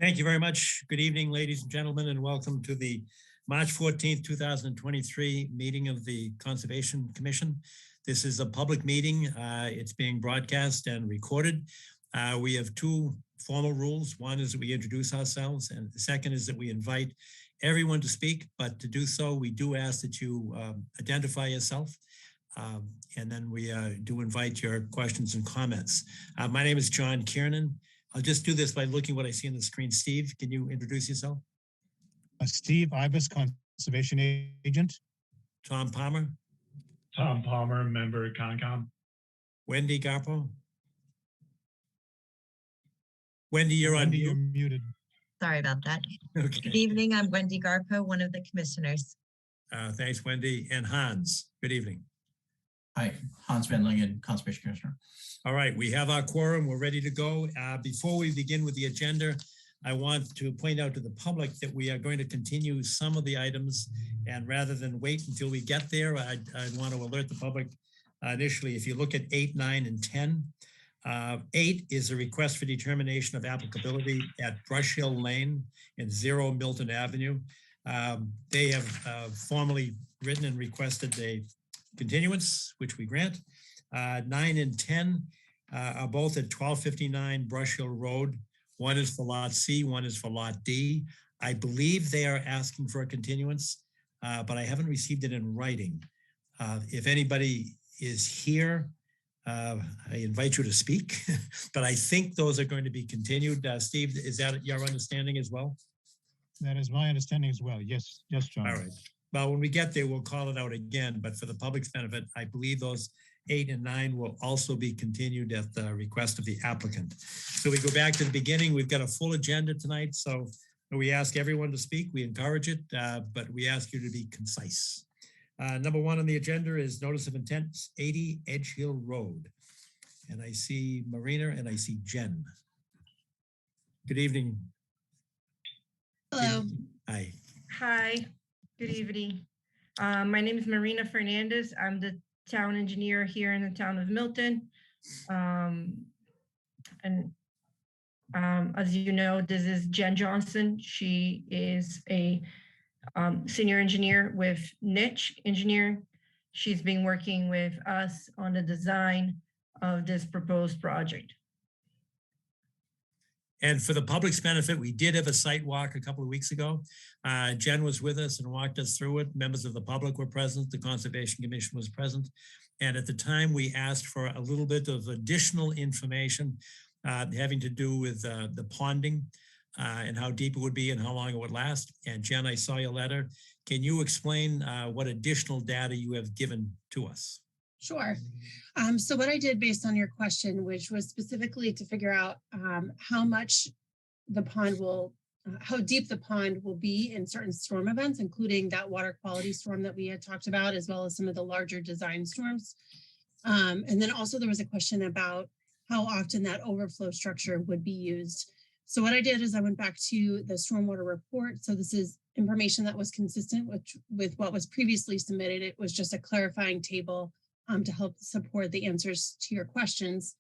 Thank you very much. Good evening, ladies and gentlemen, and welcome to the March 14th, 2023 meeting of the Conservation Commission. This is a public meeting. It's being broadcast and recorded. We have two formal rules. One is that we introduce ourselves, and the second is that we invite everyone to speak, but to do so, we do ask that you identify yourself. And then we do invite your questions and comments. My name is John Kiernan. I'll just do this by looking what I see on the screen. Steve, can you introduce yourself? Steve Ibis, Conservation Agent. Tom Palmer. Tom Palmer, member at Concom. Wendy Garpo. Wendy, you're on mute. You're muted. Sorry about that. Okay. Good evening. I'm Wendy Garpo, one of the commissioners. Thanks, Wendy. And Hans, good evening. Hi, Hans Van Lingen, Conservation Commissioner. All right, we have our quorum. We're ready to go. Before we begin with the agenda, I want to point out to the public that we are going to continue some of the items, and rather than wait until we get there, I want to alert the public initially. If you look at 8, 9, and 10, 8 is a request for determination of applicability at Brush Hill Lane and 0 Milton Avenue. They have formally written and requested a continuance, which we grant. 9 and 10 are both at 1259 Brush Hill Road. One is for Lot C, one is for Lot D. I believe they are asking for a continuance, but I haven't received it in writing. If anybody is here, I invite you to speak, but I think those are going to be continued. Steve, is that your understanding as well? That is my understanding as well. Yes, yes, John. All right. Well, when we get there, we'll call it out again, but for the public's benefit, I believe those 8 and 9 will also be continued at the request of the applicant. So we go back to the beginning. We've got a full agenda tonight, so we ask everyone to speak. We encourage it, but we ask you to be concise. Number 1 on the agenda is notice of intent, 80 Edge Hill Road. And I see Marina and I see Jen. Good evening. Hello. Hi. Hi. Good evening. My name is Marina Fernandez. I'm the town engineer here in the town of Milton. As you know, this is Jen Johnson. She is a senior engineer with Niche Engineering. She's been working with us on the design of this proposed project. And for the public's benefit, we did have a site walk a couple of weeks ago. Jen was with us and walked us through it. Members of the public were present. The Conservation Commission was present. And at the time, we asked for a little bit of additional information having to do with the ponding and how deep it would be and how long it would last. And Jen, I saw your letter. Can you explain what additional data you have given to us? Sure. So what I did based on your question, which was specifically to figure out how much the pond will, how deep the pond will be in certain storm events, including that water quality storm that we had talked about, as well as some of the larger design storms. And then also there was a question about how often that overflow structure would be used. So what I did is I went back to the stormwater report. So this is information that was consistent with what was previously submitted. It was just a clarifying table to help support the answers to your questions.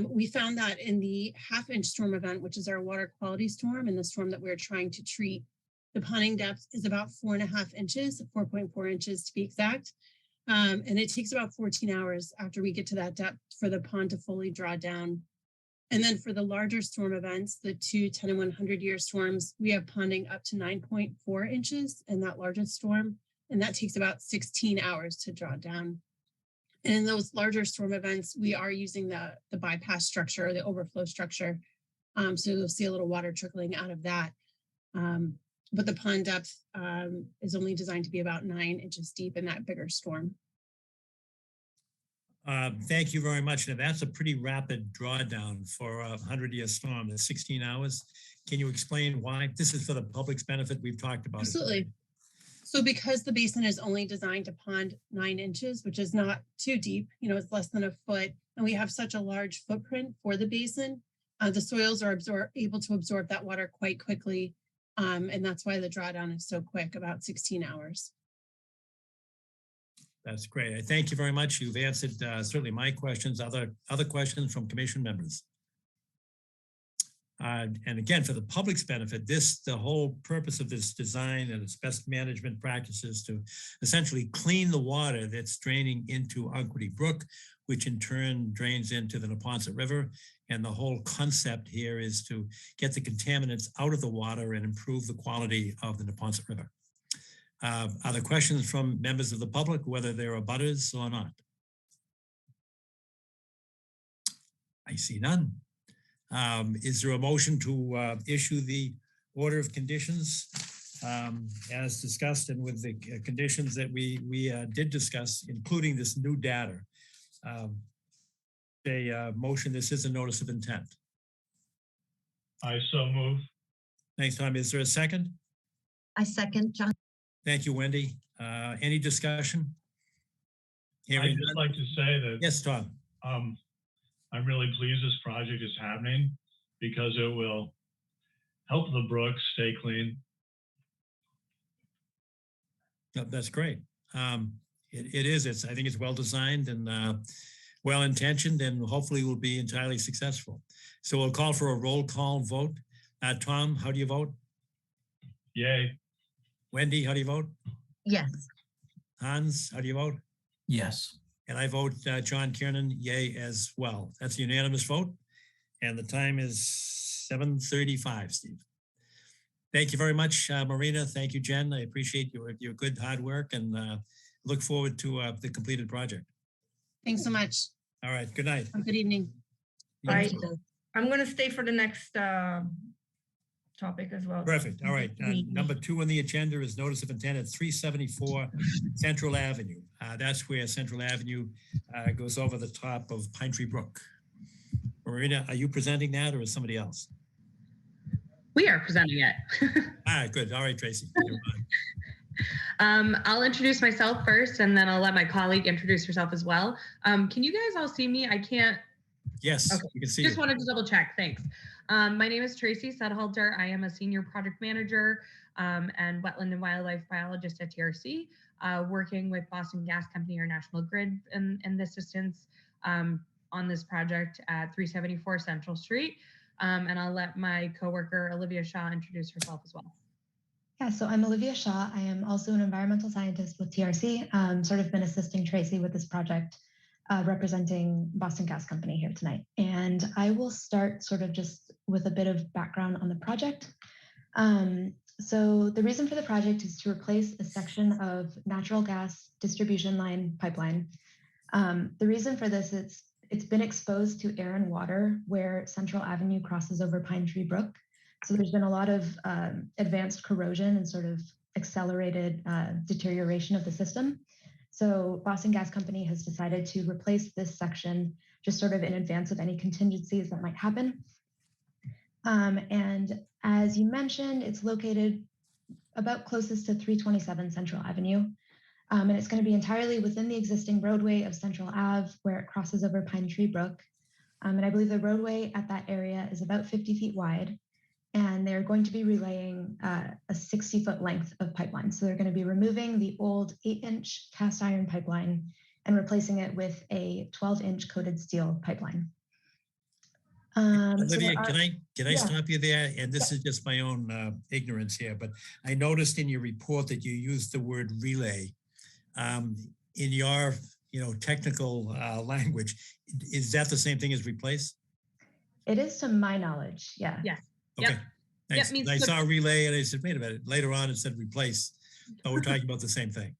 We found that in the half-inch storm event, which is our water quality storm and the storm that we're trying to treat, the ponding depth is about 4.5 inches, 4.4 inches to be exact. And it takes about 14 hours after we get to that depth for the pond to fully draw down. And then for the larger storm events, the 2 10 and 100 year storms, we have ponding up to 9.4 inches in that largest storm. And that takes about 16 hours to draw down. And in those larger storm events, we are using the bypass structure or the overflow structure. So you'll see a little water trickling out of that. But the pond depth is only designed to be about 9 inches deep in that bigger storm. Thank you very much. Now that's a pretty rapid drawdown for a 100-year storm, the 16 hours. Can you explain why? This is for the public's benefit. We've talked about Absolutely. it. So because the basin is only designed to pond 9 inches, which is not too deep, you know, it's less than a foot, and we have such a large footprint for the basin, the soils are able to absorb that water quite quickly. And that's why the drawdown is so quick, about 16 hours. That's great. I thank you very much. You've answered certainly my questions. Other questions from commission members? And again, for the public's benefit, the whole purpose of this design and its best management practices to essentially clean the water that's draining into Unquity Brook, which in turn drains into the Neponset River. And the whole concept here is to get the contaminants out of the water and improve the quality of the Neponset River. Are there questions from members of the public, whether they're abutters or not? I see none. Is there a motion to issue the order of conditions as discussed and with the conditions that we did discuss, including this new data? A motion, this is a notice of intent. I so move. Thanks, Tom. Is there a second? I second, John. Thank you, Wendy. Any discussion? I'd Hearing just none. like to say that Yes, Tom. I'm really pleased this project is happening because it will help the brook stay clean. No, that's great. It is. I think it's well designed and well intentioned, and hopefully will be entirely successful. So we'll call for a roll call vote. Tom, how do you vote? Yay. Wendy, how do you vote? Yes. Hans, how do you vote? Yes. And I vote John Kiernan, yay as well. That's a unanimous vote. And the time is 7:35, Steve. Thank you very much, Marina. Thank you, Jen. I appreciate your good hard work and look forward to the completed project. Thanks so much. All right, good night. Have a good evening. Right. Thank you. I'm going to stay for the next topic as well. Perfect. All right. Number 2 on the agenda is notice of intent at 374 Central Avenue. That's where Central Avenue goes over the top of Pine Tree Brook. Marina, are you presenting that or is somebody else? We are presenting it. Good. All right, Tracy. I'll introduce myself first, and then I'll let my colleague introduce herself as well. Can you guys all see me? I can't. Yes, Okay. you can see Just you. wanted to double check. Thanks. My name is Tracy Sedhalter. I am a senior project manager and wetland and wildlife biologist at TRC, working with Boston Gas Company or National Grid in the assistance on this project at 374 Central Street. And I'll let my coworker Olivia Shaw introduce herself as well. Yeah, so I'm Olivia Shaw. I am also an environmental scientist with TRC, sort of been assisting Tracy with this project, representing Boston Gas Company here tonight. And I will start sort of just with a bit of background on the project. So the reason for the project is to replace a section of natural gas distribution line pipeline. The reason for this is it's been exposed to air and water where Central Avenue crosses over Pine Tree Brook. So there's been a lot of advanced corrosion and sort of accelerated deterioration of the system. So Boston Gas Company has decided to replace this section just sort of in advance of any contingencies that might happen. And as you mentioned, it's located about closest to 327 Central Avenue. And it's going to be entirely within the existing roadway of Central Ave where it crosses over Pine Tree Brook. And I believe the roadway at that area is about 50 feet wide. And they're going to be relaying a 60-foot length of pipeline. So they're going to be removing the old 8-inch cast iron pipeline and replacing it with a 12-inch coated steel pipeline. Olivia, so can I stop you there? And this is just my own ignorance here, but I noticed in your report that you used the word relay. In your technical language, is that the same thing as replace? It is to my knowledge, yeah. Yes. Okay. Yep. Thanks. Yep, I saw relay and I said, wait a minute. Later on it said replace, but we're talking about the same thing.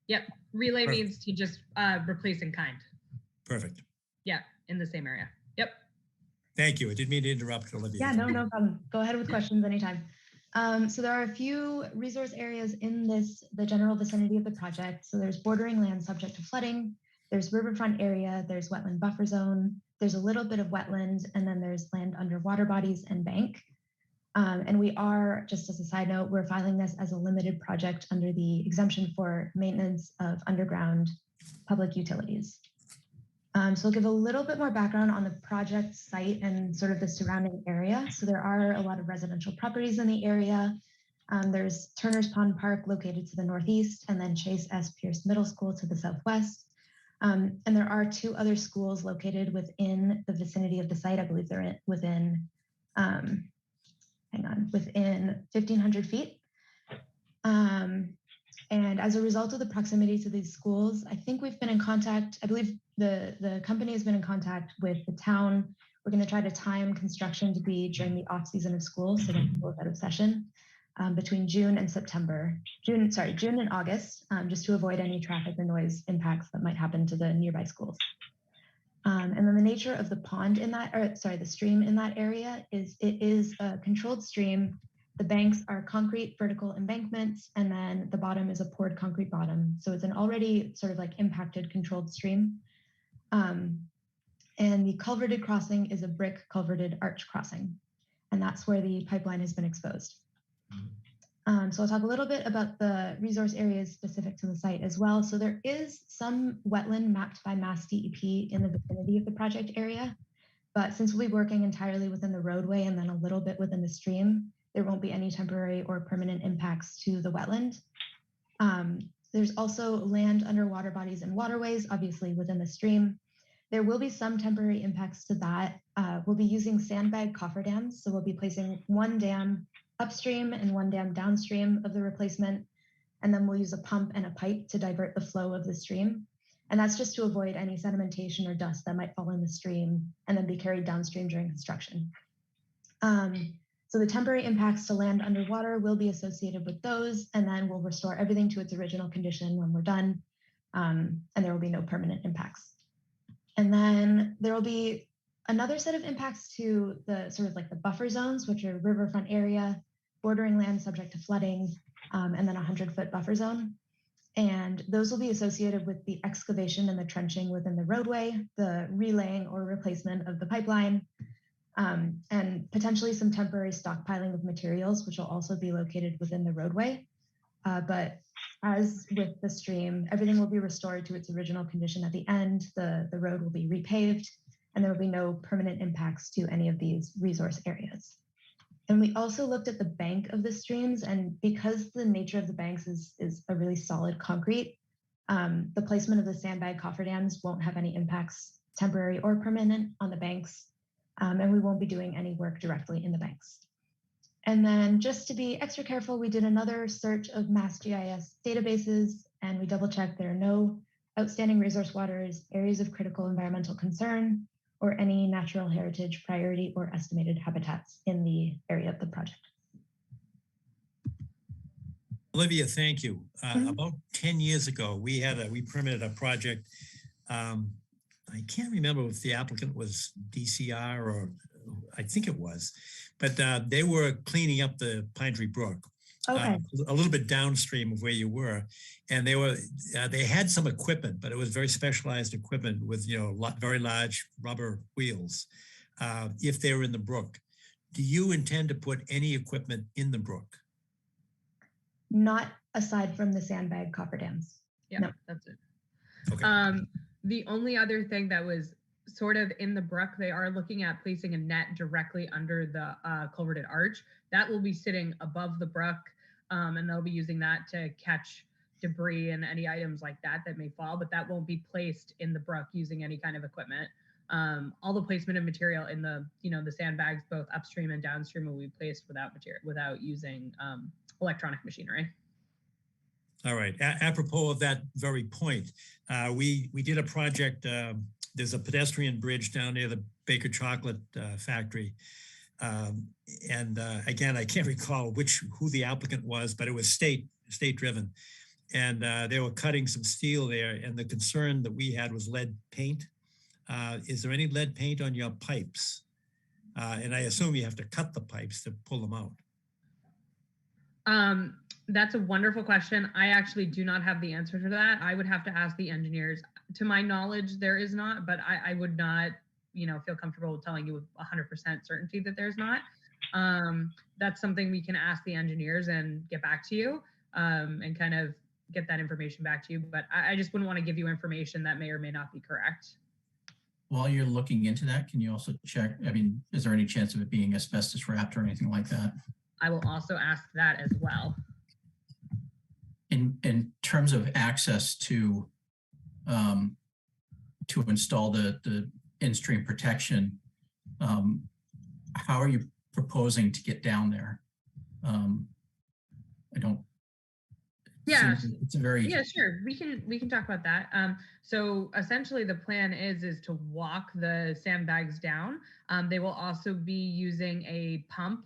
Yep. Relay Perfect. means to just replace in kind. Perfect. Yeah, in the same area. Yep. Thank you. I didn't mean to interrupt, Olivia. Yeah, no problem. Go ahead with questions anytime. So there are a few resource areas in the general vicinity of the project. So there's bordering land subject to flooding, there's riverfront area, there's wetland buffer zone, there's a little bit of wetland, and then there's land under water bodies and bank. And we are, just as a side note, we're filing this as a limited project under the exemption for maintenance of underground public utilities. So I'll give a little bit more background on the project site and sort of the surrounding area. So there are a lot of residential properties in the area. There's Turner's Pond Park located to the northeast, and then Chase S. Pierce Middle School to the southwest. And there are 2 other schools located within the vicinity of the site. I believe they're within within 1,500 feet. And as a result of the proximity to these schools, I think we've been in contact, I believe the company has been in contact with the town. We're going to try to time construction to be during the off season of school, so when people are out of session, between June and August, just to avoid any traffic or noise impacts that might happen to the nearby schools. And then the nature of the the stream in that area is it is a controlled stream. The banks are concrete vertical embankments, and then the bottom is a poured concrete bottom. So it's an already sort of like impacted controlled stream. And the culverted crossing is a brick culverted arch crossing. And that's where the pipeline has been exposed. So I'll talk a little bit about the resource areas specific to the site as well. So there is some wetland mapped by Mass DEP in the vicinity of the project area, but since we'll be working entirely within the roadway and then a little bit within the stream, there won't be any temporary or permanent impacts to the wetland. There's also land under water bodies and waterways, obviously within the stream. There will be some temporary impacts to that. We'll be using sandbag cofferdams. So we'll be placing one dam upstream and one dam downstream of the replacement. And then we'll use a pump and a pipe to divert the flow of the stream. And that's just to avoid any sedimentation or dust that might fall in the stream and then be carried downstream during construction. So the temporary impacts to land underwater will be associated with those, and then we'll restore everything to its original condition when we're done, and there will be no permanent impacts. And then there will be another set of impacts to the sort of like the buffer zones, which are riverfront area, bordering land subject to flooding, and then a 100-foot buffer zone. And those will be associated with the excavation and the trenching within the roadway, the relaying or replacement of the pipeline, and potentially some temporary stockpiling of materials, which will also be located within the roadway. But as with the stream, everything will be restored to its original condition at the end. The road will be repaved, and there will be no permanent impacts to any of these resource areas. And we also looked at the bank of the streams, and because the nature of the banks is a really solid concrete, the placement of the sandbag cofferdams won't have any impacts, temporary or permanent, on the banks. And we won't be doing any work directly in the banks. And then just to be extra careful, we did another search of Mass GIS databases, and we double checked there are no outstanding resource waters, areas of critical environmental concern, or any natural heritage priority or estimated habitats in the area of the project. Olivia, thank you. About 10 years ago, we permitted a project. I can't remember if the applicant was DCR or I think it was, but they were cleaning up the Pine Tree Brook, Okay. A little bit downstream of where you were, and they had some equipment, but it was very specialized equipment with very large rubber wheels. If they were in the brook, do you intend to put any equipment in the brook? Not aside from the sandbag cofferdams. Yeah, No. That's it. Okay. The only other thing that was sort of in the brook, they are looking at placing a net directly under the culverted arch. That will be sitting above the brook, and they'll be using that to catch debris and any items like that may fall, but that won't be placed in the brook using any kind of equipment. All the placement of material in the sandbags, both upstream and downstream, will be placed without using electronic machinery. All right. Apropos of that very point, we did a project. There's a pedestrian bridge down near the Baker Chocolate Factory. And again, I can't recall who the applicant was, but it was state driven. And they were cutting some steel there. And the concern that we had was lead paint. Is there any lead paint on your pipes? And I assume you have to cut the pipes to pull them out. That's a wonderful question. I actually do not have the answer to that. I would have to ask the engineers. To my knowledge, there is not, but I would not, feel comfortable telling you with 100% certainty that there's not. That's something we can ask the engineers and get back to you, and kind of get that information back to you. But I just wouldn't want to give you information that may or may not be correct. While you're looking into that, can you also check, is there any chance of it being asbestos wrapped or anything like that? I will also ask that as well. In terms of access to install the in-stream protection, how are you proposing to get down there? I don't. Yeah. It's a very. Yeah, sure. We can talk about that. So essentially the plan is to walk the sandbags down. They will also be using a pump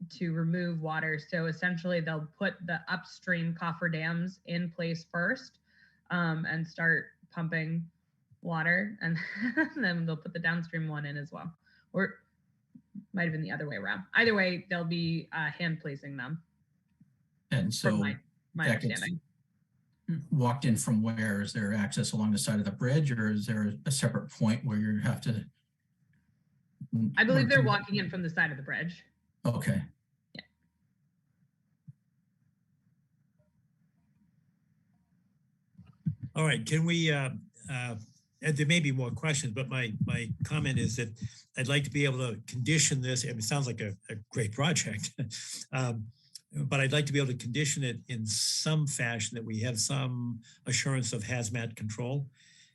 to remove water. So essentially they'll put the upstream cofferdams in place first and start pumping water, and then they'll put the downstream one in as well. Or might have been the other way around. Either way, they'll be hand placing them. And so my understanding. Walked in from where? Is there access along the side of the bridge, or is there a separate point where you have to? I believe they're walking in from the side of the bridge. Okay. Yeah. All right, can we, and there may be more questions, but my comment is that I'd like to be able to condition this. It sounds like a great project. But I'd like to be able to condition it in some fashion that we have some assurance of hazmat control,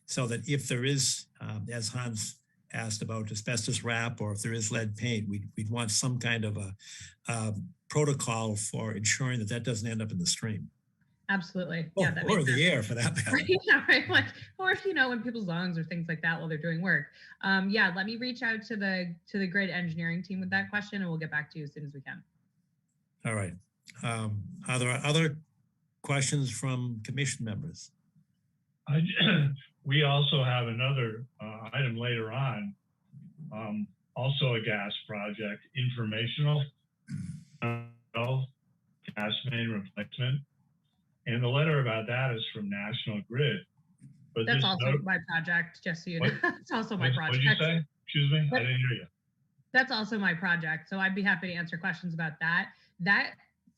so that if there is, as Hans asked about asbestos wrap, or if there is lead paint, we'd want some kind of a protocol for ensuring that that doesn't end up in the stream. Absolutely. Or, Yeah, that or makes the sense. air for that matter. Yeah, right. Like, or in people's lungs or things like that while they're doing work. Yeah, let me reach out to the grid engineering team with that question, and we'll get back to you as soon as we can. All right. Are there other questions from commission members? We also have another item later on, also a gas project, informational gas main replacement. And the letter about that is from National Grid. But that's also my project, just so you know. It's also my project. What did you say? Excuse me, I didn't hear you. That's also my project. So I'd be happy to answer questions about that. That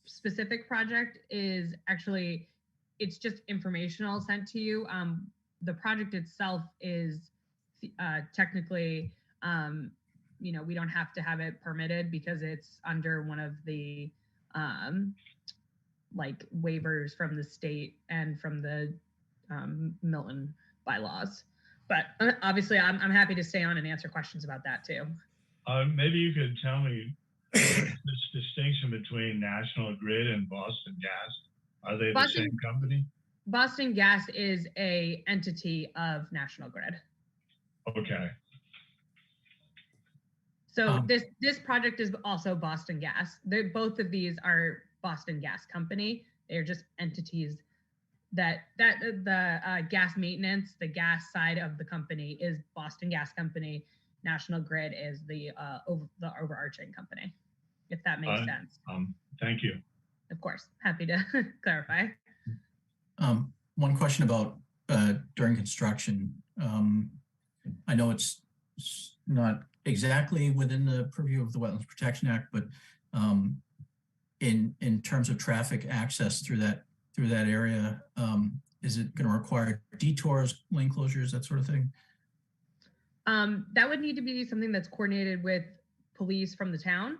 specific project is actually, it's just informational sent to you. The project itself is technically, we don't have to have it permitted because it's under one of the like waivers from the state and from the Milton bylaws. But obviously I'm happy to stay on and answer questions about that too. Maybe you could tell me this distinction between National Grid and Boston Gas. Are they the same company? Boston Gas is a entity of National Grid. Okay. So this project is also Boston Gas. Both of these are Boston Gas Company. They're just entities that the gas maintenance, the gas side of the company is Boston Gas Company. National Grid is the overarching company, if that makes sense. Thank you. Of course, happy to clarify. One question about during construction. I know it's not exactly within the purview of the Wetlands Protection Act, but in terms of traffic access through that area, is it going to require detours, lane closures, that sort of thing? That would need to be something that's coordinated with police from the town.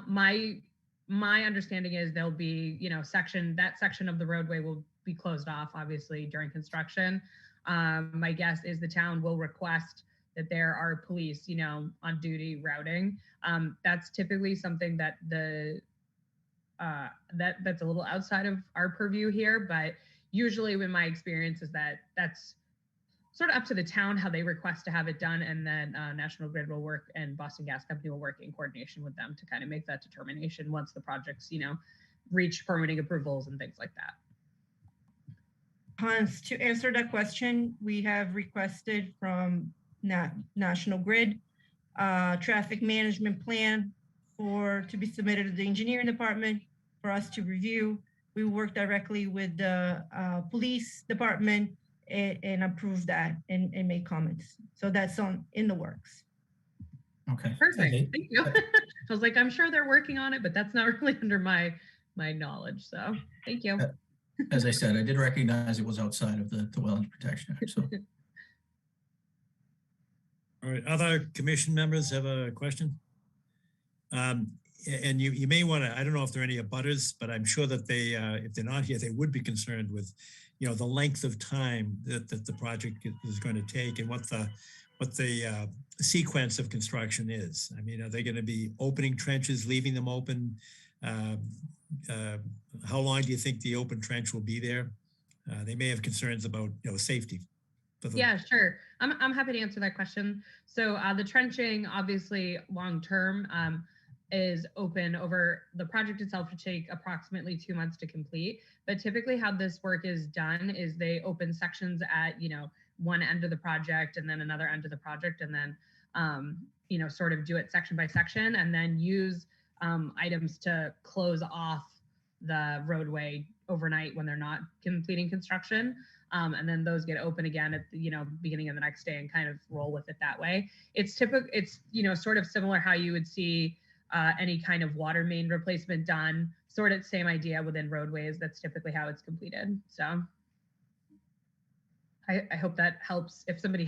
My understanding is there'll be, that section of the roadway will be closed off, obviously, during construction. My guess is the town will request that there are police, on duty routing. That's typically something that that's a little outside of our purview here, but usually in my experience is that's sort of up to the town how they request to have it done, and then National Grid will work and Boston Gas Company will work in coordination with them to kind of make that determination once the projects, reach permitting approvals and things like that. Hans, to answer that question, we have requested from National Grid traffic management plan to be submitted to the engineering department for us to review. We work directly with the police department and approve that and make comments. So that's in the works. Okay. Perfect. Thank you. I was like, I'm sure they're working on it, but that's not really under my knowledge. So thank you. As I said, I did recognize it was outside of the Wetlands Protection Act. So. All right, other commission members have a question? And you may want to, I don't know if there are any abutters, but I'm sure that they, if they're not here, they would be concerned with, the length of time that the project is going to take and what sequence of construction is. I mean, are they going to be opening trenches, leaving them open? How long do you think the open trench will be there? They may have concerns about, safety. Yeah, sure. I'm happy to answer that question. So the trenching, obviously, long term, is open over the project itself to take approximately 2 months to complete. But typically, how this work is done is they open sections at one end of the project and then another end of the project, and then sort of do it section by section, and then use items to close off the roadway overnight when they're not completing construction. And then those get open again at the beginning of the next day and kind of roll with it that way. It's typical. It's sort of similar how you would see any kind of water main replacement done. Sort of same idea within roadways. That's typically how it's completed. So I hope that helps. If somebody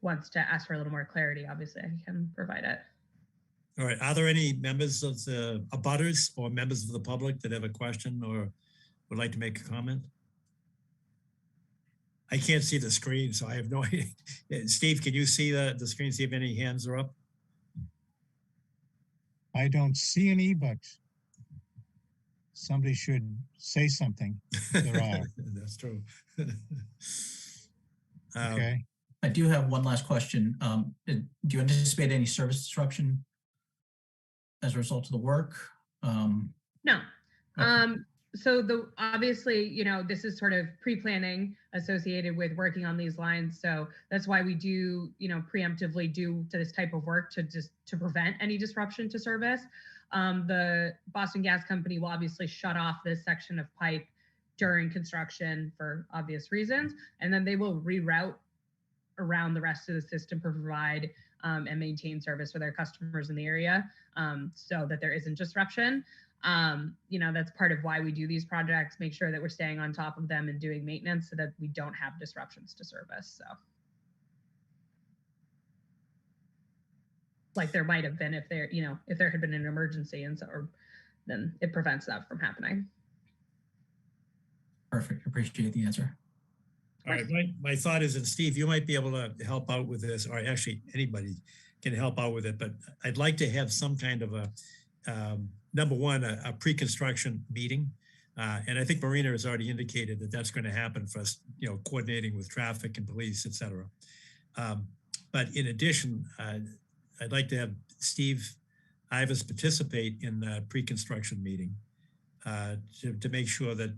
wants to ask for a little more clarity, obviously I can provide it. All right. Are there any members of the abutters or members of the public that have a question or would like to make a comment? I can't see the screen, so I have no idea. Steve, can you see the screen, see if any hands are up? I don't see any, but somebody should say something. There are. That's true. Okay. I do have one last question. Do you anticipate any service disruption as a result of the work? No. Okay. So obviously, this is sort of pre-planning associated with working on these lines. So that's why we do, preemptively do this type of work to prevent any disruption to service. The Boston Gas Company will obviously shut off this section of pipe during construction for obvious reasons, and then they will reroute around the rest of the system to provide and maintain service for their customers in the area, so that there isn't disruption. That's part of why we do these projects, make sure that we're staying on top of them and doing maintenance so that we don't have disruptions to service. So like there might have been if there had been an emergency, and then it prevents that from happening. Perfect. Appreciate the answer. All right, my thought is, and Steve, you might be able to help out with this, or actually anybody can help out with it, but I'd like to have some kind of a, number one, a pre-construction meeting. And I think Marina has already indicated that that's going to happen for us, coordinating with traffic and police, et cetera. But in addition, I'd like to have Steve Ivas participate in the pre-construction meeting to make sure that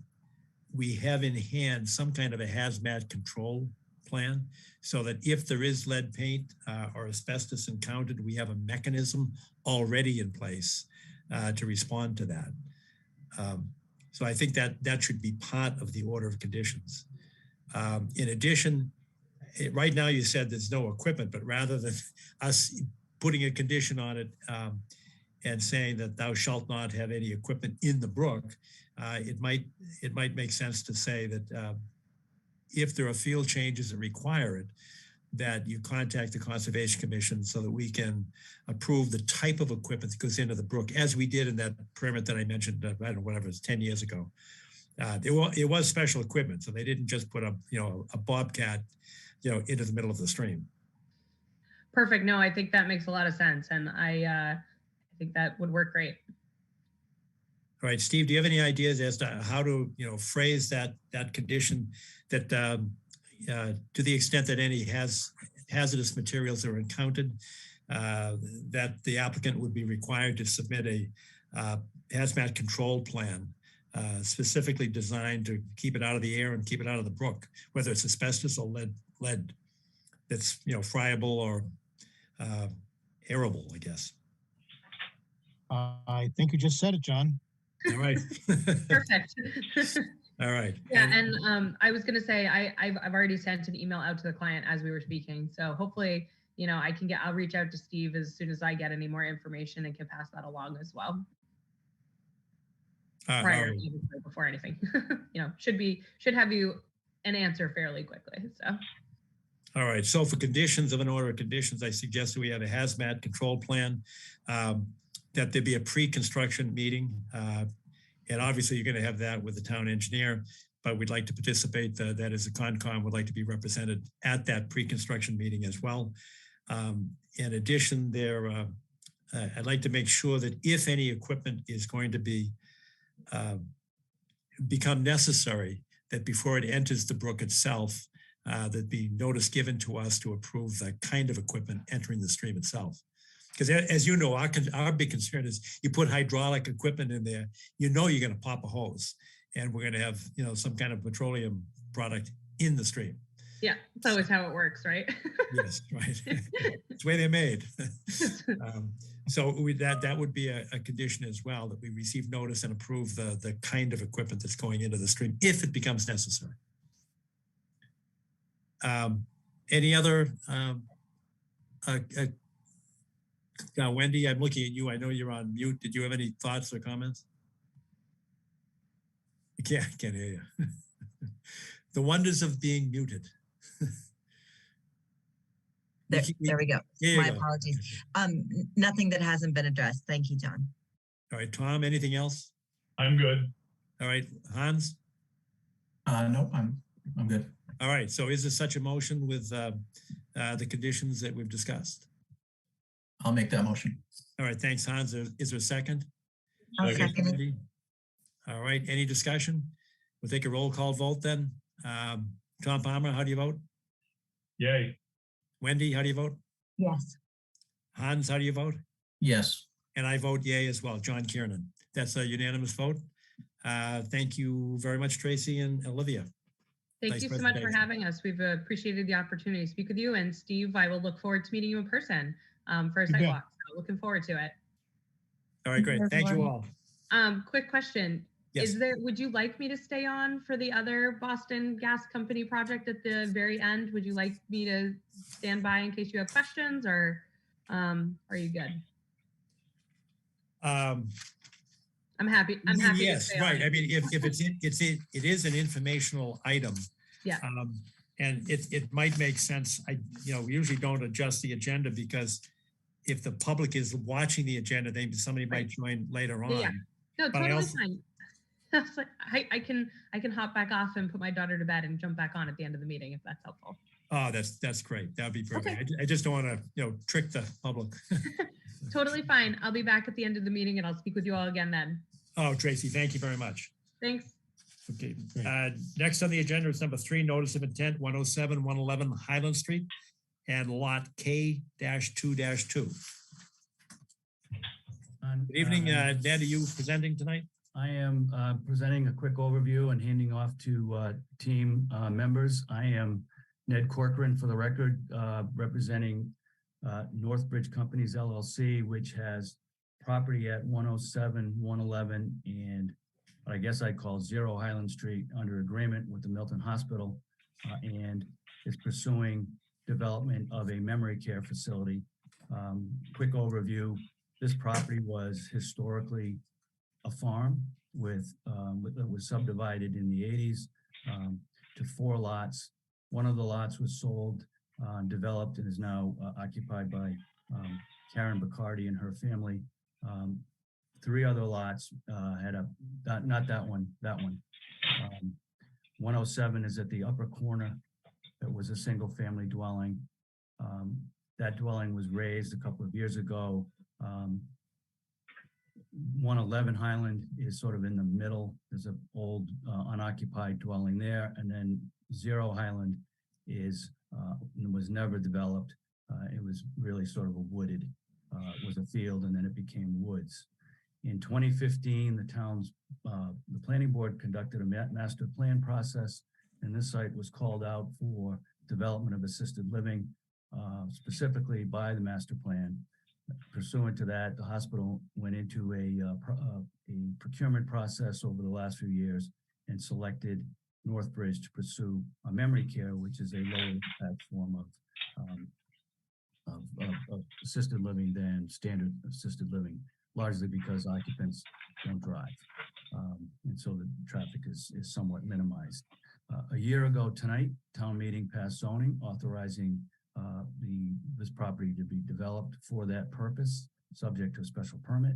we have in hand some kind of a hazmat control plan, so that if there is lead paint or asbestos encountered, we have a mechanism already in place to respond to that. So I think that should be part of the order of conditions. In addition, right now you said there's no equipment, but rather than us putting a condition on it and saying that thou shalt not have any equipment in the brook, it might make sense to say that if there are field changes that require it, that you contact the Conservation Commission so that we can approve the type of equipment that goes into the brook, as we did in that permit that I mentioned, I don't know, whatever, it was 10 years ago. It was special equipment, so they didn't just put a bobcat, into the middle of the stream. Perfect. No, I think that makes a lot of sense, and I think that would work great. All right, Steve, do you have any ideas as to how to, phrase that condition that to the extent that any hazardous materials are encountered, that the applicant would be required to submit a hazmat control plan specifically designed to keep it out of the air and keep it out of the brook, whether it's asbestos or lead that's, friable or airable, I guess. I think you just said it, John. All right. Perfect. All right. Yeah, and I was going to say I've already sent an email out to the client as we were speaking. So hopefully, I'll reach out to Steve as soon as I get any more information and can pass that along as well. Before anything, should have you an answer fairly quickly. So. All right. So for conditions of an order of conditions, I suggest that we have a hazmat control plan, that there be a pre-construction meeting. And obviously you're going to have that with the town engineer, but we'd like to participate. That is, a Concom would like to be represented at that pre-construction meeting as well. In addition, I'd like to make sure that if any equipment is going to be become necessary, that before it enters the brook itself, there'd be notice given to us to approve the kind of equipment entering the stream itself. Because as you know, our big concern is you put hydraulic equipment in there, you know you're going to pop a hose, and we're going to have some kind of petroleum product in the stream. Yeah, that's always how it works, right? Yes, right. It's the way they're made. So that would be a condition as well, that we receive notice and approve the kind of equipment that's going into the stream if it becomes necessary. Any other, Wendy, I'm looking at you. I know you're on mute. Did you have any thoughts or comments? I can't hear you. The wonders of being muted. There we go. My apologies. Nothing that hasn't been addressed. Thank you, John. All right, Tom, anything else? I'm good. All right, Hans? No, I'm good. All right, so is there such a motion with the conditions that we've discussed? I'll make that motion. All right, thanks, Hans. Is there a second? I'll second it. All right, any discussion? We'll take a roll call vote then. Tom Palmer, how do you vote? Yay. Wendy, how do you vote? Yes. Hans, how do you vote? Yes. And I vote yay as well, John Kiernan. That's a unanimous vote. Thank you very much, Tracy and Olivia. Thank you so much for having us. We've appreciated the opportunity to speak with you. And Steve, I will look forward to meeting you in person for a site walk. So looking forward to it. All right, great. Thank you all. Quick question. Yes. Would you like me to stay on for the other Boston Gas Company project at the very end? Would you like me to stand by in case you have questions, or are you good? I'm happy. Yes, right. I mean, if it is an informational item. Yeah. And it might make sense. We usually don't adjust the agenda, because if the public is watching the agenda, then somebody might join later on. Yeah. No, totally fine. I can hop back off and put my daughter to bed and jump back on at the end of the meeting, if that's helpful. Oh, that's great. That'd be perfect. Okay. I just don't want to, trick the public. Totally fine. I'll be back at the end of the meeting and I'll speak with you all again then. Oh, Tracy, thank you very much. Thanks. Okay. Next on the agenda is number 3, notice of intent, 107, 111 Highland Street and lot K-2-2. Good evening, Ned. Are you presenting tonight? I am presenting a quick overview and handing off to team members. I am Ned Corcoran, for the record, representing Northbridge Companies LLC, which has property at 107, 111, and what I guess I'd call 0 Highland Street, under agreement with the Milton Hospital, and is pursuing development of a memory care facility. Quick overview: this property was historically a farm that was subdivided in the 80s to 4 lots. One of the lots was sold, developed, and is now occupied by Karen Bacardi and her family. 3 other lots had not that one, that one. 107 is at the upper corner. It was a single family dwelling. That dwelling was raised a couple of years ago. 111 Highland is sort of in the middle. There's an old unoccupied dwelling there, and then 0 Highland was never developed. It was really sort of a wooded, it was a field, and then it became woods. In 2015, the planning board conducted a master plan process, and this site was called out for development of assisted living, specifically by the master plan. Pursuant to that, the hospital went into a procurement process over the last few years and selected Northbridge to pursue a memory care, which is a lower impact form of assisted living than standard assisted living, largely because occupants don't drive. And so the traffic is somewhat minimized. A year ago tonight, town meeting passed zoning authorizing this property to be developed for that purpose, subject to a special permit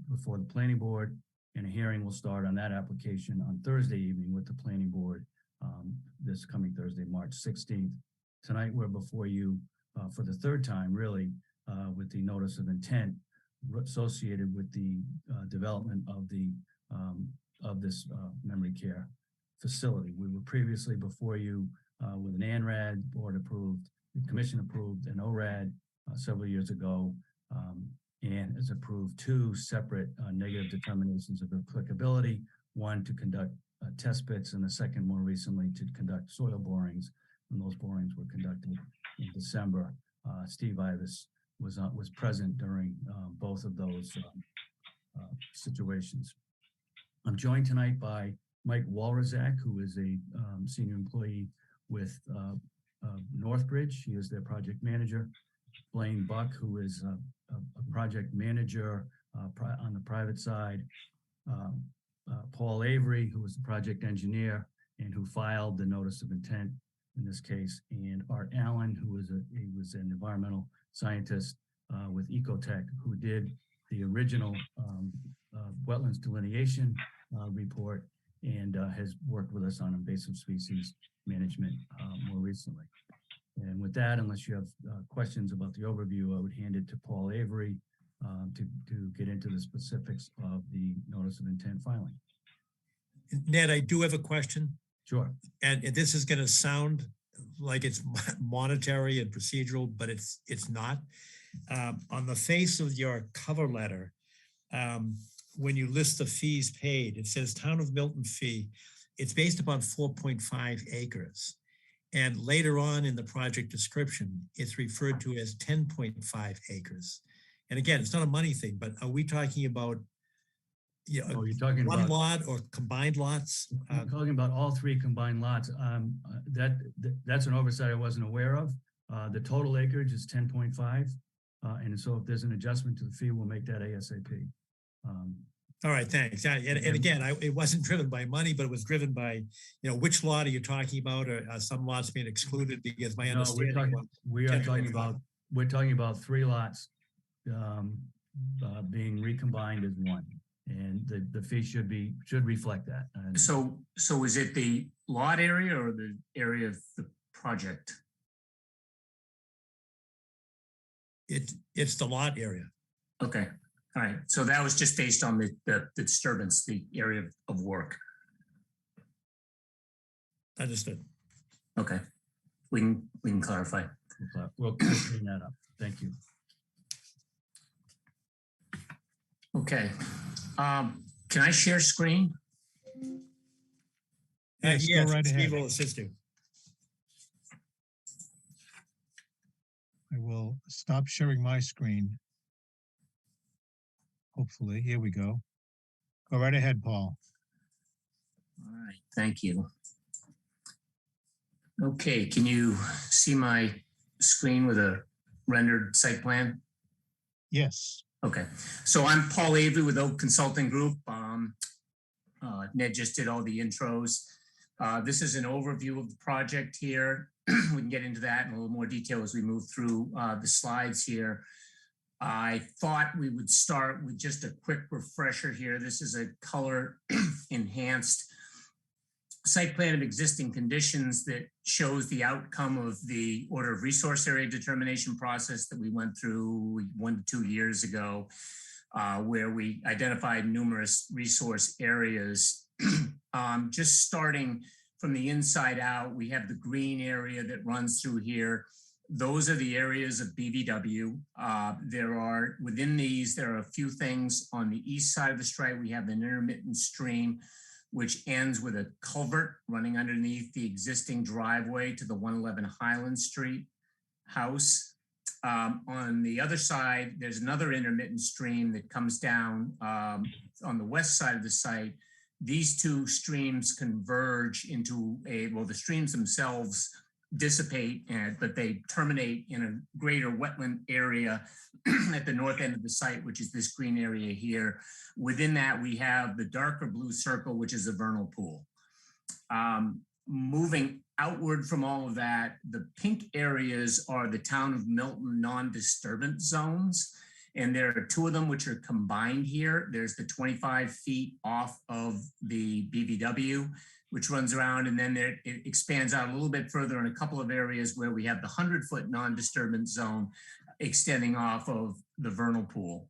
before the planning board. and a hearing will start on that application on Thursday evening with the planning board this coming Thursday, March 16th. Tonight, we're before you for the third time, really, with the notice of intent associated with the development of this memory care facility. We were previously before you with an ANRAD, board approved, commission approved an ORAD several years ago, and has approved two separate negative determinations of applicability, one to conduct test pits, and the second more recently to conduct soil borings. And those borings were conducted in December. Steve Ivis was present during both of those situations. I'm joined tonight by Mike Walrazak, who is a senior employee with Northbridge. He is their project manager. Blaine Buck, who is a project manager on the private side. Paul Avery, who was the project engineer and who filed the notice of intent in this case, and Art Allen, who was an environmental scientist with Ecotech, who did the original wetlands delineation report and has worked with us on invasive species management more recently. And with that, unless you have questions about the overview, I would hand it to Paul Avery to get into the specifics of the notice of intent filing. Ned, I do have a question. Sure. And this is going to sound like it's monetary and procedural, but it's not. On the face of your cover letter, when you list the fees paid, it says Town of Milton fee. It's based upon 4.5 acres. And later on in the project description, it's referred to as 10.5 acres. And again, it's not a money thing, but are we talking about you're talking one about lot or combined lots? I'm talking about all three combined lots. That's an oversight I wasn't aware of. The total acreage is 10.5. And so if there's an adjustment to the fee, we'll make that ASAP. All right, thanks. And again, it wasn't driven by money, but it was driven by, which lot are you talking about? Or are some lots being excluded? Because my understanding we're talking about three lots being recombined as one, and the fee should reflect that. And so is it the lot area or the area of the project? It's the lot area. Okay. All right, so that was just based on the disturbance, the area of work. Understood. Okay, we can clarify. We'll clean that up. Thank you. Okay, can I share screen? Yes, go right ahead. Steve will assist you. I will stop sharing my screen. Hopefully, here we go. Go right ahead, Paul. All right, thank you. Okay, can you see my screen with a rendered site plan? Yes. Okay, so I'm Paul Avery with Oak Consulting Group. Ned just did all the intros. This is an overview of the project here. We can get into that in a little more detail as we move through the slides here. I thought we would start with just a quick refresher here. This is a color enhanced site plan of existing conditions that shows the outcome of the order of resource area determination process that we went through 1 to 2 years ago, where we identified numerous resource areas. Just starting from the inside out, we have the green area that runs through here. Those are the areas of BVW. Within these, there are a few things on the east side of the strike. We have an intermittent stream, which ends with a culvert running underneath the existing driveway to the 111 Highland Street house. On the other side, there's another intermittent stream that comes down on the west side of the site. These two streams converge into the streams themselves dissipate, but they terminate in a greater wetland area at the north end of the site, which is this green area here. Within that, we have the darker blue circle, which is a vernal pool. Moving outward from all of that, the pink areas are the Town of Milton non-disturbance zones. And there are two of them which are combined here. There's the 25 feet off of the BVW, which runs around, and then it expands out a little bit further in a couple of areas where we have the 100-foot non-disturbance zone extending off of the vernal pool.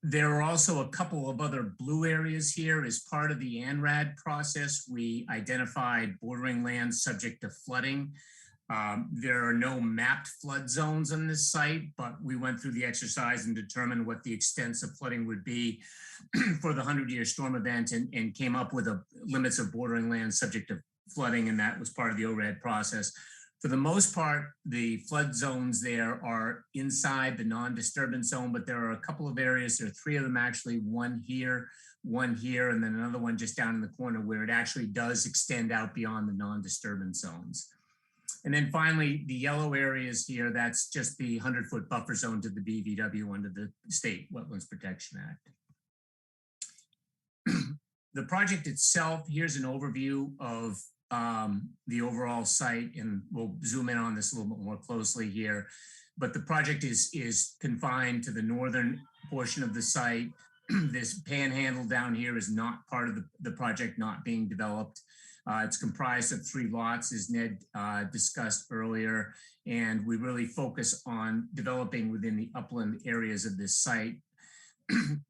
There are also a couple of other blue areas here. As part of the ANRAD process, we identified bordering lands subject to flooding. There are no mapped flood zones on this site, but we went through the exercise and determined what the extents of flooding would be for the 100-year storm event and came up with limits of bordering lands subject to flooding, and that was part of the ORAD process. For the most part, the flood zones there are inside the non-disturbance zone, but there are a couple of areas, there are three of them actually, one here, and then another one just down in the corner where it actually does extend out beyond the non-disturbance zones. And then finally, the yellow areas here, that's just the 100-foot buffer zone to the BVW under the State Wetlands Protection Act. The project itself, here's an overview of the overall site, and we'll zoom in on this a little bit more closely here. But the project is confined to the northern portion of the site. This panhandle down here is not part of the project, not being developed. It's comprised of 3 lots, as Ned discussed earlier, and we really focus on developing within the upland areas of this site.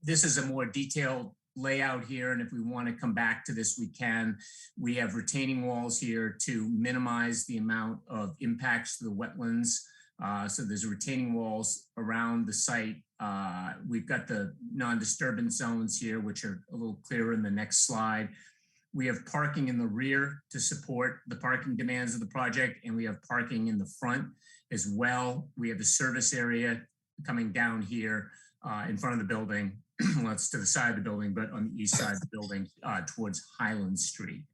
This is a more detailed layout here, and if we want to come back to this, we can. We have retaining walls here to minimize the amount of impacts to the wetlands. So there's retaining walls around the site. We've got the non-disturbance zones here, which are a little clearer in the next slide. We have parking in the rear to support the parking demands of the project, and we have parking in the front as well. We have a service area coming down here in front of the building. Well, it's to the side of the building, but on the east side of the building towards Highland Street.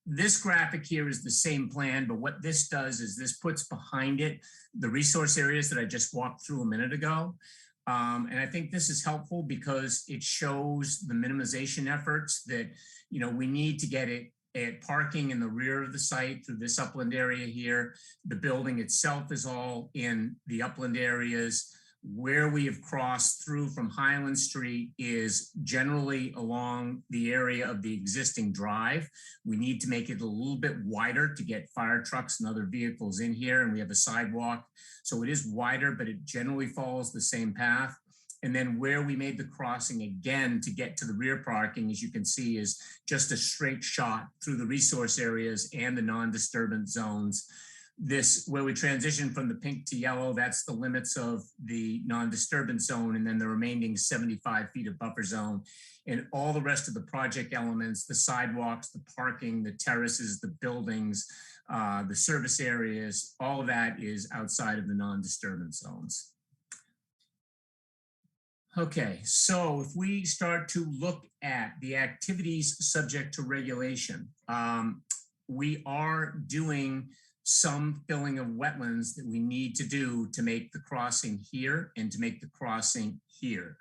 This graphic here is the same plan, but what this does is this puts behind it the resource areas that I just walked through a minute ago. And I think this is helpful because it shows the minimization efforts that, you know, we need to get it at parking in the rear of the site through this upland area here. The building itself is all in the upland areas. Where we have crossed through from Highland Street is generally along the area of the existing drive. We need to make it a little bit wider to get fire trucks and other vehicles in here, and we have a sidewalk. So it is wider, but it generally follows the same path. And then where we made the crossing again to get to the rear parking, as you can see, is just a straight shot through the resource areas and the non-disturbance zones. This, where we transition from the pink to yellow, that's the limits of the non-disturbance zone, and then the remaining 75 feet of buffer zone. And all the rest of the project elements, the sidewalks, the parking, the terraces, the buildings, the service areas, all of that is outside of the non-disturbance zones. Okay, so if we start to look at the activities subject to regulation, we are doing some filling of wetlands that we need to do to make the crossing here and to make the crossing here.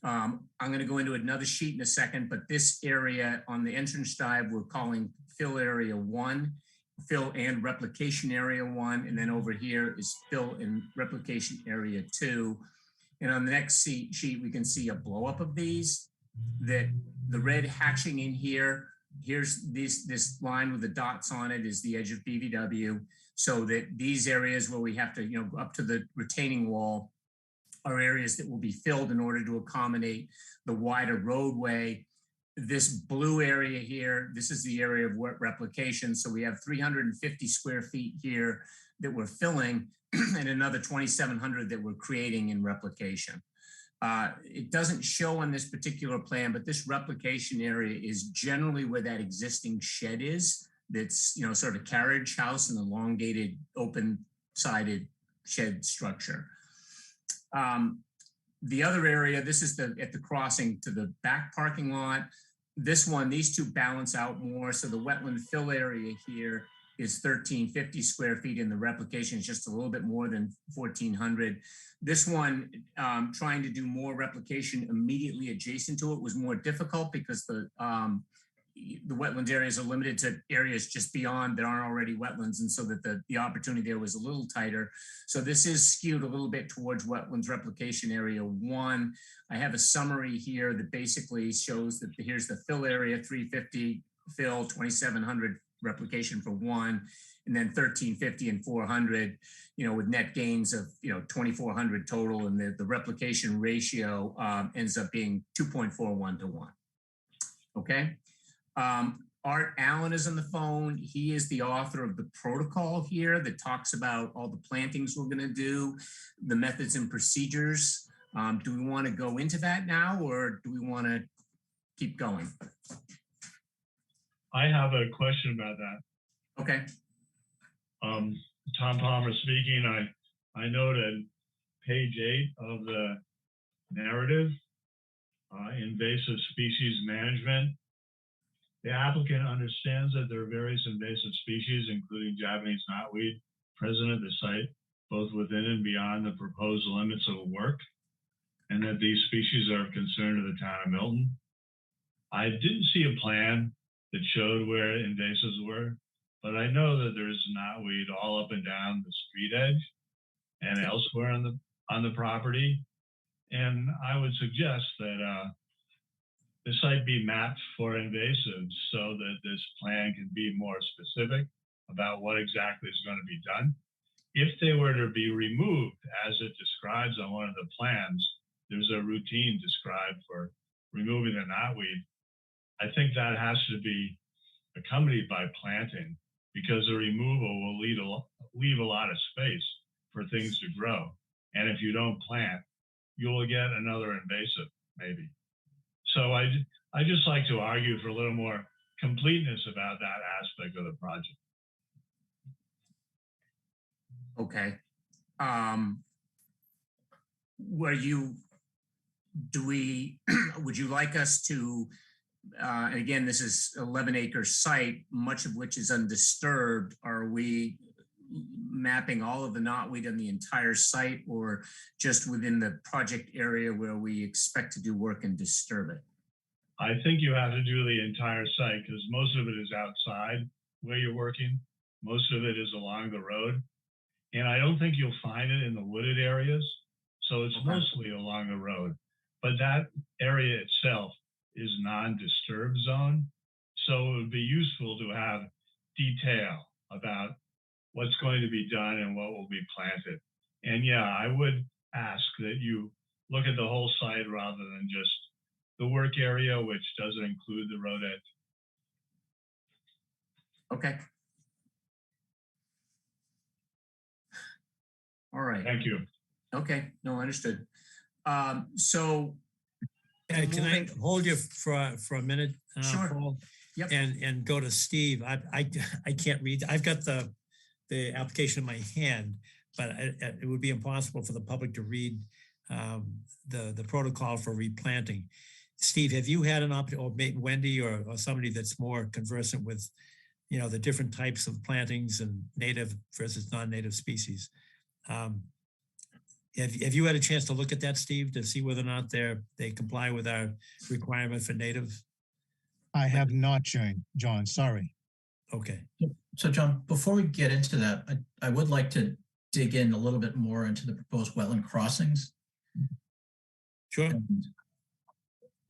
I'm going to go into another sheet in a second, but this area on the entrance drive, we're calling fill area 1, fill and replication area 1, and then over here is fill and replication area 2. And on the next sheet, we can see a blow up of these, that the red hatching in here, here's this line with the dots on it is the edge of BVW, so that these areas where we have to, you know, go up to the retaining wall are areas that will be filled in order to accommodate the wider roadway. This blue area here, this is the area of replication. So we have 350 square feet here that we're filling and another 2,700 that we're creating in replication. It doesn't show on this particular plan, but this replication area is generally where that existing shed is. That's, you know, sort of a carriage house and elongated open-sided shed structure. The other area, this is at the crossing to the back parking lot. This one, these two balance out more. So the wetland fill area here is 1,350 square feet, and the replication is just a little bit more than 1,400. This one, trying to do more replication immediately adjacent to it was more difficult because the wetlands areas are limited to areas just beyond that aren't already wetlands, and so that the opportunity there was a little tighter. So this is skewed a little bit towards wetlands replication area 1. I have a summary here that basically shows that here's the fill area, 350 fill, 2,700 replication for 1, and then 1,350 and 400, with net gains of, 2,400 total, and the replication ratio ends up being 2.41 to 1. Okay. Art Allen is on the phone. He is the author of the protocol here that talks about all the plantings we're going to do, the methods and procedures. Do we want to go into that now, or do we want to keep going? I have a question about that. Okay. Tom Palmer speaking. I noted page 8 of the narrative, invasive species management. The applicant understands that there are various invasive species, including Japanese knotweed, present at the site, both within and beyond the proposed limits of work, and that these species are of concern to the town of Milton. I didn't see a plan that showed where invasives were, but I know that there's knotweed all up and down the street edge and elsewhere on the property. And I would suggest that the site be mapped for invasives so that this plan can be more specific about what exactly is going to be done. If they were to be removed, as it describes on one of the plans, there's a routine described for removing the knotweed. I think that has to be accompanied by planting, because the removal will leave a lot of space for things to grow. And if you don't plant, you will get another invasive, maybe. So I just like to argue for a little more completeness about that aspect of the project. Okay. Would you like us to, and again, this is 11-acre site, much of which is undisturbed. Are we mapping all of the knotweed on the entire site, or just within the project area where we expect to do work and disturb it? I think you have to do the entire site, because most of it is outside where you're working. Most of it is along the road. And I don't think you'll find it in the wooded areas. So it's mostly along the road. But that area itself is non-disturbed zone. So it would be useful to have detail about what's going to be done and what will be planted. And yeah, I would ask that you look at the whole site rather than just the work area, which doesn't include the road edge. Okay. All right. Thank you. Okay, no, understood. So can I hold you for a minute, sure. Paul? Yep. And go to Steve. I can't read. I've got the application in my hand, but it would be impossible for the public to read the protocol for replanting. Steve, have you had an opportunity, or maybe Wendy or somebody that's more conversant with, the different types of plantings and native versus non-native species? Have you had a chance to look at that, Steve, to see whether or not they comply with our requirement for native? I have not, John, sorry. Okay. So John, before we get into that, I would like to dig in a little bit more into the proposed wetland crossings. Sure.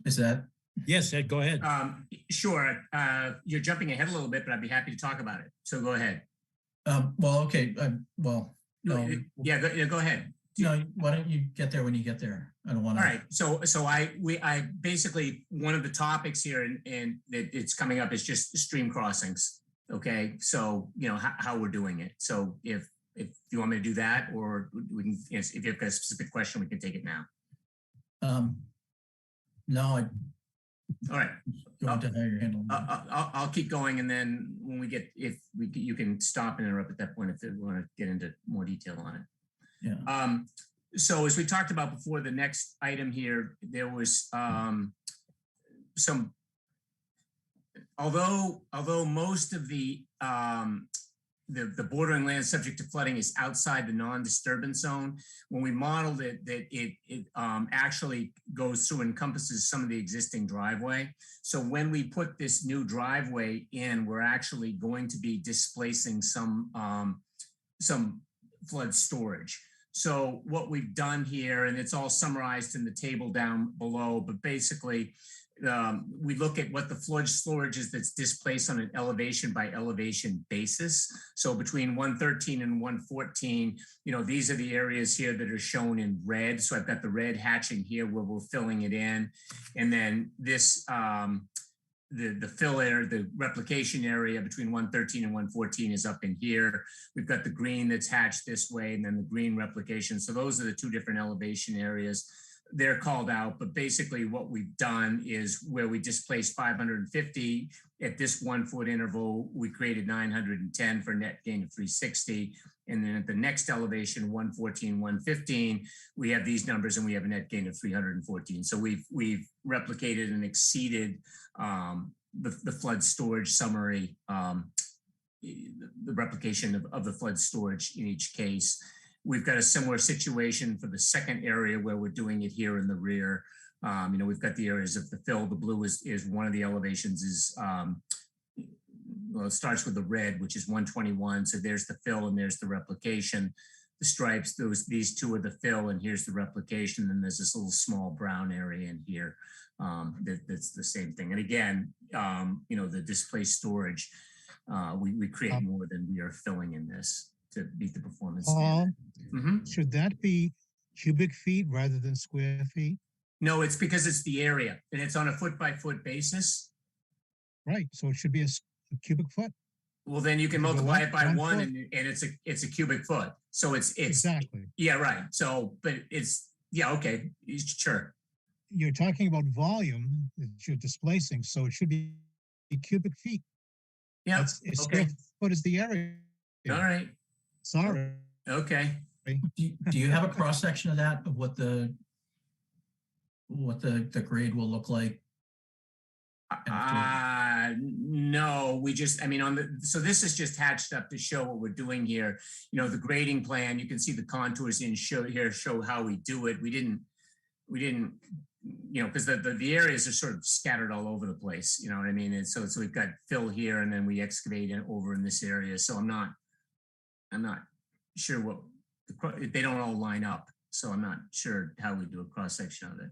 Is that? Yes, Ed, go ahead. Sure. You're jumping ahead a little bit, but I'd be happy to talk about it. So go ahead. Well, okay. Well, no. Yeah, go ahead. No, why don't you get there when you get there? I don't want to. All right. So I basically, one of the topics here and that it's coming up is just stream crossings. Okay. So, how we're doing it. So if you want me to do that, or we can, if you've got a specific question, we can take it now. No, all right. You want to know your handle. I'll keep going, and then when we get, you can stop and interrupt at that point if you want to get into more detail on it. Yeah. So as we talked about before, the next item here, there was some, although most of the the bordering land subject to flooding is outside the non-disturbance zone. When we modeled it, that it actually goes through and encompasses some of the existing driveway. So when we put this new driveway in, we're actually going to be displacing some flood storage. So what we've done here, and it's all summarized in the table down below, but basically we look at what the flood storage is that's displaced on an elevation by elevation basis. So between 113 and 114, these are the areas here that are shown in red. So I've got the red hatching here where we're filling it in. And then this, the fill area, the replication area between 113 and 114 is up in here. We've got the green that's hatched this way and then the green replication. So those are the two different elevation areas. They're called out, but basically what we've done is where we displaced 550 at this 1 foot interval, we created 910 for a net gain of 360. And then at the next elevation, 114, 115, we have these numbers and we have a net gain of 314. So we've replicated and exceeded the flood storage summary, the replication of the flood storage in each case. We've got a similar situation for the second area where we're doing it here in the rear. We've got the areas of the fill. The blue is one of the elevations is, well, it starts with the red, which is 121. So there's the fill and there's the replication. The stripes, these two are the fill and here's the replication. And there's this little small brown area in here that's the same thing. And again, the displaced storage, we create more than we are filling in this to meet the performance Paul, standard. should that be cubic feet rather than square feet? No, it's because it's the area and it's on a foot by foot basis. Right, so it should be a cubic foot. Well, then you can multiply it by one and it's a cubic foot. So it's exactly. Yeah, right. So, but it's, yeah, okay, sure. You're talking about volume that you're displacing, so it should be cubic feet. Yeah, it's okay. What is the area? All right. Sorry. Okay. Do you have a cross section of that, of what the grade will look like? No, we just, so this is just hatched up to show what we're doing here. The grading plan, you can see the contours show how we do it. We didn't, because the areas are sort of scattered all over the place, you know what I mean? And so we've got fill here and then we excavate it over in this area. So I'm not sure what, they don't all line up. So I'm not sure how we do a cross section of it.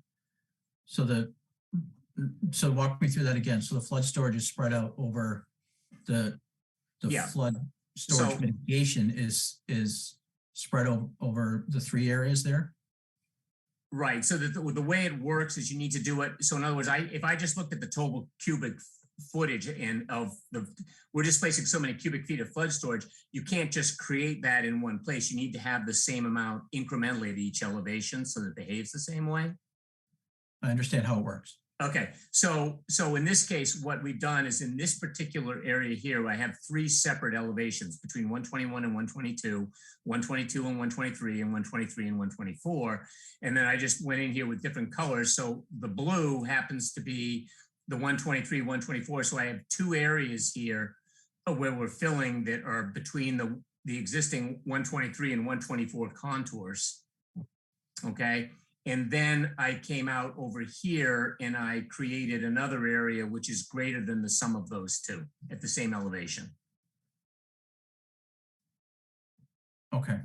So walk me through that again. So the flood storage is spread out over the flood storage mitigation is spread over the three areas there? Right. So the way it works is you need to do it. So in other words, if I just looked at the total cubic footage and we're displacing so many cubic feet of flood storage, you can't just create that in one place. You need to have the same amount incrementally at each elevation so that it behaves the same way. I understand how it works. Okay, so in this case, what we've done is in this particular area here, I have three separate elevations between 121 and 122, 122 and 123, and 123 and 124. And then I just went in here with different colors. So the blue happens to be the 123, 124. So I have two areas here where we're filling that are between the existing 123 and 124 contours. Okay. And then I came out over here and I created another area which is greater than the sum of those two at the same elevation. Okay.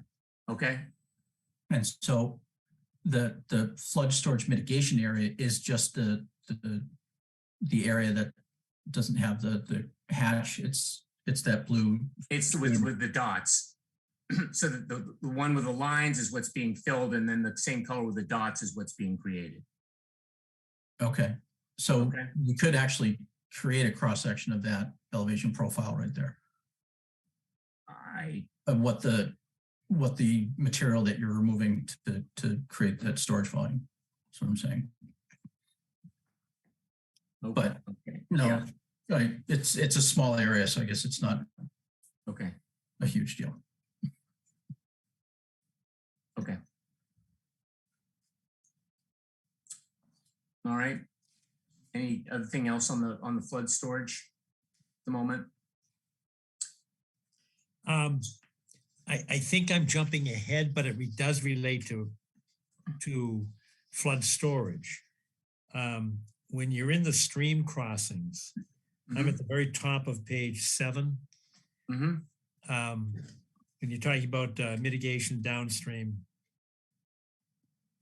Okay. And so the flood storage mitigation area is just the area that doesn't have the hatch. It's that blue. It's with the dots. So the one with the lines is what's being filled, and then the same color with the dots is what's being created. Okay. So you could actually create a cross section of that elevation profile right there. Of what the material that you're removing to create that storage volume. That's what I'm saying. Okay. But no, it's a small area, so I guess it's not a huge deal. Okay. All right. Any other thing else on the flood storage at the moment? I think I'm jumping ahead, but it does relate to flood storage. When you're in the stream crossings, I'm at the very top of page 7. Mhm. When you're talking about mitigation downstream.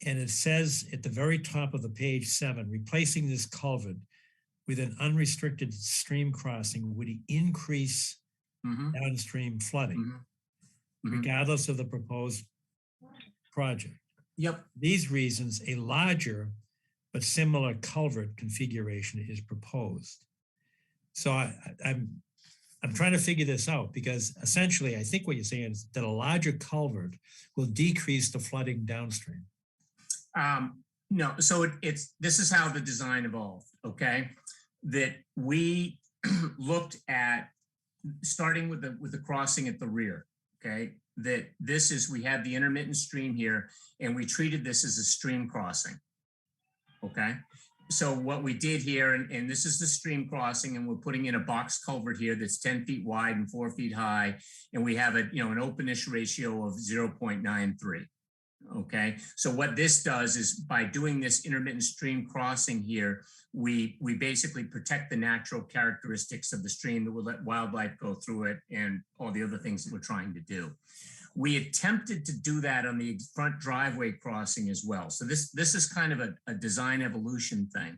And it says at the very top of the page 7, replacing this culvert with an unrestricted stream crossing would increase downstream flooding, regardless of the proposed project. Yep. These reasons, a larger but similar culvert configuration is proposed. So I'm trying to figure this out because essentially I think what you're saying is that a larger culvert will decrease the flooding downstream. No, so this is how the design evolved, okay? That we looked at starting with the crossing at the rear, okay? That we had the intermittent stream here and we treated this as a stream crossing, okay? So what we did here, and this is the stream crossing, and we're putting in a box culvert here that's 10 feet wide and 4 feet high, and we have an openness ratio of 0.93. Okay, so what this does is by doing this intermittent stream crossing here, we basically protect the natural characteristics of the stream that will let wildlife go through it and all the other things that we're trying to do. We attempted to do that on the front driveway crossing as well. So this is kind of a design evolution thing.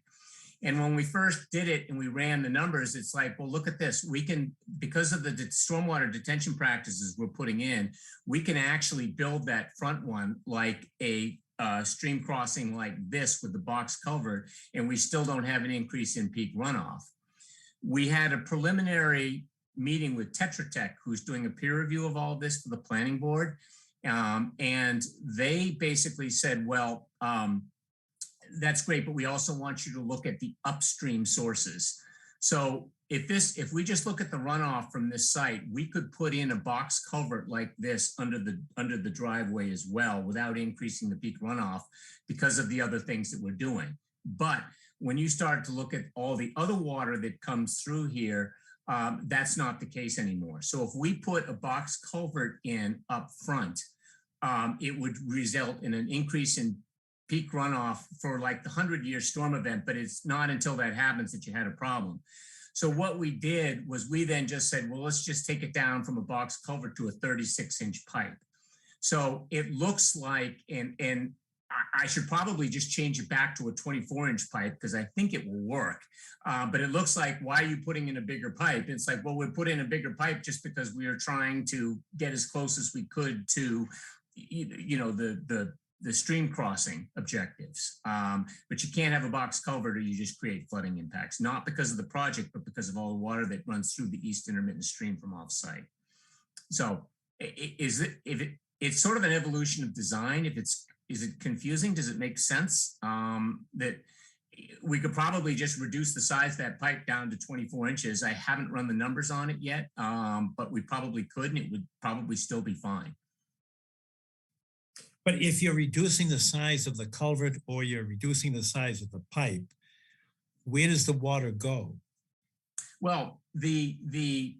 And when we first did it and we ran the numbers, it's like, well, look at this. We can, because of the stormwater detention practices we're putting in, we can actually build that front one like a stream crossing like this with the box culvert, and we still don't have an increase in peak runoff. We had a preliminary meeting with Tetra Tech, who's doing a peer review of all of this for the planning board. And they basically said, well, that's great, but we also want you to look at the upstream sources. So if we just look at the runoff from this site, we could put in a box culvert like this under the driveway as well without increasing the peak runoff because of the other things that we're doing. But when you start to look at all the other water that comes through here, that's not the case anymore. So if we put a box culvert in up front, it would result in an increase in peak runoff for like the 100-year storm event, but it's not until that happens that you had a problem. So what we did was we then just said, well, let's just take it down from a box culvert to a 36-inch pipe. So it looks like, and I should probably just change it back to a 24-inch pipe because I think it will work. But it looks like, why are you putting in a bigger pipe? It's like, well, we put in a bigger pipe just because we are trying to get as close as we could to, the stream crossing objectives. But you can't have a box culvert or you just create flooding impacts, not because of the project, but because of all the water that runs through the east intermittent stream from offsite. So it's sort of an evolution of design. Is it confusing? Does it make sense that we could probably just reduce the size of that pipe down to 24 inches? I haven't run the numbers on it yet, but we probably could, and it would probably still be fine. But if you're reducing the size of the culvert or you're reducing the size of the pipe, where does the water go? Well, the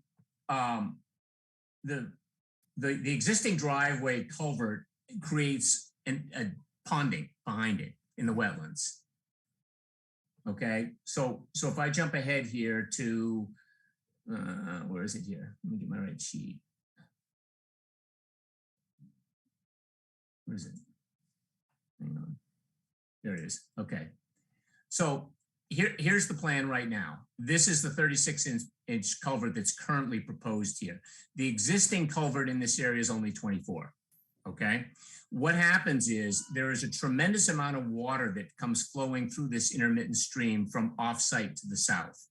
existing driveway culvert creates a ponding behind it in the wetlands. Okay, so if I jump ahead here to where is it here? Let me get my right sheet. Where is it? Hang on. There it is. Okay. So here's the plan right now. This is the 36-inch culvert that's currently proposed here. The existing culvert in this area is only 24. Okay. What happens is there is a tremendous amount of water that comes flowing through this intermittent stream from offsite to the south,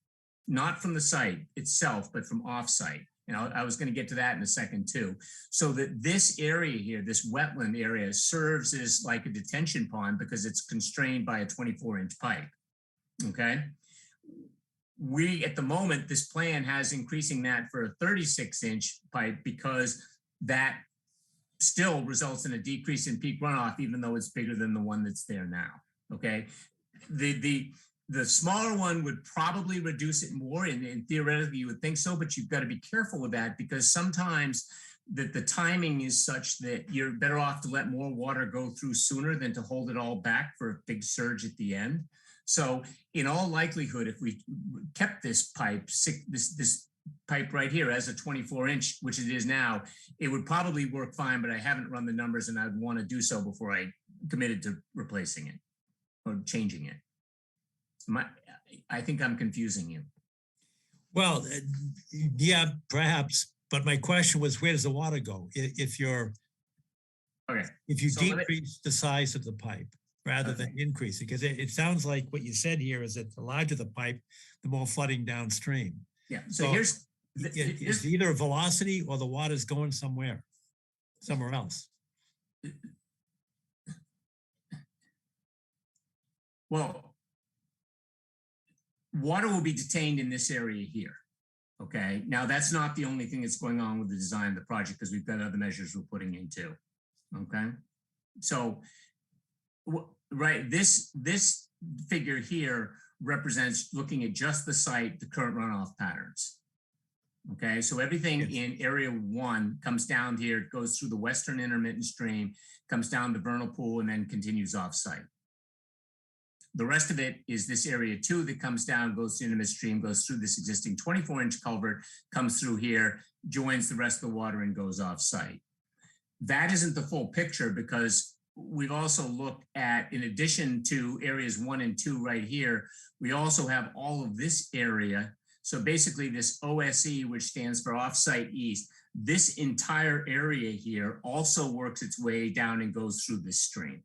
not from the site itself, but from offsite. And I was going to get to that in a second too. So that this area here, this wetland area, serves as like a detention pond because it's constrained by a 24-inch pipe. Okay. We, at the moment, this plan has increasing that for a 36-inch pipe because that still results in a decrease in peak runoff, even though it's bigger than the one that's there now. Okay. the smaller one would probably reduce it more, and theoretically you would think so, but you've got to be careful with that because sometimes the timing is such that you're better off to let more water go through sooner than to hold it all back for a big surge at the end. So in all likelihood, if we kept this pipe, this pipe right here as a 24-inch, which it is now, it would probably work fine, but I haven't run the numbers and I'd want to do so before I committed to replacing it or changing it. I think I'm confusing you. Well, yeah, perhaps. But my question was, where does the water go? If you decrease the size of the pipe rather than increase it, because it sounds like what you said here is that the larger the pipe, the more flooding downstream. Yeah. So here's it's either velocity or the water's going somewhere else. Well, water will be detained in this area here. Okay. Now that's not the only thing that's going on with the design of the project because we've got other measures we're putting in too. Okay. So, right, this figure here represents looking at just the site, the current runoff patterns. Okay, so everything in area 1 comes down here, goes through the western intermittent stream, comes down the vernal pool, and then continues off site. The rest of it is this area 2 that comes down, goes to intermittent stream, goes through this existing 24-inch culvert, comes through here, joins the rest of the water and goes off site. That isn't the full picture because we've also looked at, in addition to areas 1 and 2 right here, we also have all of this area. So basically this OSE, which stands for Offsite East, this entire area here also works its way down and goes through this stream.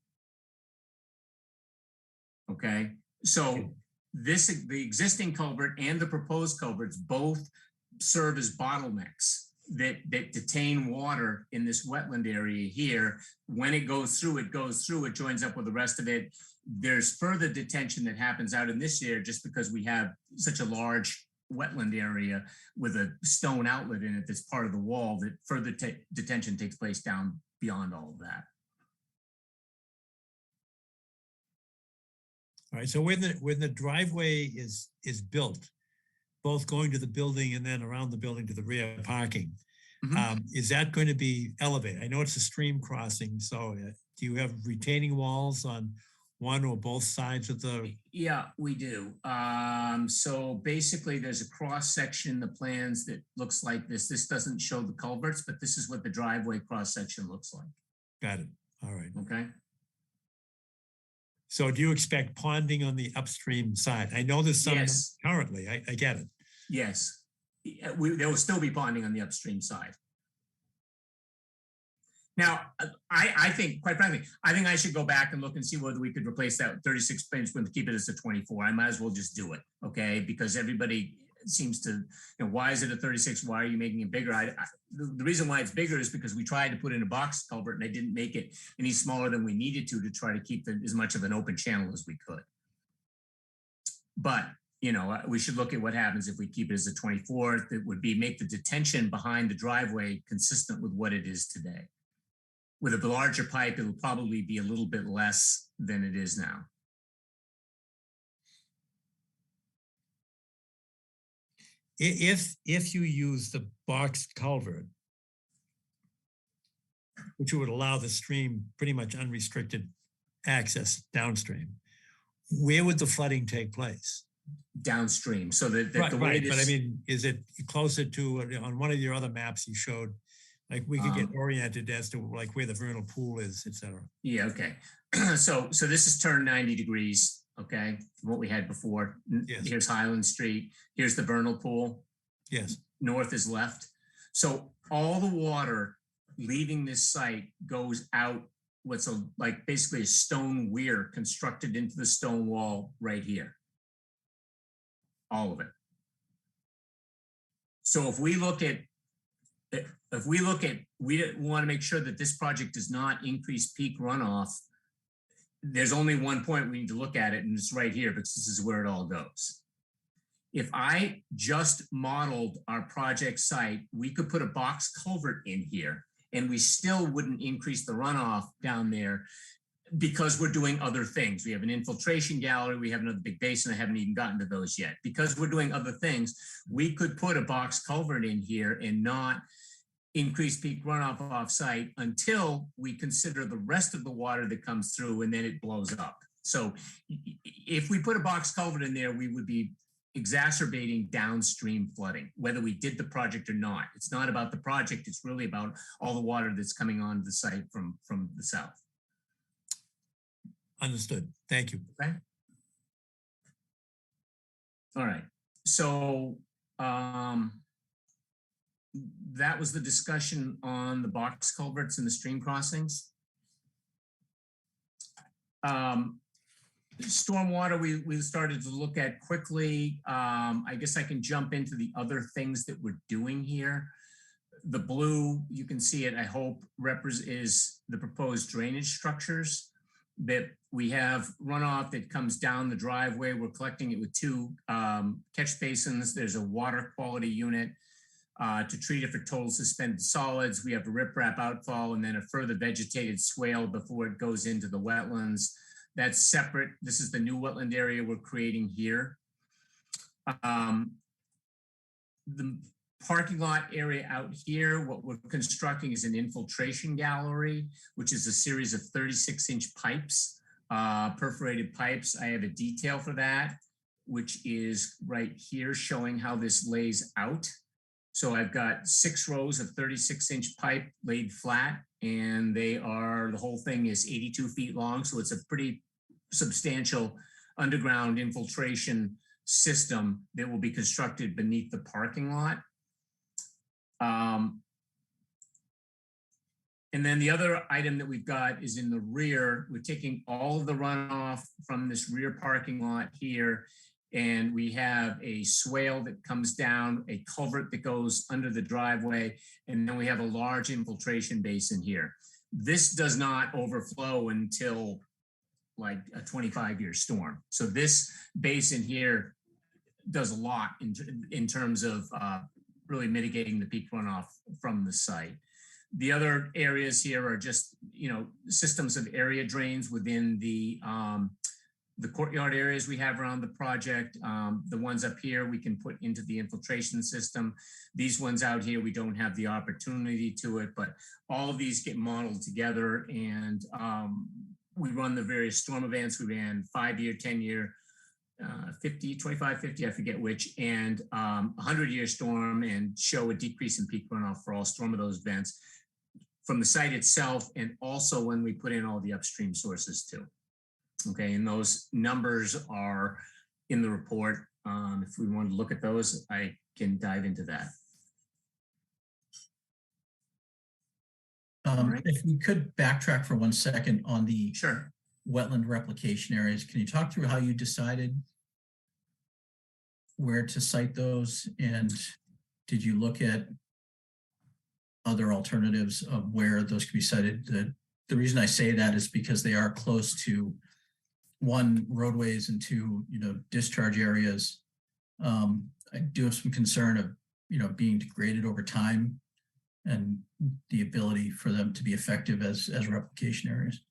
Okay, so the existing culvert and the proposed culverts both serve as bottlenecks that detain water in this wetland area here. When it goes through, it joins up with the rest of it. There's further detention that happens out in this area just because we have such a large wetland area with a stone outlet in it that's part of the wall that further detention takes place down beyond all of that. All right, so when the driveway is built, both going to the building and then around the building to the rear parking, is that going to be elevated? I know it's a stream crossing, so do you have retaining walls on one or both sides of the? Yeah, we do. So basically there's a cross section in the plans that looks like this. This doesn't show the culverts, but this is what the driveway cross section looks like. Got it. All right. Okay. So do you expect ponding on the upstream side? I know there's some currently, I get it. Yes, there will still be ponding on the upstream side. Now, I think, quite frankly, I think I should go back and look and see whether we could replace that 36-inch one to keep it as a 24. I might as well just do it, okay? Because everybody seems to, why is it a 36? Why are you making it bigger? The reason why it's bigger is because we tried to put in a box culvert and I didn't make it any smaller than we needed to try to keep as much of an open channel as we could. But, we should look at what happens if we keep it as a 24. That would be make the detention behind the driveway consistent with what it is today. With a larger pipe, it'll probably be a little bit less than it is now. If you use the box culvert, which would allow the stream pretty much unrestricted access downstream, where would the flooding take place? Downstream. So the way right. But I mean, is it closer to, on one of your other maps you showed, like we could get oriented as to like where the vernal pool is, et cetera. Yeah, okay. So this is turned 90 degrees, okay, from what we had before. Yes. Here's Highland Street. Here's the vernal pool. Yes. North is left. So all the water leaving this site goes out what's basically a stone weir constructed into the stone wall right here. All of it. So if we want to make sure that this project does not increase peak runoff, there's only one point we need to look at it, and it's right here because this is where it all goes. If I just modeled our project site, we could put a box culvert in here and we still wouldn't increase the runoff down there because we're doing other things. We have an infiltration gallery. We have another big basin. I haven't even gotten to those yet. Because we're doing other things, we could put a box culvert in here and not increase peak runoff off-site until we consider the rest of the water that comes through, and then it blows up. So if we put a box culvert in there, we would be exacerbating downstream flooding, whether we did the project or not. It's not about the project. It's really about all the water that's coming onto the site from the south. Understood. Thank you. Okay. All right. So that was the discussion on the box culverts and the stream crossings. Stormwater, we started to look at quickly. I guess I can jump into the other things that we're doing here. The blue, you can see it, I hope, is the proposed drainage structures that we have runoff that comes down the driveway. We're collecting it with two catch basins. There's a water quality unit to treat it for total suspended solids. We have a riprap outfall and then a further vegetated swale before it goes into the wetlands. That's separate. This is the new wetland area we're creating here. The parking lot area out here, what we're constructing is an infiltration gallery, which is a series of 36-inch pipes, perforated pipes. I have a detail for that, which is right here showing how this lays out. So I've got 6 rows of 36-inch pipe laid flat, and the whole thing is 82 feet long. So it's a pretty substantial underground infiltration system that will be constructed beneath the parking lot. And then the other item that we've got is in the rear. We're taking all of the runoff from this rear parking lot here, and we have a swale that comes down, a culvert that goes under the driveway, and then we have a large infiltration basin here. This does not overflow until like a 25-year storm. So this basin here does a lot in terms of really mitigating the peak runoff from the site. The other areas here are just, systems of area drains within the courtyard areas we have around the project. The ones up here we can put into the infiltration system. These ones out here, we don't have the opportunity to it, but all of these get modeled together, and we run the various storm events. We ran 5-year, 10-year, 50, 25, 50, I forget which, and 100-year storm, and show a decrease in peak runoff for all storm of those events from the site itself, and also when we put in all the upstream sources too. Okay, and those numbers are in the report. If we want to look at those, I can dive into that. Right. If we could backtrack for 1 second on the Sure. wetland replication areas, can you talk through how you decided where to site those? And did you look at other alternatives of where those could be sited? The reason I say that is because they are close to, 1, roadways, and 2, discharge areas. I do have some concern of, being degraded over time and the ability for them to be effective as replication areas.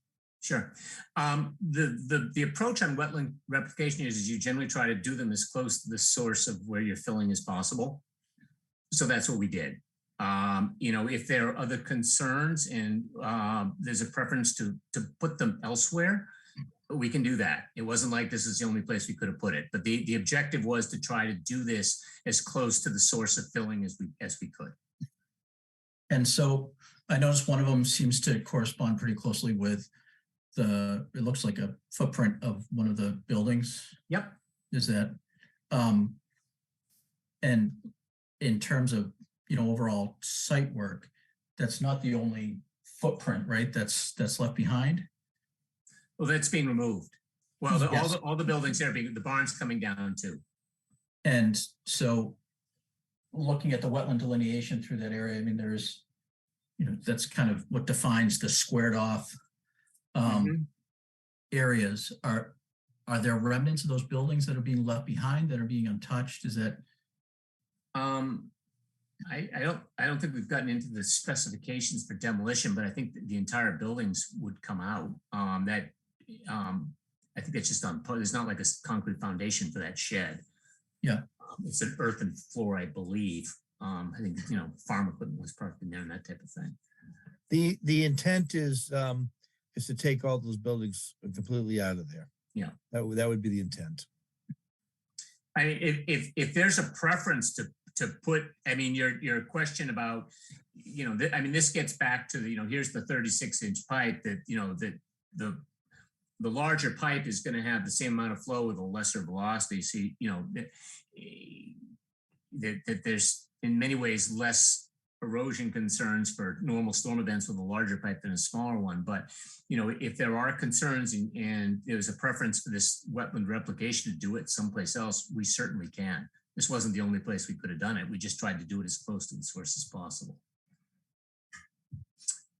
Sure. The approach on wetland replication areas is you generally try to do them as close to the source of where you're filling as possible. So that's what we did. If there are other concerns and there's a preference to put them elsewhere, we can do that. It wasn't like this is the only place we could have put it, but the objective was to try to do this as close to the source of filling as we could. And so I noticed one of them seems to correspond pretty closely with it looks like a footprint of one of the buildings. Yep. Is that, and in terms of, overall site work, that's not the only footprint, right? That's left behind. Well, that's being removed. Well, Yes. all the buildings there, the barn's coming down too. And so looking at the wetland delineation through that area, I mean, there's, that's kind of what defines the squared off areas. Are there remnants of those buildings that are being left behind that are being untouched? Is that? I don't think we've gotten into the specifications for demolition, but I think that the entire buildings would come out. I think that's just on, there's not like a concrete foundation for that shed. Yeah. It's an earthen floor, I believe. I think, farm equipment was parked in there and that type of thing. The intent is to take all those buildings completely out of there. Yeah. That would be the intent. I mean, if there's a preference to put, I mean, your question about, I mean, this gets back to the, here's the 36-inch pipe that, the larger pipe is going to have the same amount of flow with a lesser velocity. So, that there's in many ways less erosion concerns for normal storm events with a larger pipe than a smaller one. But, if there are concerns and there's a preference for this wetland replication to do it someplace else, we certainly can. This wasn't the only place we could have done it. We just tried to do it as close to the source as possible.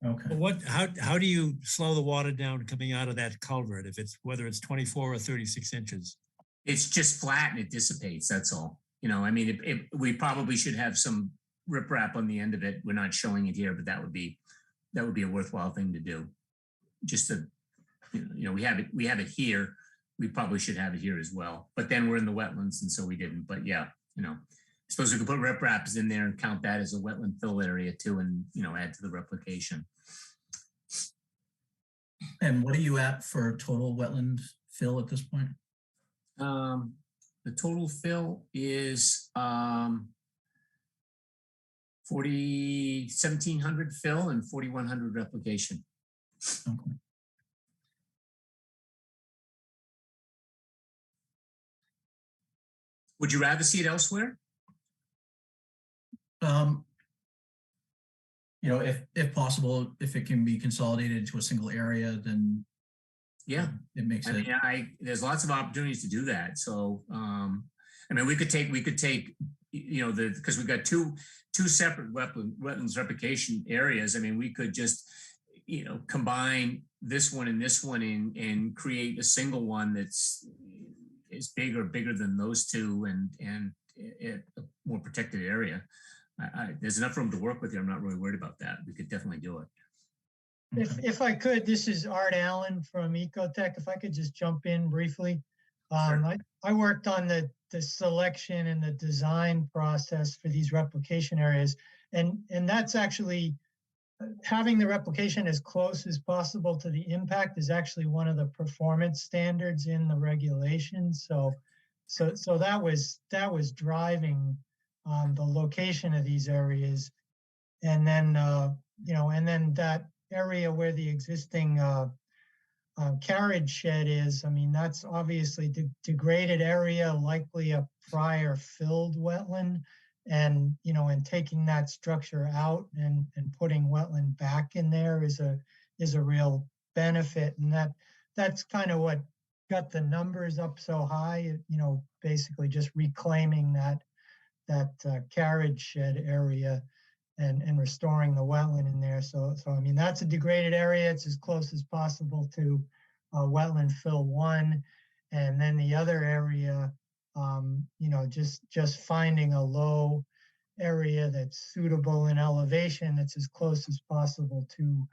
Okay. But how do you slow the water down coming out of that culvert whether it's 24 or 36 inches? It's just flat and it dissipates. That's all. I mean, we probably should have some riprap on the end of it. We're not showing it here, but that would be a worthwhile thing to do. Just to, we have it here. We probably should have it here as well. But then we're in the wetlands, and so we didn't. But yeah, I suppose we could put ripraps in there and count that as a wetland fill area too, and add to the replication. And what are you at for total wetland fill at this point? The total fill is 1,700 fill and 4,100 replication. Okay. Would you rather see it elsewhere? If possible, if it can be consolidated into a single area, then yeah, it makes it. There's lots of opportunities to do that. So, we could take, because we've got two separate wetlands replication areas. I mean, we could just, combine this one and create a single one that's is bigger than those two and a more protected area. There's enough room to work with here. I'm not really worried about that. We could definitely do it. If I could, this is Art Allen from Ecotech. If I could just jump in briefly. Sure. I worked on the selection and the design process for these replication areas. And that's actually having the replication as close as possible to the impact is actually one of the performance standards in the regulations. So that was driving the location of these areas. And then, and then that area where the existing carriage shed is, I mean, that's obviously degraded area, likely a prior filled wetland. And, and taking that structure out and putting wetland back in there is a real benefit. And that's kind of what got the numbers up so high, basically just reclaiming that carriage shed area and restoring the wetland in there. So I mean, that's a degraded area. It's as close as possible to wetland fill 1. And then the other area, just finding a low area that's suitable in elevation that's as close as possible to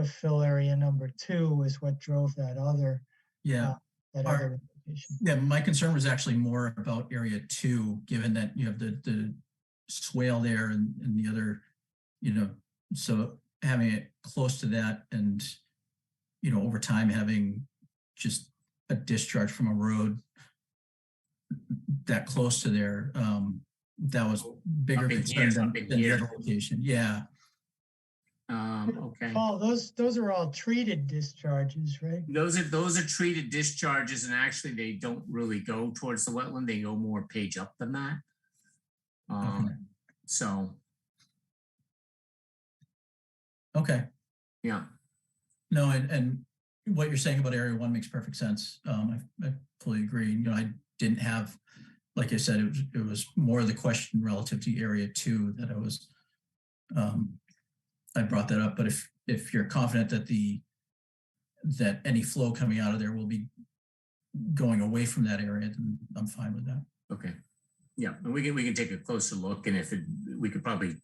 fill area number 2 is what drove that other. Yeah. Other replication. Yeah, my concern was actually more about area 2, given that you have the swale there and the other, so having it close to that and, over time having just a discharge from a road that close to there, that was bigger concern than the other location. Yeah. Okay. Paul, those are all treated discharges, right? Those are treated discharges, and actually they don't really go towards the wetland. They go more page up than that. Okay. So. Okay. Yeah. No, and what you're saying about area 1 makes perfect sense. I fully agree. I didn't have, like I said, it was more the question relative to area 2 that I was, I brought that up. But if you're confident that any flow coming out of there will be going away from that area, then I'm fine with that. Okay. Yeah, and we can take a closer look, and if it, we could probably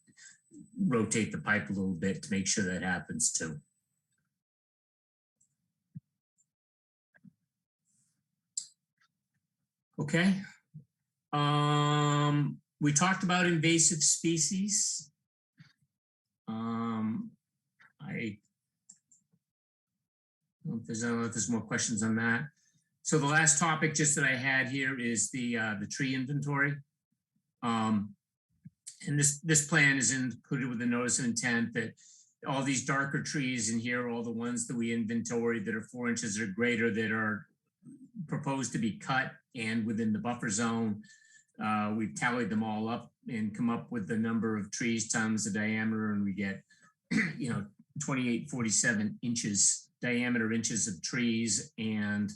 rotate the pipe a little bit to make sure that happens too. Okay. We talked about invasive species. I don't know if there's more questions on that. So the last topic just that I had here is the tree inventory. And this plan is included with the notice of intent that all these darker trees in here, all the ones that we inventory that are 4 inches or greater that are proposed to be cut and within the buffer zone. We've tallied them all up and come up with the number of trees times the diameter, and we get, 2847 inches diameter inches of trees. And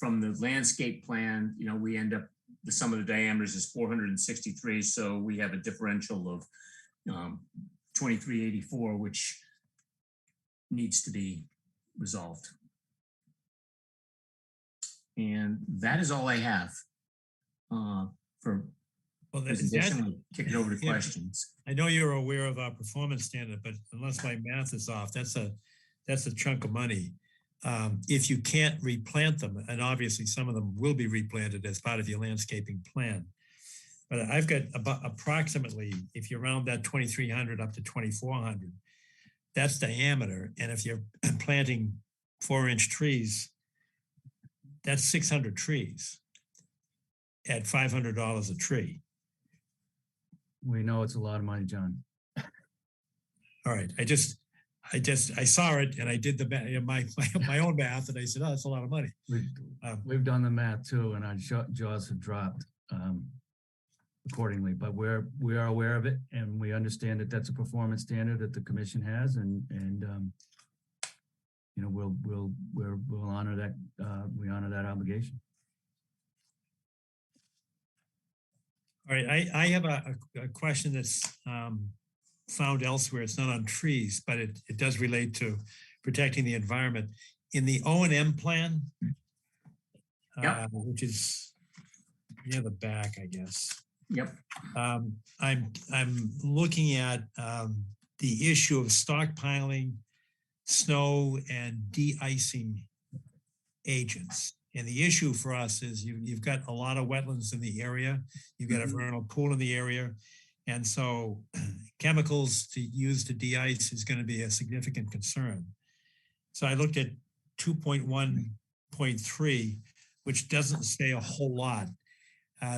from the landscape plan, we end up the sum of the diameters is 463. So we have a differential of 2384, which needs to be resolved. And that is all I have for presentation. We'll kick it over to questions. I know you're aware of our performance standard, but unless my math is off, that's a chunk of money. If you can't replant them, and obviously some of them will be replanted as part of your landscaping plan. But I've got about approximately, if you round that 2,300 up to 2,400, that's diameter. And if you're planting 4-inch trees, that's 600 trees at $500 a tree. We know it's a lot of money, John. All right, I saw it and I did my own math and I said, oh, that's a lot of money. We've done the math too, and our jaws have dropped accordingly. But we are aware of it, and we understand that that's a performance standard that the commission has, and we'll honor that. We honor that obligation. All right, I have a question that's found elsewhere. It's not on trees, but it does relate to protecting the environment. In the O&M plan, which is near the back, I guess. Yep. I'm looking at the issue of stockpiling snow and de-icing agents. And the issue for us is you've got a lot of wetlands in the area. You've got a vernal pool in the area. And so chemicals to use to de-ice is going to be a significant concern. So I looked at 2.1.3, which doesn't say a whole lot.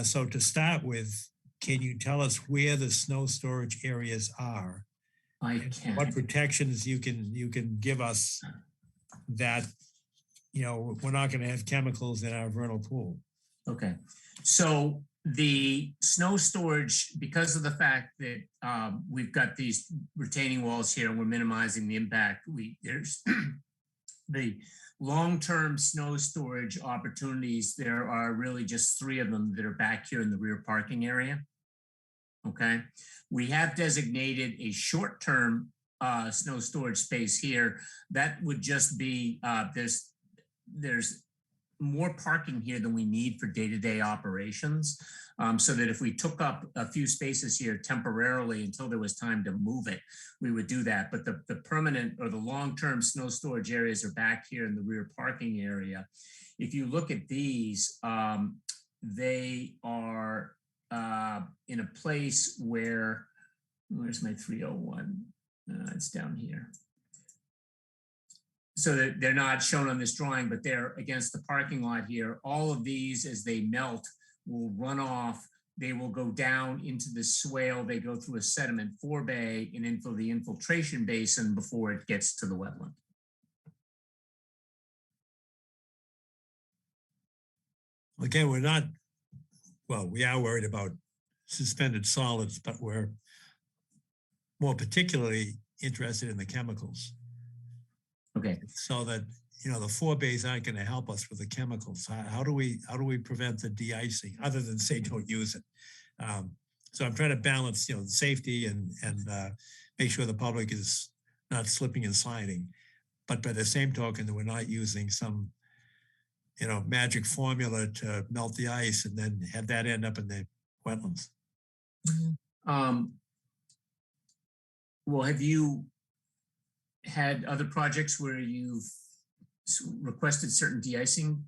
So to start with, can you tell us where the snow storage areas are? I can. What protections you can give us that, we're not going to have chemicals in our vernal pool. Okay. So the snow storage, because of the fact that we've got these retaining walls here and we're minimizing the impact, there's the long-term snow storage opportunities. There are really just 3 of them that are back here in the rear parking area. Okay. We have designated a short-term snow storage space here. That would just be, there's more parking here than we need for day-to-day operations. So that if we took up a few spaces here temporarily until there was time to move it, we would do that. But the permanent or the long-term snow storage areas are back here in the rear parking area. If you look at these, they are in a place where, where's my 301? It's down here. So that they're not shown on this drawing, but they're against the parking lot here. All of these, as they melt, will run off. They will go down into the swale. They go through a sediment forebay and into the infiltration basin before it gets to the wetland. Again, we are worried about suspended solids, but we're more particularly interested in the chemicals. Okay. So that, the forebays aren't going to help us with the chemicals. How do we prevent the de-icing other than say don't use it? So I'm trying to balance, safety and make sure the public is not slipping and sliding. But by the same token, that we're not using some, magic formula to melt the ice and then have that end up in the wetlands. Well, have you had other projects where you've requested certain de-icing?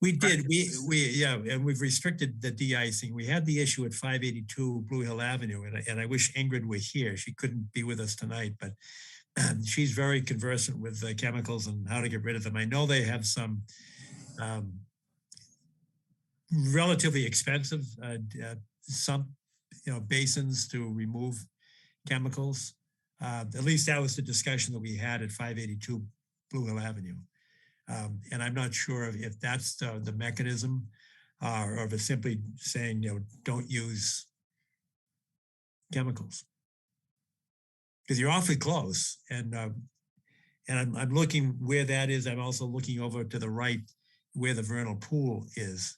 We did, yeah, and we've restricted the de-icing. We had the issue at 582 Blue Hill Avenue, and I wish Ingrid were here. She couldn't be with us tonight, but she's very conversant with chemicals and how to get rid of them. I know they have some relatively expensive some basins to remove chemicals. At least that was the discussion that we had at 582 Blue Hill Avenue. And I'm not sure if that's the mechanism or if it's simply saying, don't use chemicals. Because you're awfully close. And I'm looking where that is. I'm also looking over to the right where the vernal pool is.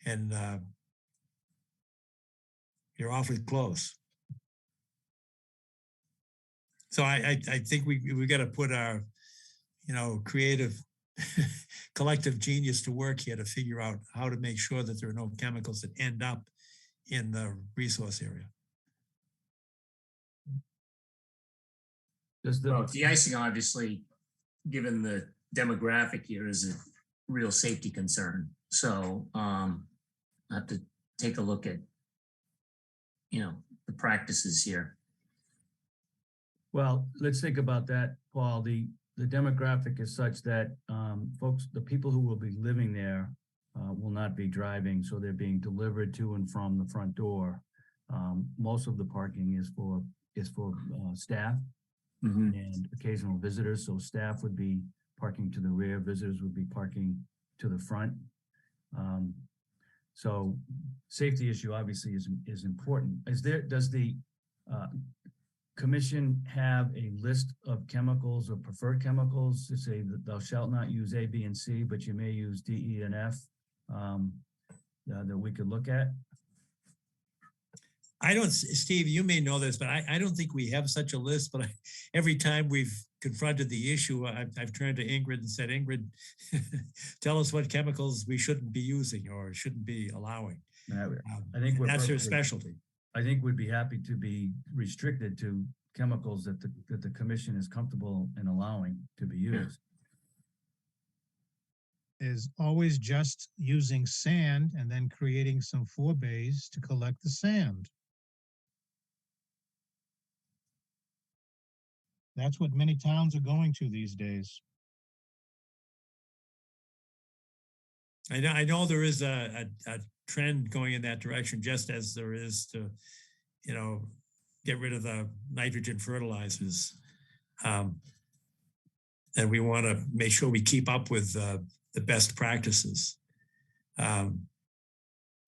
And you're awfully close. So I think we got to put our, creative collective genius to work here to figure out how to make sure that there are no chemicals that end up in the resource area. Well, de-icing, obviously, given the demographic here, is a real safety concern. So I have to take a look at, the practices here. Well, let's think about that, Paul. The demographic is such that the people who will be living there will not be driving, so they're being delivered to and from the front door. Most of the parking is for staff and occasional visitors. So staff would be parking to the rear, visitors would be parking to the front. So safety issue obviously is important. Does the commission have a list of chemicals or preferred chemicals to say that thou shalt not use A, B, and C, but you may use D, E, and F that we could look at? Steve, you may know this, but I don't think we have such a list, but every time we've confronted the issue, I've turned to Ingrid and said, Ingrid, tell us what chemicals we shouldn't be using or shouldn't be allowing. I think that's her specialty. I think we'd be happy to be restricted to chemicals that the commission is comfortable in allowing to be used. Is always just using sand and then creating some forebays to collect the sand. That's what many towns are going to these days. I know there is a trend going in that direction, just as there is to, get rid of the nitrogen fertilizers. And we want to make sure we keep up with the best practices. John,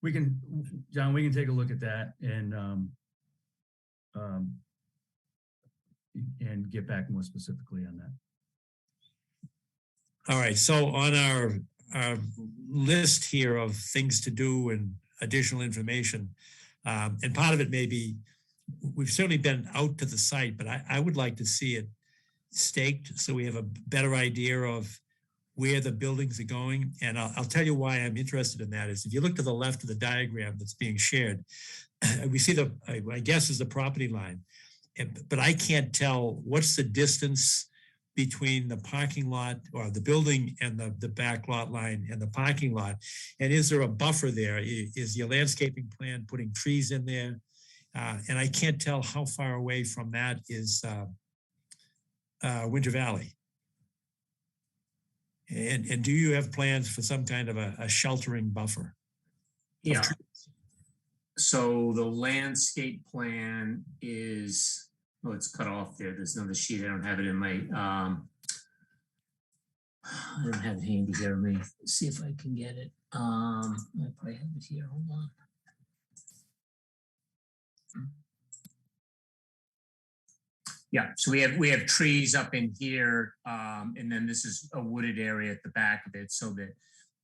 we can take a look at that and get back more specifically on that. All right. So on our list here of things to do and additional information, and part of it may be, we've certainly been out to the site, but I would like to see it staked so we have a better idea of where the buildings are going. And I'll tell you why I'm interested in that is if you look to the left of the diagram that's being shared, we see I guess is the property line, but I can't tell what's the distance between the parking lot or the building and the back lot line and the parking lot. And is there a buffer there? Is your landscaping plan putting trees in there? And I can't tell how far away from that is Winter Valley. And do you have plans for some kind of a sheltering buffer? Yeah. So the landscape plan is, it's cut off there. There's another sheet. I don't have it in my, I don't have it handy here. Let me see if I can get it. I probably have it here. Hold on. Yeah, so we have trees up in here, and then this is a wooded area at the back of it, so that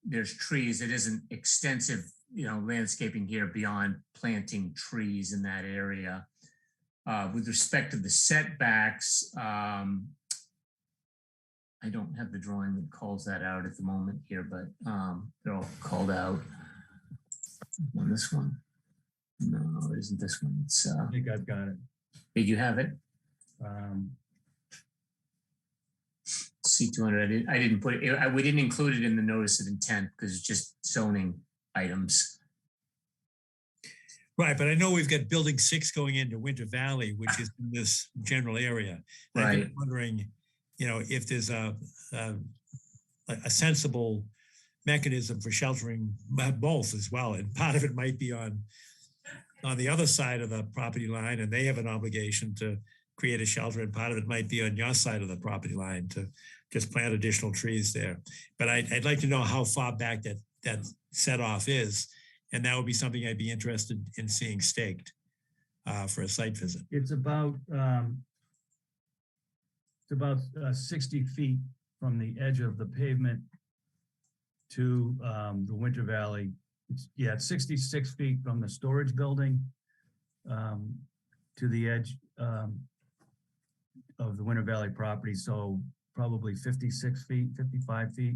there's trees. It isn't extensive, landscaping here beyond planting trees in that area. With respect to the setbacks, I don't have the drawing that calls that out at the moment here, but they're all called out on this one. No, it isn't this one. It's, I think I've got it. did you have it? Um, C200, I didn't put it, we didn't include it in the notice of intent because it's just zoning items. Right, but I know we've got building 6 going into Winter Valley, which is in this general area. And I'm Right. just wondering, you know, if there's a sensible mechanism for sheltering both as well. And part of it might be on the other side of the property line, and they have an obligation to create a shelter, and part of it might be on your side of the property line to just plant additional trees there. But I'd like to know how far back that set off is, and that would be something I'd be interested in seeing staked for a site visit. It's about 60 feet from the edge of the pavement to the Winter Valley. It's 66 feet from the storage building to the edge of the Winter Valley property. So probably 56 feet, 55 feet.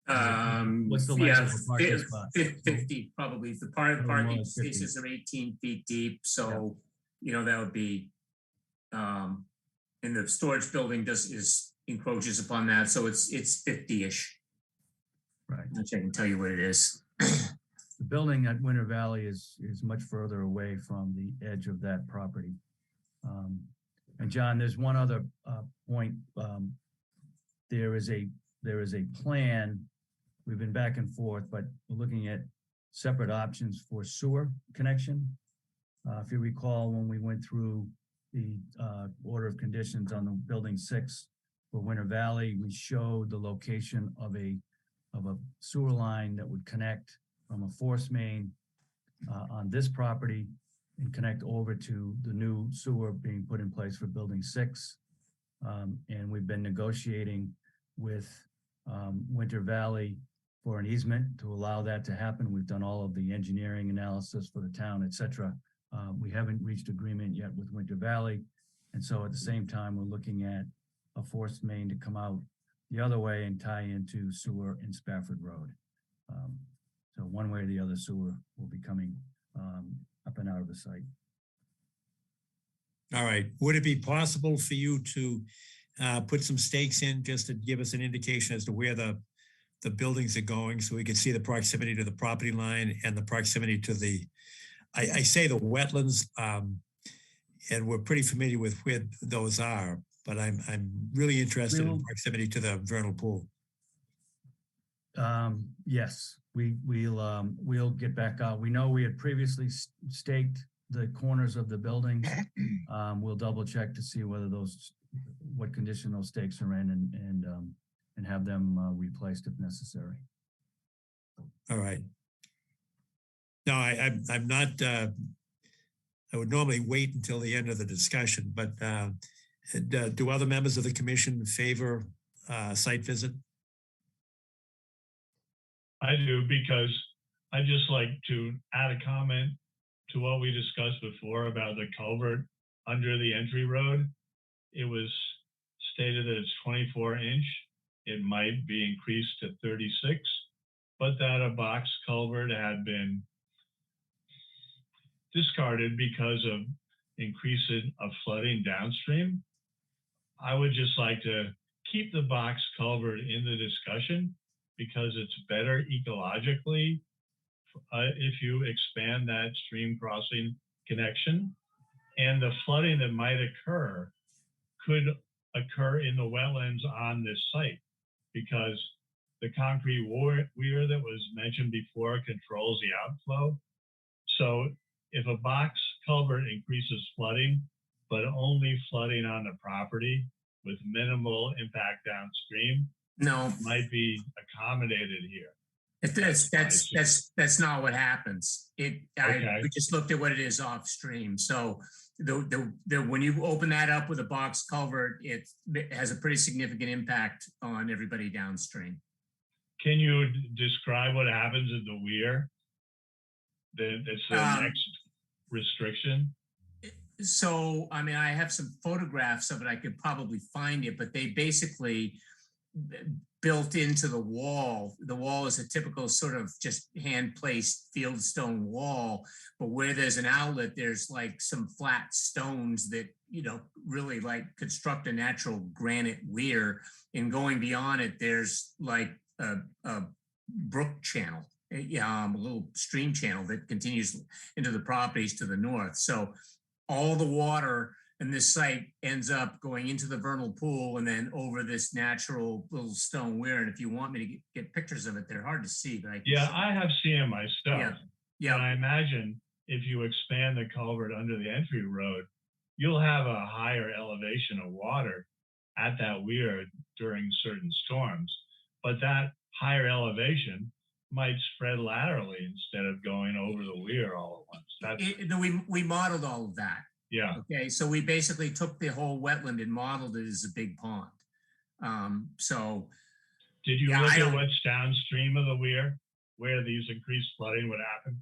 What's the length of the parking spot? 50, probably. The parking spaces are 18 feet deep. So, you know, that would be, and the storage building encroaches upon that. So it's 50-ish. Right. Which I can tell you what it is. The building at Winter Valley is much further away from the edge of that property. And John, there's one other point. There is a plan. We've been back and forth, but we're looking at separate options for sewer connection. If you recall, when we went through the order of conditions on the building 6 for Winter Valley, we showed the location of a sewer line that would connect from a force main on this property and connect over to the new sewer being put in place for building 6. And we've been negotiating with Winter Valley for an easement to allow that to happen. We've done all of the engineering analysis for the town, et cetera. We haven't reached agreement yet with Winter Valley. And so at the same time, we're looking at a forced main to come out the other way and tie into sewer in Spafford Road. So one way or the other, sewer will be coming up and out of the site. All right. Would it be possible for you to put some stakes in just to give us an indication as to where the buildings are going so we can see the proximity to the property line and the proximity to the, I say the wetlands, and we're pretty familiar with where those are, but I'm really interested in proximity to the vernal pool. Yes, we'll get back out. We know we had previously staked the corners of the buildings. We'll double check to see whether what condition those stakes are in and have them replaced if necessary. All right. No, I'm not, I would normally wait until the end of the discussion, but do other members of the commission favor a site visit? I do, because I just like to add a comment to what we discussed before about the culvert under the entry road. It was stated that it's 24-inch. It might be increased to 36, but that a box culvert had been discarded because of increasing of flooding downstream. I would just like to keep the box culvert in the discussion because it's better ecologically if you expand that stream crossing connection. And the flooding that might occur could occur in the wetlands on this site because the concrete weir that was mentioned before controls the outflow. So if a box culvert increases flooding, but only flooding on the property with minimal impact downstream, might be accommodated here. That's not what happens. We just looked at what it is offstream. So when you open that up with a box culvert, it has a pretty significant impact on everybody downstream. Can you describe what happens at the weir? That's the next restriction. So, I mean, I have some photographs of it. I could probably find it, but they basically, built into the wall. The wall is a typical sort of just hand-placed fieldstone wall, but where there's an outlet, there's like some flat stones that, you know, really like construct a natural granite weir. And going beyond it, there's like a brook channel, a little stream channel that continues into the properties to the north. So all the water in this site ends up going into the vernal pool and then over this natural little stone weir. And if you want me to get pictures of it, they're hard to see, but I have seen it myself. Yeah. And I imagine if you expand the culvert under the entry road, you'll have a higher elevation of water at that weir during certain storms. But that higher elevation might spread laterally instead of going over the weir all at once. We modeled all of that. Yeah. Okay, so we basically took the whole wetland and modeled it as a big pond. So did you look at what's downstream of the weir where these increased flooding would happen?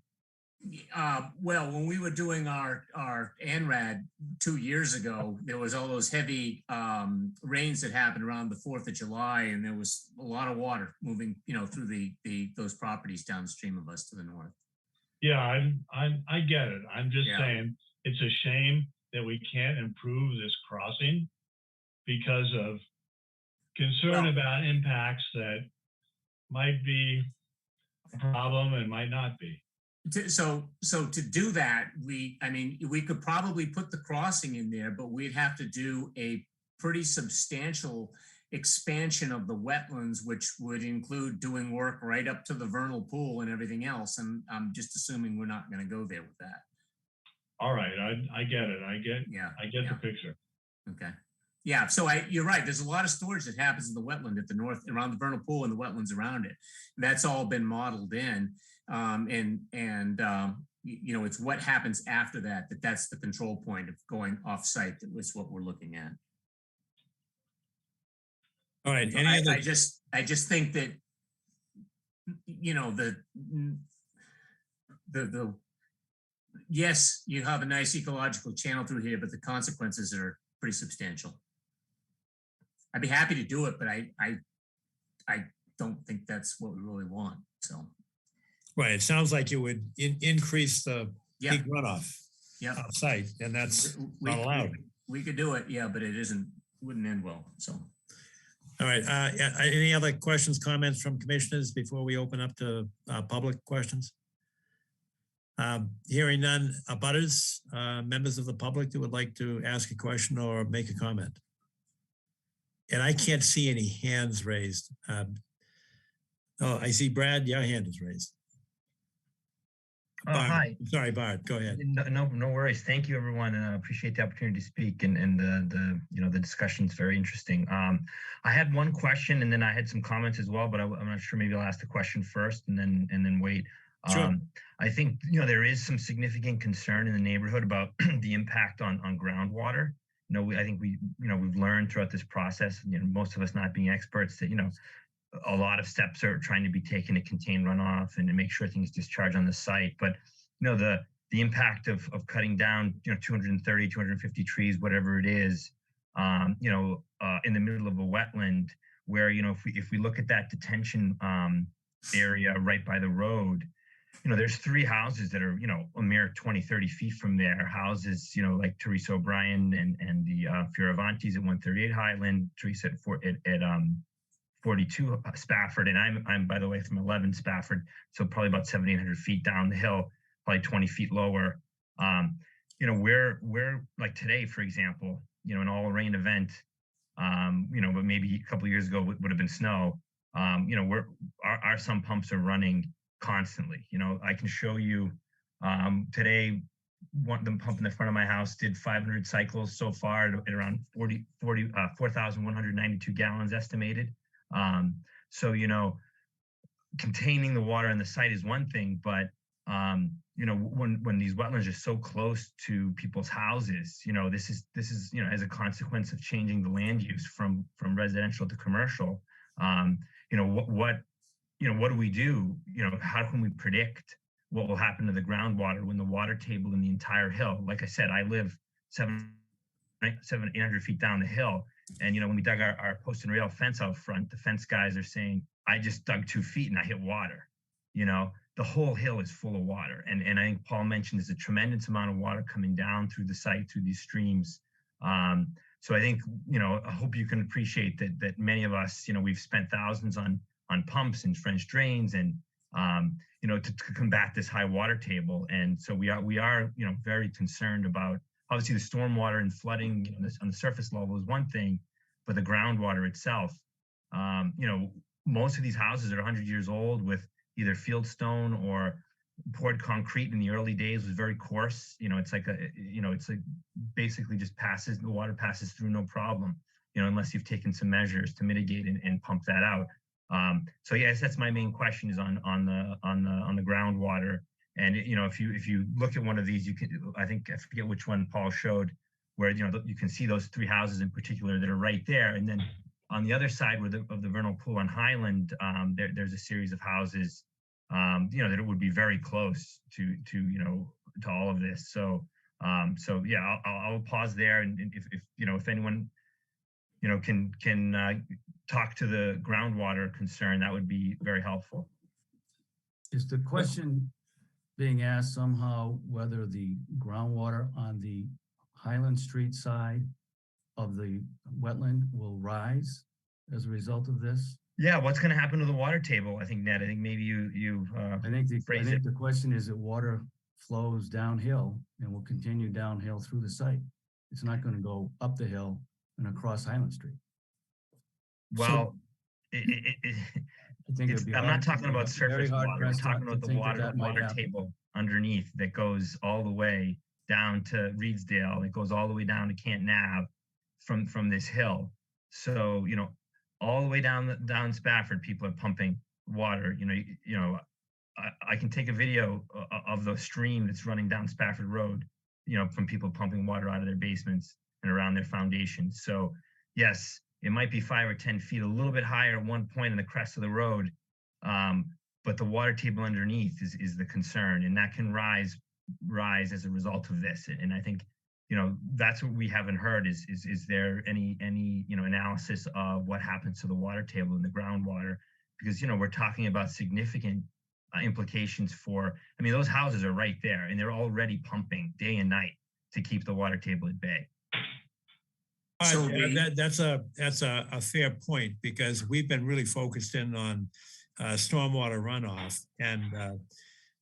Well, when we were doing our ANRAD 2 years ago, there was all those heavy rains that happened around the 4th of July, and there was a lot of water moving, you know, through those properties downstream of us to the north. Yeah, I get it. I'm just saying it's a shame that we can't improve this crossing because of concern about impacts that might be a problem and might not be. So to do that, we could probably put the crossing in there, but we'd have to do a pretty substantial expansion of the wetlands, which would include doing work right up to the vernal pool and everything else. And I'm just assuming we're not going to go there with that. All right, I get it. I get the picture. Okay. Yeah, so you're right. There's a lot of storage that happens in the wetland at the north, around the vernal pool and the wetlands around it. That's all been modeled in. You know, it's what happens after that's the control point of going off site. That was what we're looking at. All right. I just think that, you know, yes, you have a nice ecological channel through here, but the consequences are pretty substantial. I'd be happy to do it, but I don't think that's what we really want. So. Right. It sounds like you would increase the peak runoff outside, and that's not allowed. We could do it, but it wouldn't end well. So. All right. Any other questions, comments from commissioners before we open up to public questions? Hearing none, abutters, members of the public that would like to ask a question or make a comment. And I can't see any hands raised. Oh, I see Brad, your hand is raised. Hi. Sorry, Bart, go ahead. No worries. Thank you, everyone. And I appreciate the opportunity to speak, and the discussion is very interesting. I had one question, and then I had some comments as well, but I'm not sure. Maybe I'll ask the question first and then wait. Sure. I think, there is some significant concern in the neighborhood about the impact on groundwater. I think we've learned throughout this process, most of us not being experts, that, a lot of steps are trying to be taken to contain runoff and to make sure things discharge on the site. But, the impact of cutting down, 230, 250 trees, whatever it is, in the middle of a wetland where, if we look at that detention area right by the road, there's 3 houses that are, a mere 20, 30 feet from there. Houses, like Teresa O'Brien and the Fioravantis at 138 Highland, Teresa at 42 Spafford, and I'm by the way from 11 Spafford, so probably about 700-800 feet down the hill, probably 20 feet lower. We're like today, for example, an all rain event, but maybe a couple of years ago would have been snow. Our sump pumps are running constantly. I can show you today. The pump in the front of my house did 500 cycles so far at around 4,192 gallons estimated. So, containing the water on the site is one thing, but, when these wetlands are so close to people's houses, this is, as a consequence of changing the land use from residential to commercial, what do we do? How can we predict what will happen to the groundwater when the water table in the entire hill? Like I said, I live 700 800 feet down the hill. And, when we dug our post and rail fence out front, the fence guys are saying, I just dug 2 feet and I hit water. The whole hill is full of water. And I think Paul mentioned there's a tremendous amount of water coming down through the site, through these streams. So I think, I hope you can appreciate that many of us, we've spent thousands on pumps and French drains and, to combat this high water table. And so we are, very concerned about, obviously the stormwater and flooding on the surface level is one thing, but the groundwater itself, most of these houses are 100 years old with either field stone or poured concrete in the early days was very coarse. It's like basically just the water passes through no problem, unless you've taken some measures to mitigate and pump that out. So yes, that's my main question is on the groundwater. And if you look at one of these, I forget which one Paul showed, where you can see those 3 houses in particular that are right there, and then on the other side of the vernal pool on Highland, there's a series of houses, that it would be very close to all of this. So yeah, I'll pause there, and if anyone can talk to the groundwater concern, that would be very helpful. Is the question being asked somehow whether the groundwater on the Highland Street side of the wetland will rise as a result of this? Yeah, what's going to happen to the water table? I think, Ned, I think maybe you I think the question is that water flows downhill and will continue downhill through the site. It's not going to go up the hill and across Highland Street. Well, I'm not talking about surface water. I'm talking about the water table underneath that goes all the way down to Reedsdale. It goes all the way down to Can't Nav from this hill. So, all the way down Spafford, people are pumping water. I can take a video of the stream that's running down Spafford Road, from people pumping water out of their basements and around their foundations. So yes, it might be 5 or 10 feet, a little bit higher at one point in the crest of the road. But the water table underneath is the concern, and that can rise as a result of this. And I think, that's what we haven't heard is there any analysis of what happens to the water table and the groundwater? Because, we're talking about significant implications for, those houses are right there and they're already pumping day and night to keep the water table at bay. So that's a fair point, because we've been really focused in on stormwater runoff, and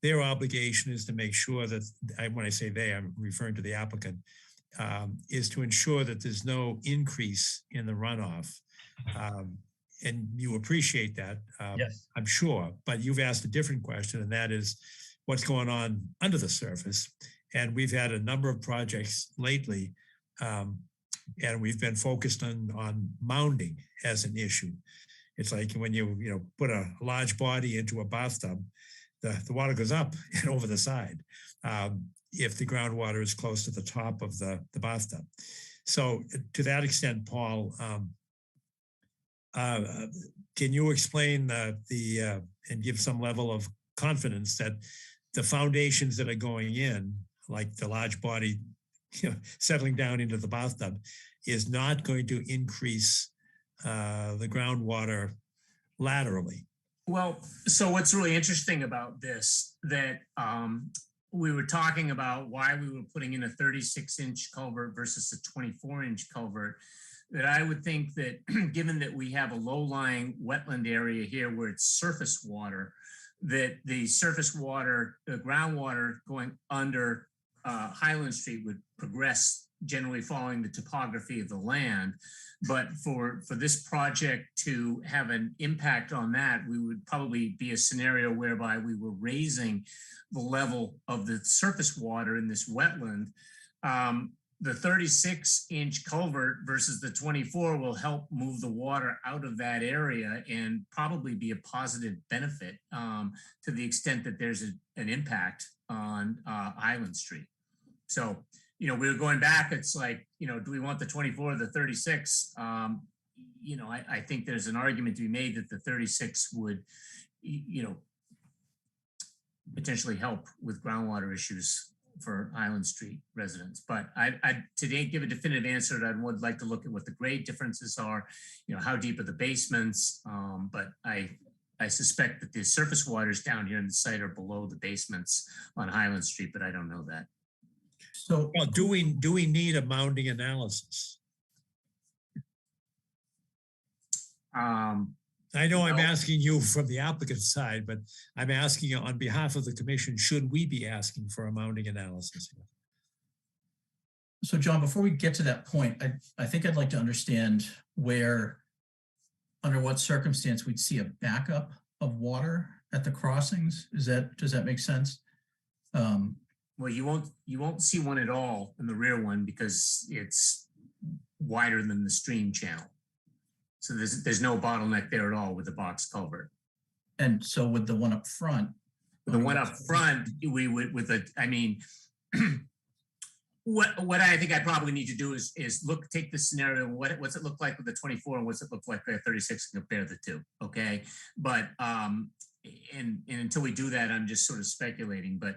their obligation is to make sure that, when I say they, I'm referring to the applicant, is to ensure that there's no increase in the runoff. And you appreciate that, yes, I'm sure, but you've asked a different question, and that is what's going on under the surface. And we've had a number of projects lately, and we've been focused on mounding as an issue. It's like when you put a large body into a bathtub, the water goes up and over the side if the groundwater is close to the top of the bathtub. So to that extent, Paul, can you explain and give some level of confidence that the foundations that are going in, like the large body settling down into the bathtub, is not going to increase the groundwater laterally? Well, so what's really interesting about this, that we were talking about why we were putting in a 36-inch culvert versus a 24-inch culvert, that I would think that given that we have a low-lying wetland area here where it's surface water, that the surface water, the groundwater going under Highland Street would progress, generally following the topography of the land. But for this project to have an impact on that, we would probably be a scenario whereby we were raising the level of the surface water in this wetland. The 36-inch culvert versus the 24 will help move the water out of that area and probably be a positive benefit to the extent that there's an impact on Highland Street. So, we were going back, it's like, do we want the 24 or the 36? I think there's an argument to be made that the 36 would, potentially help with groundwater issues for Island Street residents. But I today give a definitive answer. I would like to look at what the grade differences are, how deep are the basements. But I suspect that the surface waters down here in the site are below the basements on Highland Street, but I don't know that. So, Well, do we need a mounding analysis? I know I'm asking you from the applicant side, but I'm asking you on behalf of the commission, should we be asking for a mounding analysis? So John, before we get to that point, I think I'd like to understand under what circumstance we'd see a backup of water at the crossings. Does that make sense? Well, you won't see one at all in the rear one because it's wider than the stream channel. So there's no bottleneck there at all with the box culvert. And so with the one up front, with the one up front, we would what I think I probably need to do is take the scenario. What's it look like with the 24 and what's it look like with the 36 and compare the two. Okay. But, and until we do that, I'm just sort of speculating, but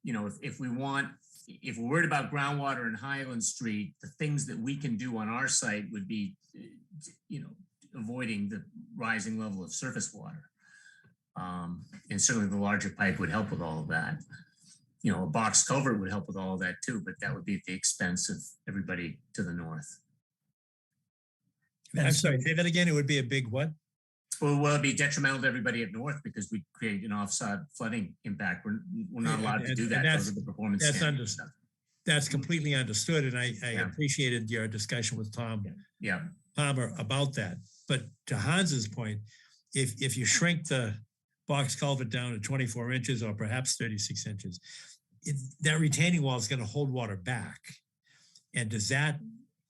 if we're worried about groundwater in Highland Street, the things that we can do on our site would be, avoiding the rising level of surface water. And certainly the larger pipe would help with all of that. A box culvert would help with all of that too, but that would be at the expense of everybody to the north. I'm sorry, say that again. It would be a big what? Well, it'd be detrimental to everybody up north because we create an offside flooding impact. We're not allowed to do that. Those are the performance standards. That's completely understood, and I appreciated your discussion with Tom Palmer about that. But to Hans's point, if you shrink the box culvert down to 24 inches or perhaps 36 inches, that retaining wall is going to hold water back. And does that,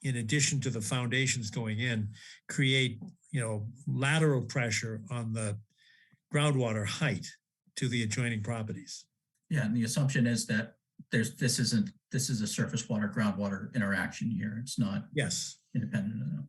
in addition to the foundations going in, create lateral pressure on the groundwater height to the adjoining properties? Yeah, and the assumption is that this is a surface water groundwater interaction here. It's not independent of that.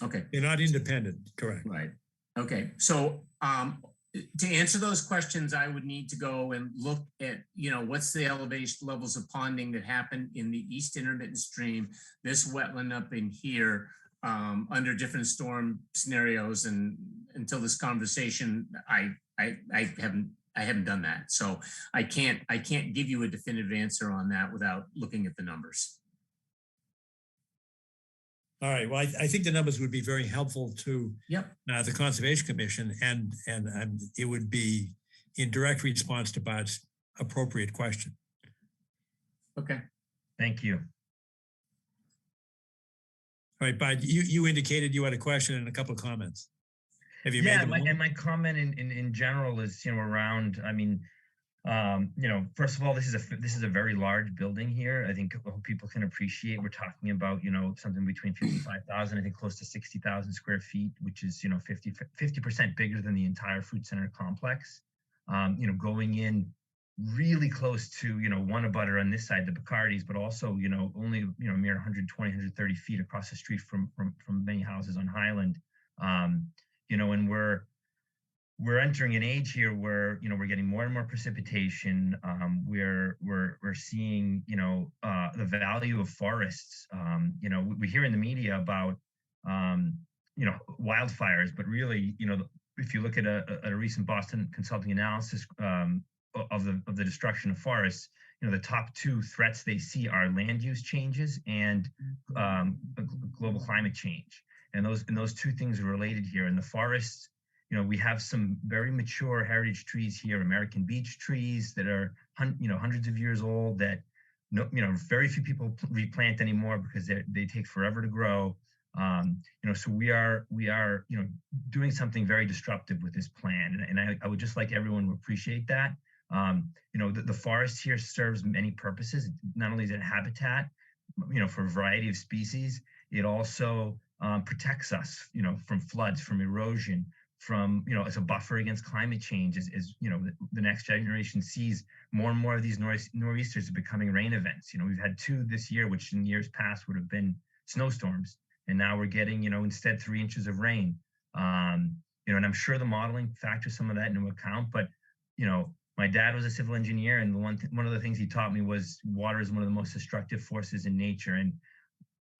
Okay. They're not independent, correct. Right. Okay. So to answer those questions, I would need to go and look at, what's the elevation levels of ponding that happen in the east intermittent stream, this wetland up in here, under different storm scenarios. And until this conversation, I haven't done that. So I can't give you a definitive answer on that without looking at the numbers. All right. Well, I think the numbers would be very helpful to the Conservation Commission, and it would be in direct response to Bart's appropriate question. Okay. Thank you. All right, Bart, you indicated you had a question and a couple of comments. Have you made them? And my comment in general is, around, first of all, this is a very large building here. I think people can appreciate we're talking about, something between 55,000, I think close to 60,000 square feet, which is, 50% bigger than the entire food center complex. Going in really close to, one abutter on this side, the Bacardis, but also, only, a mere 120, 130 feet across the street from many houses on Highland. And we're entering an age here where we're getting more and more precipitation. We're seeing the value of forests. We hear in the media about wildfires, but really if you look at a recent Boston Consulting analysis of the destruction of forests, the top two threats they see are land use changes and global climate change, and those two things are related here. And the forests, we have some very mature heritage trees here, American beech trees that are, hundreds of years old that, very few people replant anymore because they take forever to grow. So we are, doing something very disruptive with this plan. And I would just like everyone to appreciate that. The forest here serves many purposes. Not only is it habitat, for a variety of species, it also protects us, from floods, from erosion, from, as a buffer against climate change, as the next generation sees more and more of these nor'easters becoming rain events. We've had 2 this year, which in years past would have been snowstorms. And now we're getting, instead 3 inches of rain. And I'm sure the modeling factors some of that into account, but, my dad was a civil engineer, and one of the things he taught me was water is one of the most destructive forces in nature. And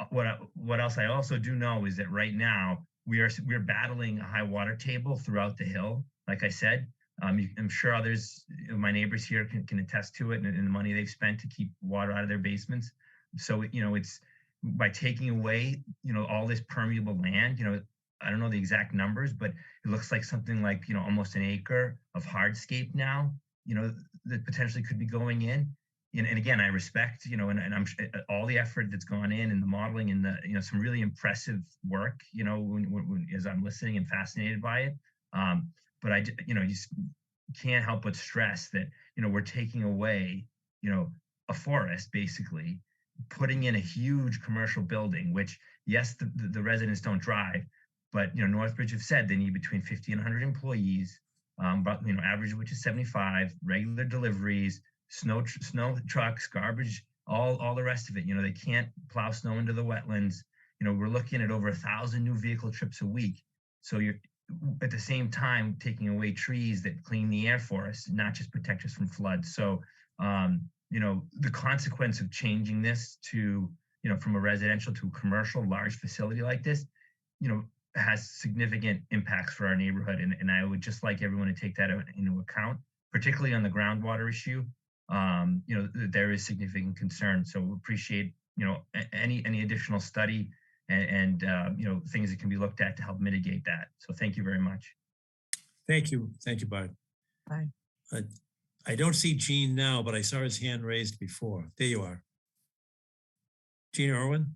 what else I also do know is that right now we're battling a high water table throughout the hill. Like I said, I'm sure others, my neighbors here can attest to it, and the money they've spent to keep water out of their basements. So, it's by taking away, all this permeable land, I don't know the exact numbers, but it looks like something like, almost an acre of hardscape now, that potentially could be going in. And again, I respect, and I'm all the effort that's gone in and the modeling and the, some really impressive work, as I'm listening and fascinated by it. But you just can't help but stress that, we're taking away, a forest basically, putting in a huge commercial building, which yes, the residents don't drive, but, Northbridge have said they need between 50 and 100 employees, but, average, which is 75, regular deliveries, snow trucks, garbage, all the rest of it. They can't plow snow into the wetlands. We're looking at over 1,000 new vehicle trips a week. So you're at the same time taking away trees that clean the air for us, not just protect us from floods. So, the consequence of changing this to, from a residential to a commercial large facility like this, has significant impacts for our neighborhood. And I would just like everyone to take that into account, particularly on the groundwater issue. There is significant concern. So we appreciate, any additional study and things that can be looked at to help mitigate that. So thank you very much. Thank you. Thank you, Bart. Bye. I don't see Gene now, but I saw his hand raised before. There you are. Gene Irwin.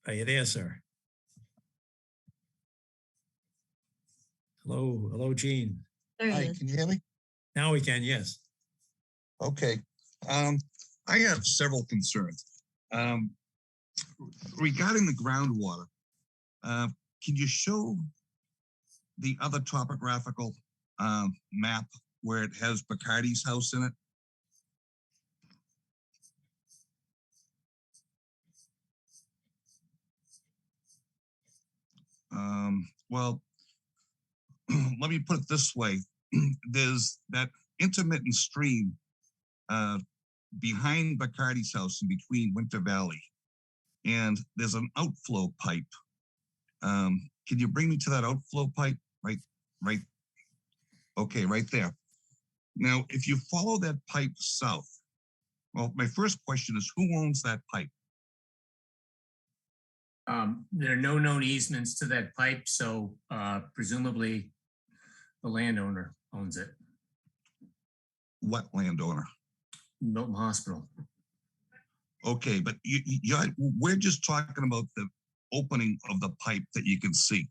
Are you there, sir? Hello, Gene. There he Hi, is. can you hear me? Now we can, yes. Okay. I have several concerns. Regarding the groundwater, can you show the other topographical map where it has Bacardi's house in it? Well, let me put it this way. There's that intermittent stream behind Bacardi's house and between Winter Valley, and there's an outflow pipe. Can you bring me to that outflow pipe? Right. Okay, right there. Now, if you follow that pipe south, well, my first question is, who owns that pipe? There are no known easements to that pipe, so presumably the landowner owns it. What landowner? Milton Hospital. Okay, but we're just talking about the opening of the pipe that you can see.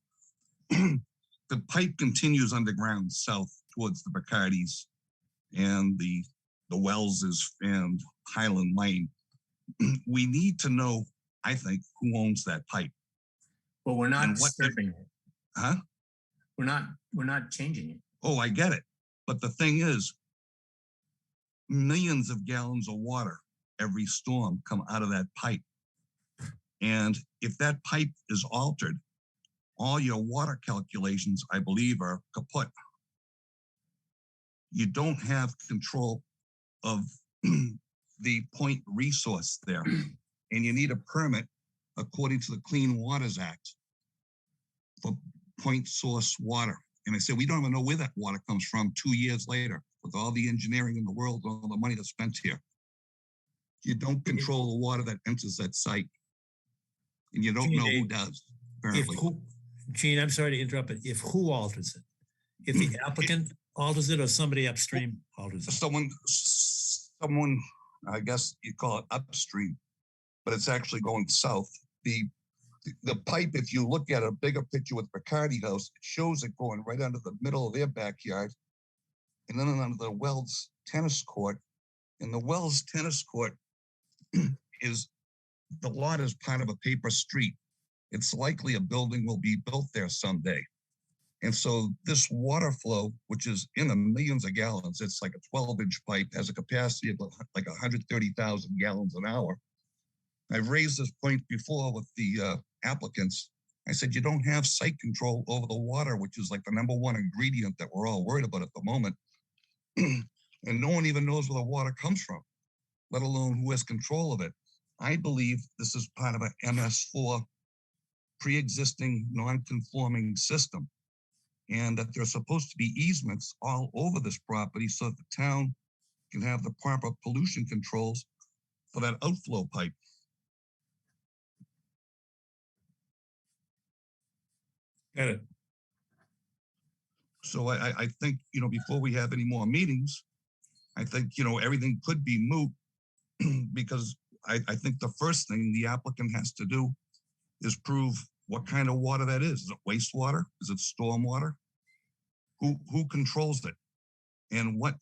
The pipe continues underground south towards the Bacardis and the Wellses and Highland Lane. We need to know, I think, who owns that pipe. Well, we're not disturbing it. Huh? We're not changing it. Oh, I get it. But the thing is, millions of gallons of water every storm come out of that pipe. And if that pipe is altered, all your water calculations, I believe, are kaput. You don't have control of the point resource there. And you need a permit according to the Clean Waters Act for point source water. And I said, we don't even know where that water comes from 2 years later with all the engineering in the world, all the money that's spent here. You don't control the water that enters that site. And you don't know who does, apparently. Gene, I'm sorry to interrupt, but if who alters it? If the applicant alters it or somebody upstream alters it? Someone, I guess you call it upstream, but it's actually going south. The pipe, if you look at a bigger picture with Bacardi House, it shows it going right under the middle of their backyard and then under the Wells tennis court. And the Wells tennis court is, the lot is part of a paper street. It's likely a building will be built there someday. And so this water flow, which is in the millions of gallons, it's like a 12-inch pipe, has a capacity of like 130,000 gallons an hour. I've raised this point before with the applicants. I said, you don't have site control over the water, which is like the number one ingredient that we're all worried about at the moment. And no one even knows where the water comes from, let alone who has control of it. I believe this is part of a MS4 pre-existing non-conforming system, and that there's supposed to be easements all over this property so that the town can have the proper pollution controls for that outflow pipe. Got it. So I think, before we have any more meetings, I think, everything could be moot because I think the first thing the applicant has to do is prove what kind of water that is. Is it wastewater? Is it stormwater? Who controls it? And what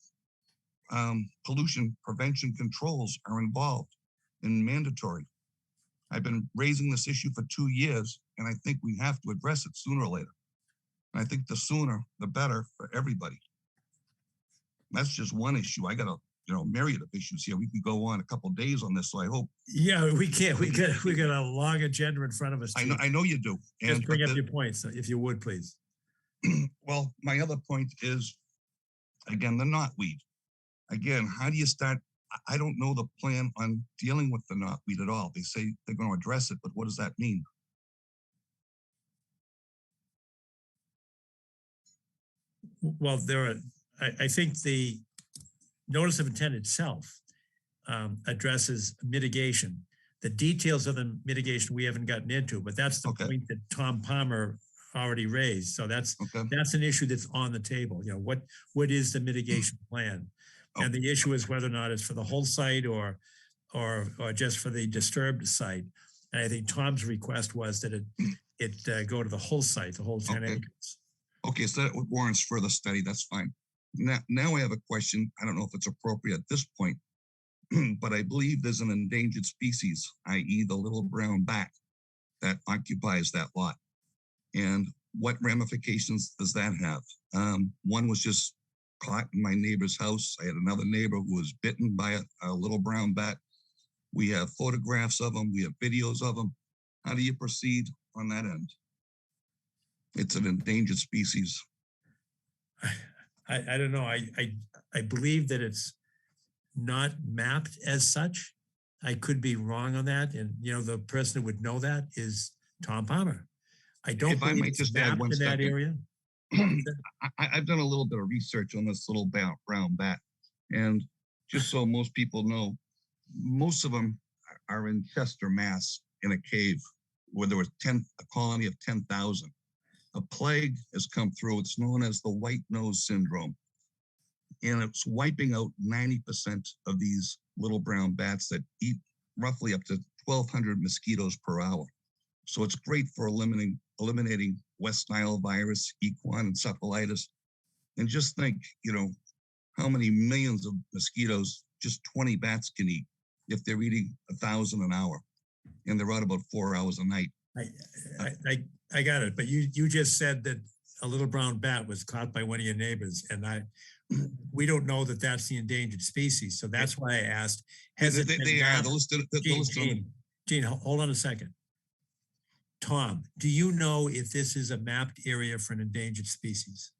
pollution prevention controls are involved and mandatory? I've been raising this issue for 2 years, and I think we have to address it sooner or later. And I think the sooner, the better for everybody. That's just one issue. I got a myriad of issues here. We could go on a couple of days on this, so I hope. Yeah, we can't. We got a long agenda in front of us. I know you do. Just bring up your points, if you would, please. Well, my other point is, again, the knotweed. Again, how do you start? I don't know the plan on dealing with the knotweed at all. They say they're going to address it, but what does that mean? Well, I think the notice of intent itself addresses mitigation. The details of the mitigation we haven't gotten into, but that's the point that Tom Palmer already raised. So that's an issue that's on the table. What is the mitigation plan? And the issue is whether or not it's for the whole site or just for the disturbed site. And I think Tom's request was that it go to the whole site, the whole 10 acres. Okay, so that warrants further study. That's fine. Now I have a question. I don't know if it's appropriate at this point, but I believe there's an endangered species, i.e. the little brown bat, that occupies that lot. And what ramifications does that have? One was just caught in my neighbor's house. I had another neighbor who was bitten by a little brown bat. We have photographs of them. We have videos of them. How do you proceed on that end? It's an endangered species. I don't know. I believe that it's not mapped as such. I could be wrong on that. And, the person who would know that is Tom Palmer. I don't believe it's mapped in that area. I've done a little bit of research on this little brown bat. And just so most people know, most of them are in Chester, Mass, in a cave where there was a colony of 10,000. A plague has come through. It's known as the white nose syndrome. And it's wiping out 90% of these little brown bats that eat roughly up to 1,200 mosquitoes per hour. So it's great for eliminating West Nile virus, equine encephalitis. And just think, how many millions of mosquitoes just 20 bats can eat if they're eating 1,000 an hour. And they're out about 4 hours a night. I got it, but you just said that a little brown bat was caught by one of your neighbors, and we don't know that that's the endangered species. So that's why I asked. They are listed. Gene, hold on a second. Tom, do you know if this is a mapped area for an endangered species?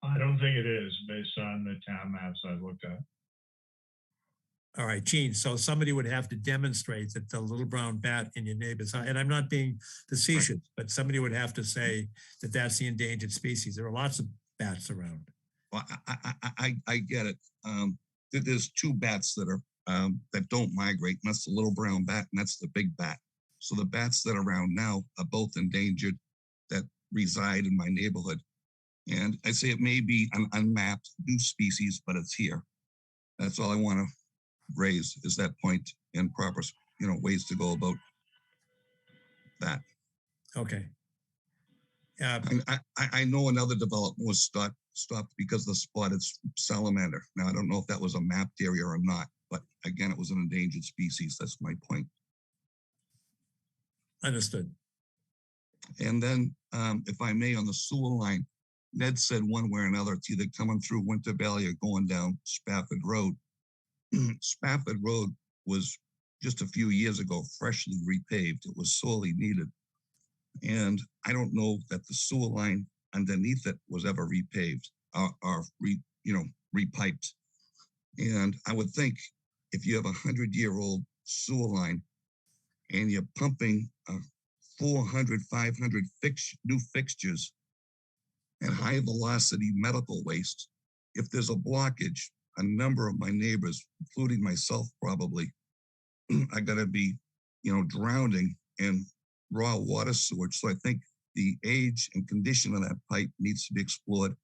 I don't think it is based on the town maps I've looked at. All right, Gene, so somebody would have to demonstrate that the little brown bat in your neighbor's house, and I'm not being facetious, but somebody would have to say that that's the endangered species. There are lots of bats around. Well, I get it. There's two bats that are that don't migrate, and that's the little brown bat, and that's the big bat. So the bats that are around now are both endangered that reside in my neighborhood. And I say it may be an unmapped new species, but it's here. That's all I want to raise is that point and proper, ways to go about that. Okay. I know another development was stopped because of the spotted salamander. Now, I don't know if that was a mapped area or not, but again, it was an endangered species. That's my point. Understood. And then, if I may, on the sewer line, Ned said one way or another, it's either coming through Winter Valley or going down Spafford Road. Spafford Road was just a few years ago freshly repaved. It was sorely needed. And I don't know that the sewer line underneath it was ever repaved or repiped. And I would think if you have 100-year-old sewer line and you're pumping 400, 500 new fixtures and high velocity medical waste, if there's a blockage, a number of my neighbors, including myself probably, are going to be, drowning in raw water sewage. So I think the age and condition of that pipe needs to be explored.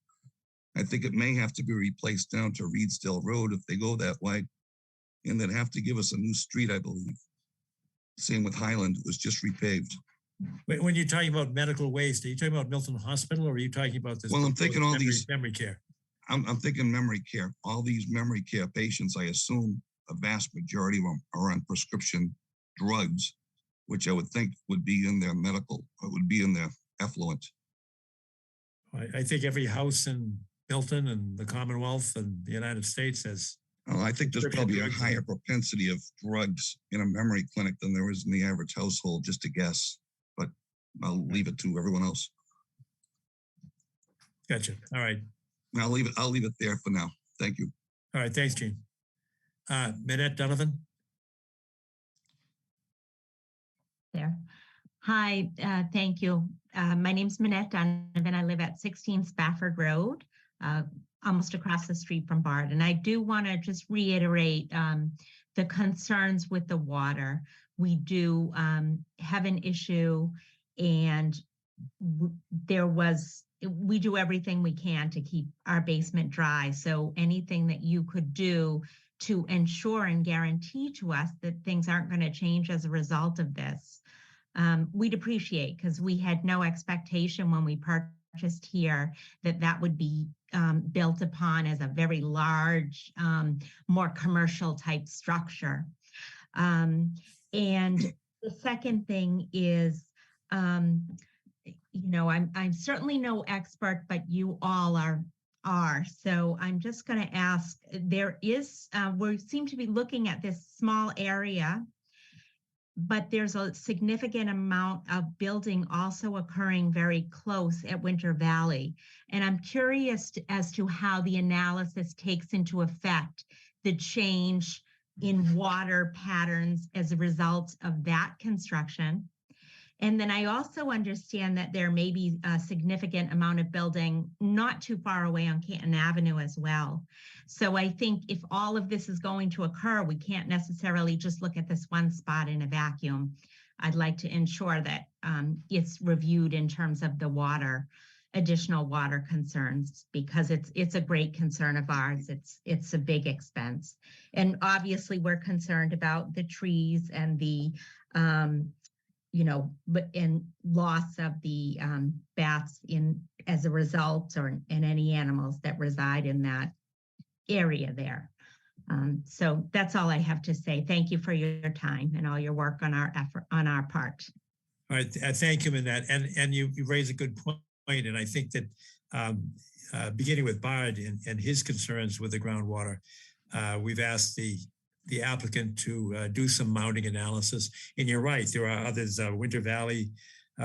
I think it may have to be replaced down to Reedsdale Road if they go that way, and then have to give us a new street, I believe. Same with Highland, it was just repaved. When you're talking about medical waste, are you talking about Milton Hospital or are you talking about this? Well, I'm thinking all these memory care. I'm thinking memory care. All these memory care patients, I assume a vast majority of them are on prescription drugs, which I would think would be in their medical, or would be in their effluent. I think every house in Milton and the Commonwealth and the United States has. Oh, I think there's probably a higher propensity of drugs in a memory clinic than there is in the average household, just to guess. But I'll leave it to everyone else. Gotcha. All right. I'll leave it there for now. Thank you. All right. Thanks, Gene. Minette Donovan. There. Hi, thank you. My name's Minette Donovan. I live at 16 Spafford Road, almost across the street from Bard. And I do want to just reiterate the concerns with the water. We do have an issue, and we do everything we can to keep our basement dry. So anything that you could do to ensure and guarantee to us that things aren't going to change as a result of this, we'd appreciate, because we had no expectation when we purchased here that would be built upon as a very large, more commercial type structure. And the second thing is, I'm certainly no expert, but you all are. So I'm just going to ask, we seem to be looking at this small area, but there's a significant amount of building also occurring very close at Winter Valley. And I'm curious as to how the analysis takes into effect the change in water patterns as a result of that construction. And then I also understand that there may be a significant amount of building not too far away on Canton Avenue as well. So I think if all of this is going to occur, we can't necessarily just look at this one spot in a vacuum. I'd like to ensure that it's reviewed in terms of the additional water concerns, because it's a great concern of ours. It's a big expense. And obviously we're concerned about the trees and the and loss of the bats as a result, and any animals that reside in that area there. So that's all I have to say. Thank you for your time and all your work on our part. All right, thank you, Minette. And you raise a good point. And I think that beginning with Bard and his concerns with the groundwater, we've asked the applicant to do some mounding analysis. And you're right, there are others, Winter Valley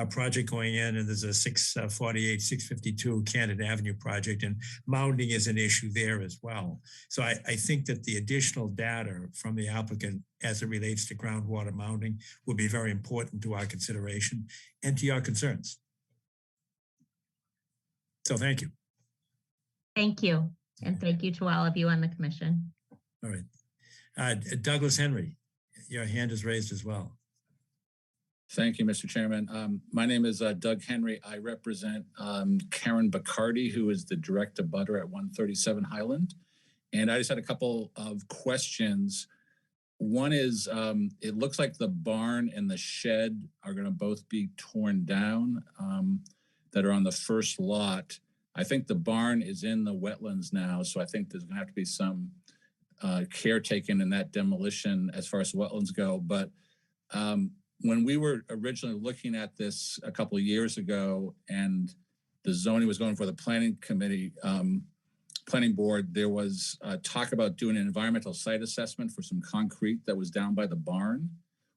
project going in, and there's a 648, 652 Canton Avenue project, and mounding is an issue there as well. So I think that the additional data from the applicant as it relates to groundwater mounding will be very important to our consideration and to your concerns. So thank you. Thank you. And thank you to all of you on the commission. All right. Douglas Henry, your hand is raised as well. Thank you, Mr. Chairman. My name is Doug Henry. I represent Karen Bacardi, who is the direct abutter at 137 Highland. And I just had a couple of questions. One is, it looks like the barn and the shed are going to both be torn down that are on the first lot. I think the barn is in the wetlands now, so I think there's going to have to be some care taken in that demolition as far as wetlands go. But when we were originally looking at this a couple of years ago, and the zoning was going for the planning committee, planning board, there was talk about doing an environmental site assessment for some concrete that was down by the barn,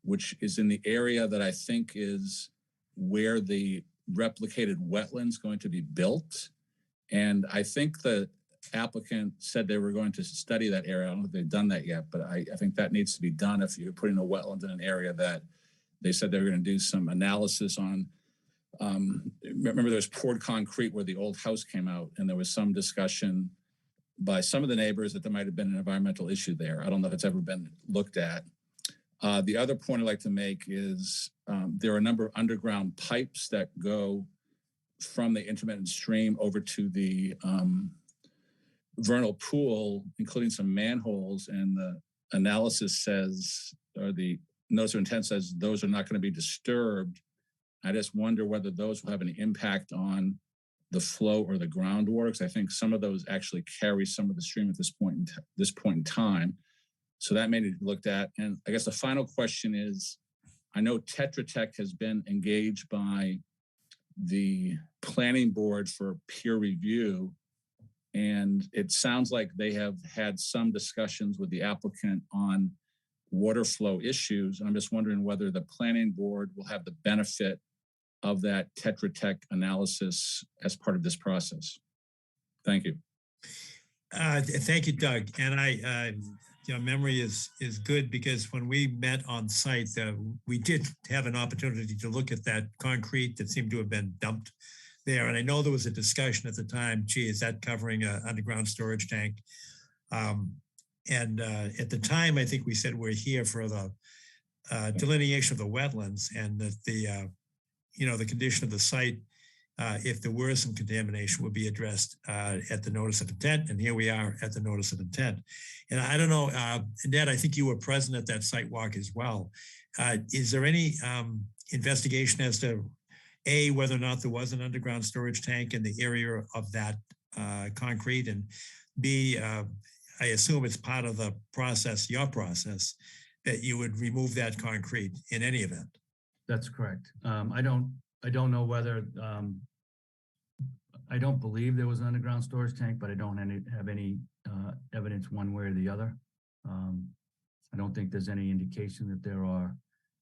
which is in the area that I think is where the replicated wetlands going to be built. And I think the applicant said they were going to study that area. I don't know if they've done that yet, but I think that needs to be done if you're putting a wetland in an area that they said they were going to do some analysis on. Remember, there was poured concrete where the old house came out, and there was some discussion by some of the neighbors that there might have been an environmental issue there. I don't know if it's ever been looked at. The other point I'd like to make is there are a number of underground pipes that go from the intermittent stream over to the vernal pool, including some manholes, and the analysis says, or the notice of intent says, those are not going to be disturbed. I just wonder whether those will have any impact on the flow or the groundwater, because I think some of those actually carry some of the stream at this point in time. So that may need to be looked at. And I guess the final question is, I know Tetra Tech has been engaged by the planning board for peer review, and it sounds like they have had some discussions with the applicant on water flow issues. And I'm just wondering whether the planning board will have the benefit of that Tetra Tech analysis as part of this process. Thank you. Thank you, Doug. And memory is good, because when we met on site, we did have an opportunity to look at that concrete that seemed to have been dumped there. And I know there was a discussion at the time, gee, is that covering an underground storage tank? At the time, I think we said we're here for the delineation of the wetlands, and that the condition of the site, if there were some contamination, would be addressed at the notice of intent. And here we are at the notice of intent. And I don't know, Ned, I think you were present at that site walk as well. Is there any investigation as to A, whether or not there was an underground storage tank in the area of that concrete, and B, I assume it's part of the process, your process, that you would remove that concrete in any event? That's correct. I don't know whether, I don't believe there was an underground storage tank, but I don't have any evidence one way or the other. I don't think there's any indication that there are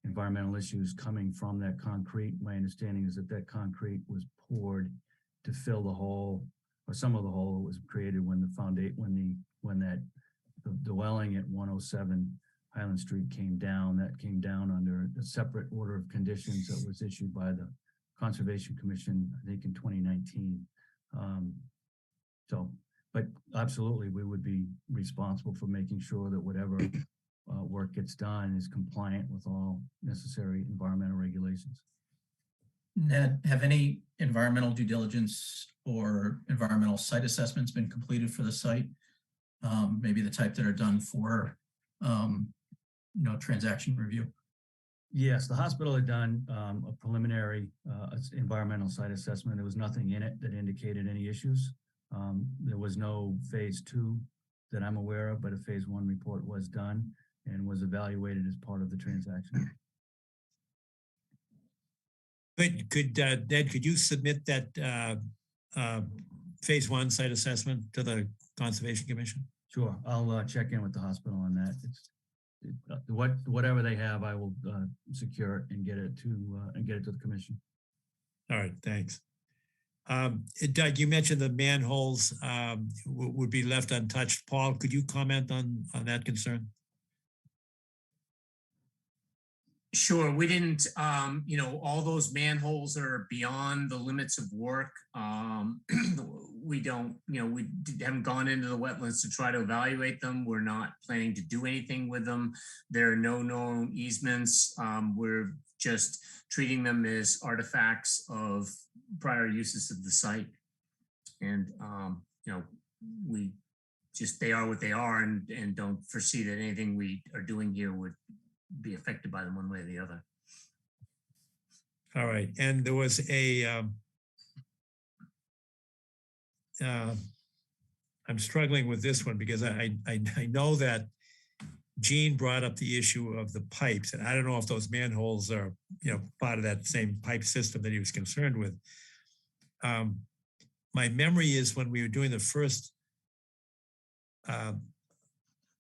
environmental issues coming from that concrete. My understanding is that that concrete was poured to fill the hole, or some of the hole was created when that dwelling at 107 Highland Street came down. That came down under a separate order of conditions that was issued by the Conservation Commission, I think in 2019. But absolutely, we would be responsible for making sure that whatever work gets done is compliant with all necessary environmental regulations. Ned, have any environmental due diligence or environmental site assessments been completed for the site? Maybe the type that are done for, transaction review? Yes, the hospital had done a preliminary environmental site assessment. There was nothing in it that indicated any issues. There was no phase 2 that I'm aware of, but a phase 1 report was done and was evaluated as part of the transaction. Ned, could you submit that phase 1 site assessment to the Conservation Commission? Sure, I'll check in with the hospital on that. Whatever they have, I will secure it and get it to the commission. All right, thanks. Doug, you mentioned the manholes would be left untouched. Paul, could you comment on that concern? Sure, we didn't, all those manholes are beyond the limits of work. We don't, we haven't gone into the wetlands to try to evaluate them. We're not planning to do anything with them. There are no known easements. We're just treating them as artifacts of prior uses of the site. And, they are what they are, and don't foresee that anything we are doing here would be affected by them one way or the other. All right, and there was I'm struggling with this one because I know that Gene brought up the issue of the pipes, and I don't know if those manholes are part of that same pipe system that he was concerned with. My memory is when we were doing the first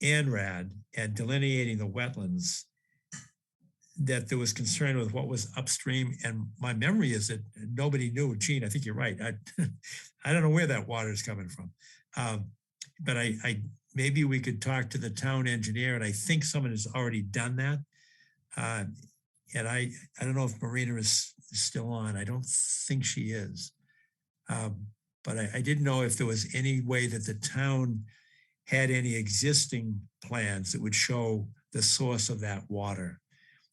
ANRAD and delineating the wetlands, that there was concern with what was upstream. And my memory is that nobody knew. Gene, I think you're right. I don't know where that water is coming from. But maybe we could talk to the town engineer, and I think someone has already done that. And I don't know if Marina is still on. I don't think she is. But I didn't know if there was any way that the town had any existing plans that would show the source of that water.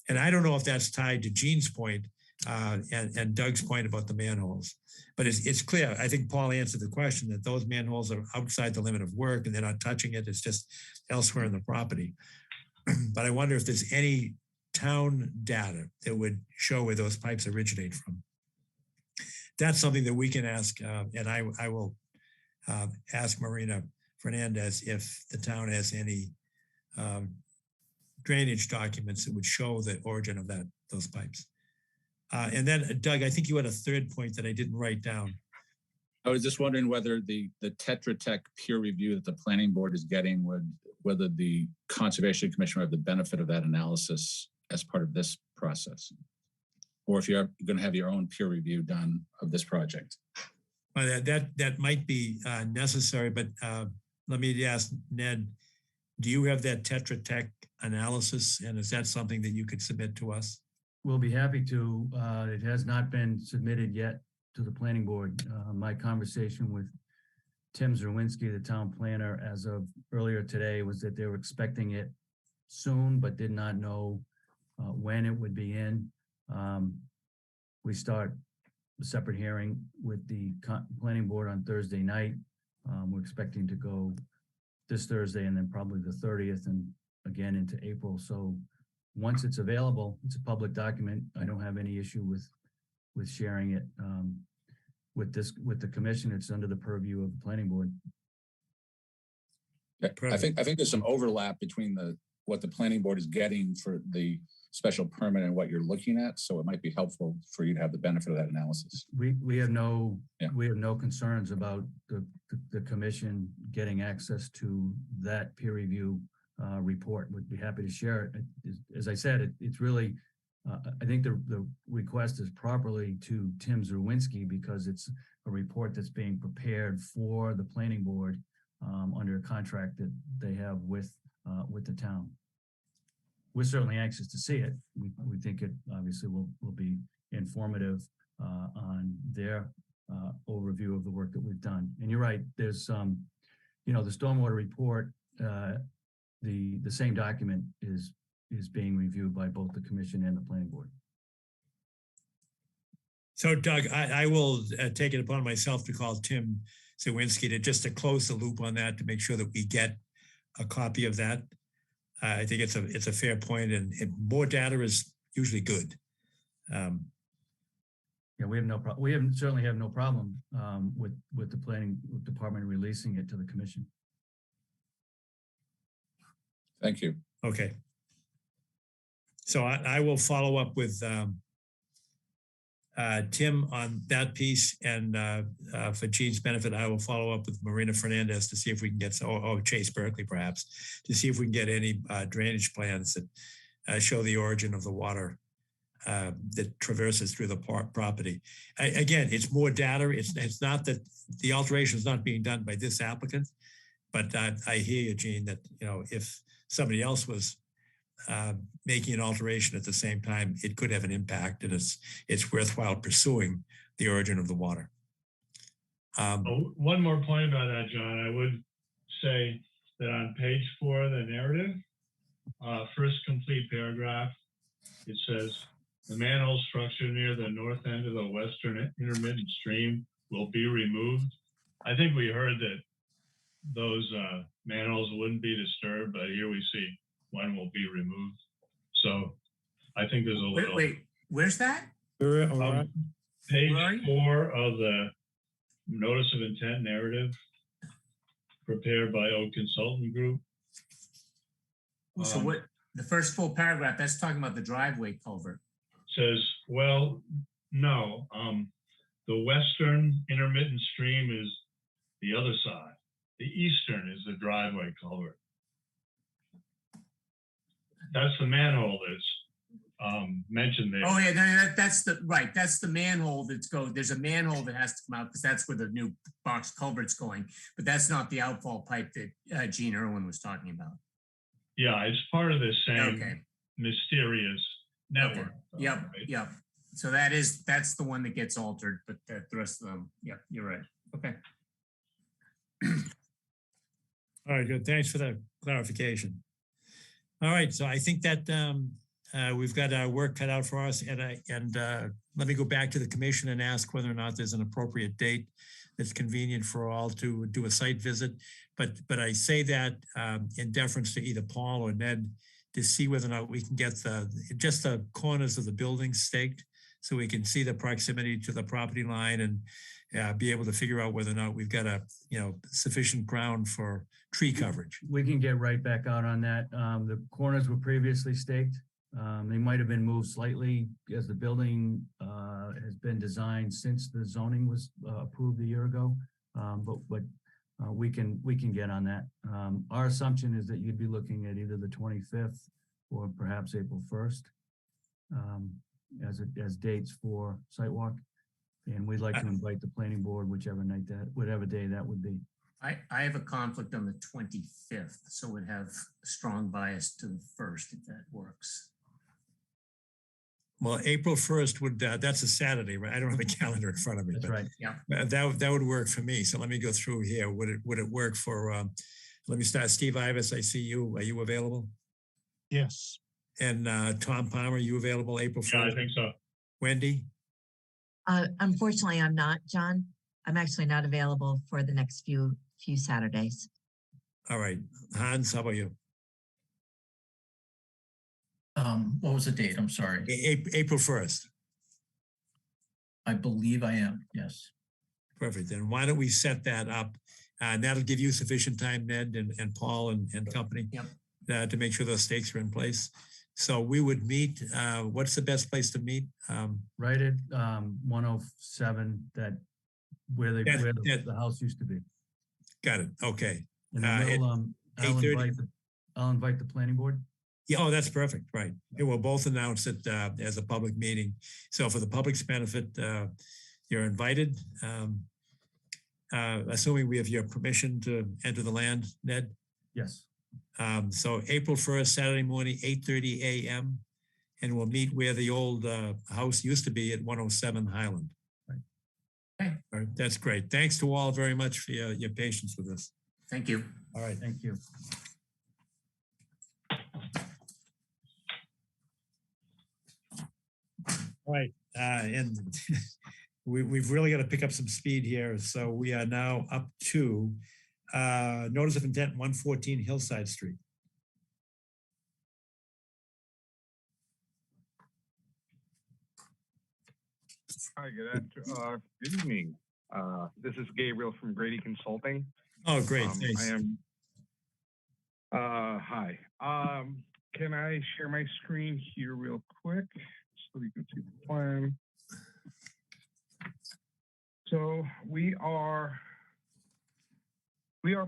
And I don't know if that's tied to Gene's point and Doug's point about the manholes. But it's clear, I think Paul answered the question, that those manholes are outside the limit of work and they're not touching it. It's just elsewhere in the property. But I wonder if there's any town data that would show where those pipes originate from. That's something that we can ask, and I will ask Marina Fernandez if the town has any drainage documents that would show the origin of those pipes. And then Doug, I think you had a third point that I didn't write down. I was just wondering whether the Tetra Tech peer review that the planning board is getting whether the Conservation Commission would have the benefit of that analysis as part of this process, or if you're going to have your own peer review done of this project. Well, that might be necessary, but let me ask Ned, do you have that Tetra Tech analysis, and is that something that you could submit to us? We'll be happy to. It has not been submitted yet to the planning board. My conversation with Tim Zerwinski, the town planner, as of earlier today, was that they were expecting it soon, but did not know when it would be in. We start a separate hearing with the planning board on Thursday night. We're expecting to go this Thursday and then probably the 30th and again into April. So once it's available, it's a public document. I don't have any issue with sharing it with the commission. It's under the purview of the planning board. I think there's some overlap between what the planning board is getting for the special permit and what you're looking at. So it might be helpful for you to have the benefit of that analysis. We have no concerns about the commission getting access to that peer review report. Would be happy to share it. As I said, it's really, I think the request is properly to Tim Zerwinski because it's a report that's being prepared for the planning board under a contract that they have with the town. We're certainly anxious to see it. We think it obviously will be informative on their overview of the work that we've done. And you're right, there's the stormwater report, the same document is being reviewed by both the commission and the planning board. So Doug, I will take it upon myself to call Tim Zerwinski to close the loop on that, to make sure that we get a copy of that. I think it's a fair point, and more data is usually good. Yeah, we have no problem. We certainly have no problem with the planning department releasing it to the commission. Thank you. Okay. So I will follow up with Tim on that piece, and for Gene's benefit, I will follow up with Marina Fernandez to see if we can get, or Chase Berkeley perhaps, to see if we can get any drainage plans that show the origin of the water that traverses through the property. Again, it's more data. It's not that the alteration is not being done by this applicant, but I hear you, Gene, that if somebody else was making an alteration at the same time, it could have an impact, and it's worthwhile pursuing the origin of the water. One more point about that, John. I would say that on page 4 of the narrative, first complete paragraph, it says, the manhole structure near the north end of the western intermittent stream will be removed. I think we heard that those manholes wouldn't be disturbed, but here we see one will be removed. So I think there's a little... Wait, where's that? Page 4 of the notice of intent narrative prepared by Oak Consultant Group. So what, the first full paragraph, that's talking about the driveway culvert. Says, well, no, the western intermittent stream is the other side. The eastern is the driveway culvert. That's the manhole that's mentioned there. Oh, yeah, that's the manhole there's a manhole that has to come out because that's where the new box culvert's going. But that's not the outfall pipe that Gene Irwin was talking about. Yeah, it's part of the same Okay. mysterious network. Okay. Yep, right? yep. So that's the one that gets altered, but the rest of them, yep, you're right. Okay. All right, good. Thanks for the clarification. All right, so I think that we've got our work cut out for us, and let me go back to the commission and ask whether or not there's an appropriate date that's convenient for all to do a site visit. But I say that in deference to either Paul or Ned to see whether or not we can get just the corners of the buildings staked so we can see the proximity to the property line and be able to figure out whether or not we've got sufficient ground for tree coverage. We can get right back out on that. The corners were previously staked. They might have been moved slightly as the building has been designed since the zoning was approved a year ago. But we can get on that. Our assumption is that you'd be looking at either the 25th or perhaps April 1st as dates for site walk. And we'd like to invite the planning board, whatever day that would be. I have a conflict on the 25th, so would have a strong bias to the 1st if that works. Well, April 1st would, that's a Saturday, right? I don't have a calendar in front of me. That's but right. Yeah. That would work for me. So let me go through here. Would it work for, let me start. Steve Ivis, I see you. Are you available? Yes. And Tom Palmer, you available April 1st? Yeah, I think so. Wendy? Unfortunately, I'm not, John. I'm actually not available for the next few Saturdays. All right. Hans, how about you? What was the date? I'm sorry. April 1st. I believe I am. Yes. Perfect. Then why don't we set that up? And that'll give you sufficient time, Ned and Paul and company, to make sure those stakes are in place. So we would meet, what's the best place to meet? Right at 107, where the house used to be. Got it. Okay. And then I'll invite the planning board. Yeah, oh, that's perfect. Right. And we'll both announce it as a public meeting. So for the public's benefit, you're invited. Assuming we have your permission to enter the land, Ned? Yes. So April 1st, Saturday morning, 8:30 a.m. And we'll meet where the old house used to be at 107 Highland. Right. Okay. All right. That's great. Thanks to all very much for your patience with us. Thank you. All right. Thank you. All right. And we've really got to pick up some speed here. So we are now up to notice of intent 114 Hillside Street. Hi, good evening. This is Gabriel from Grady Consulting. Oh, great. Thanks. I am. Hi. Can I share my screen here real quick so you can see the plan? So we are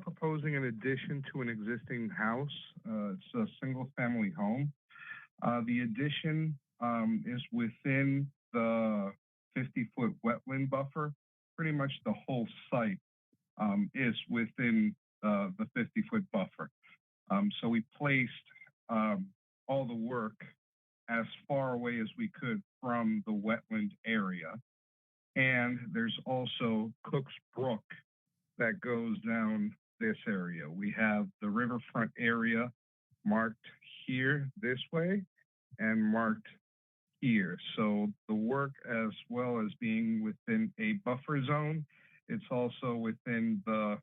proposing an addition to an existing house. It's a single-family home. The addition is within the 50-foot wetland buffer. Pretty much the whole site is within the 50-foot buffer. So we placed all the work as far away as we could from the wetland area. And there's also Cook's Brook that goes down this area. We have the riverfront area marked here this way and marked here. So the work, as well as being within a buffer zone, it's also within the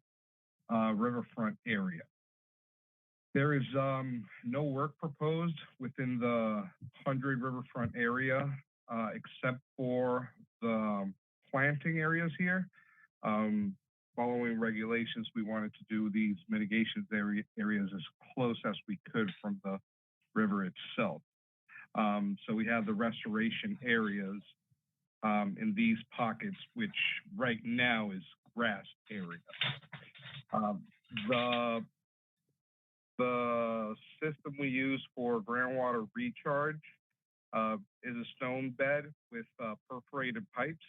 riverfront area. There is no work proposed within the 100 riverfront area, except for the planting areas here. Following regulations, we wanted to do these mitigation areas as close as we could from the river itself. So we have the restoration areas in these pockets, which right now is grass area. The system we use for groundwater recharge is a stone bed with perforated pipes.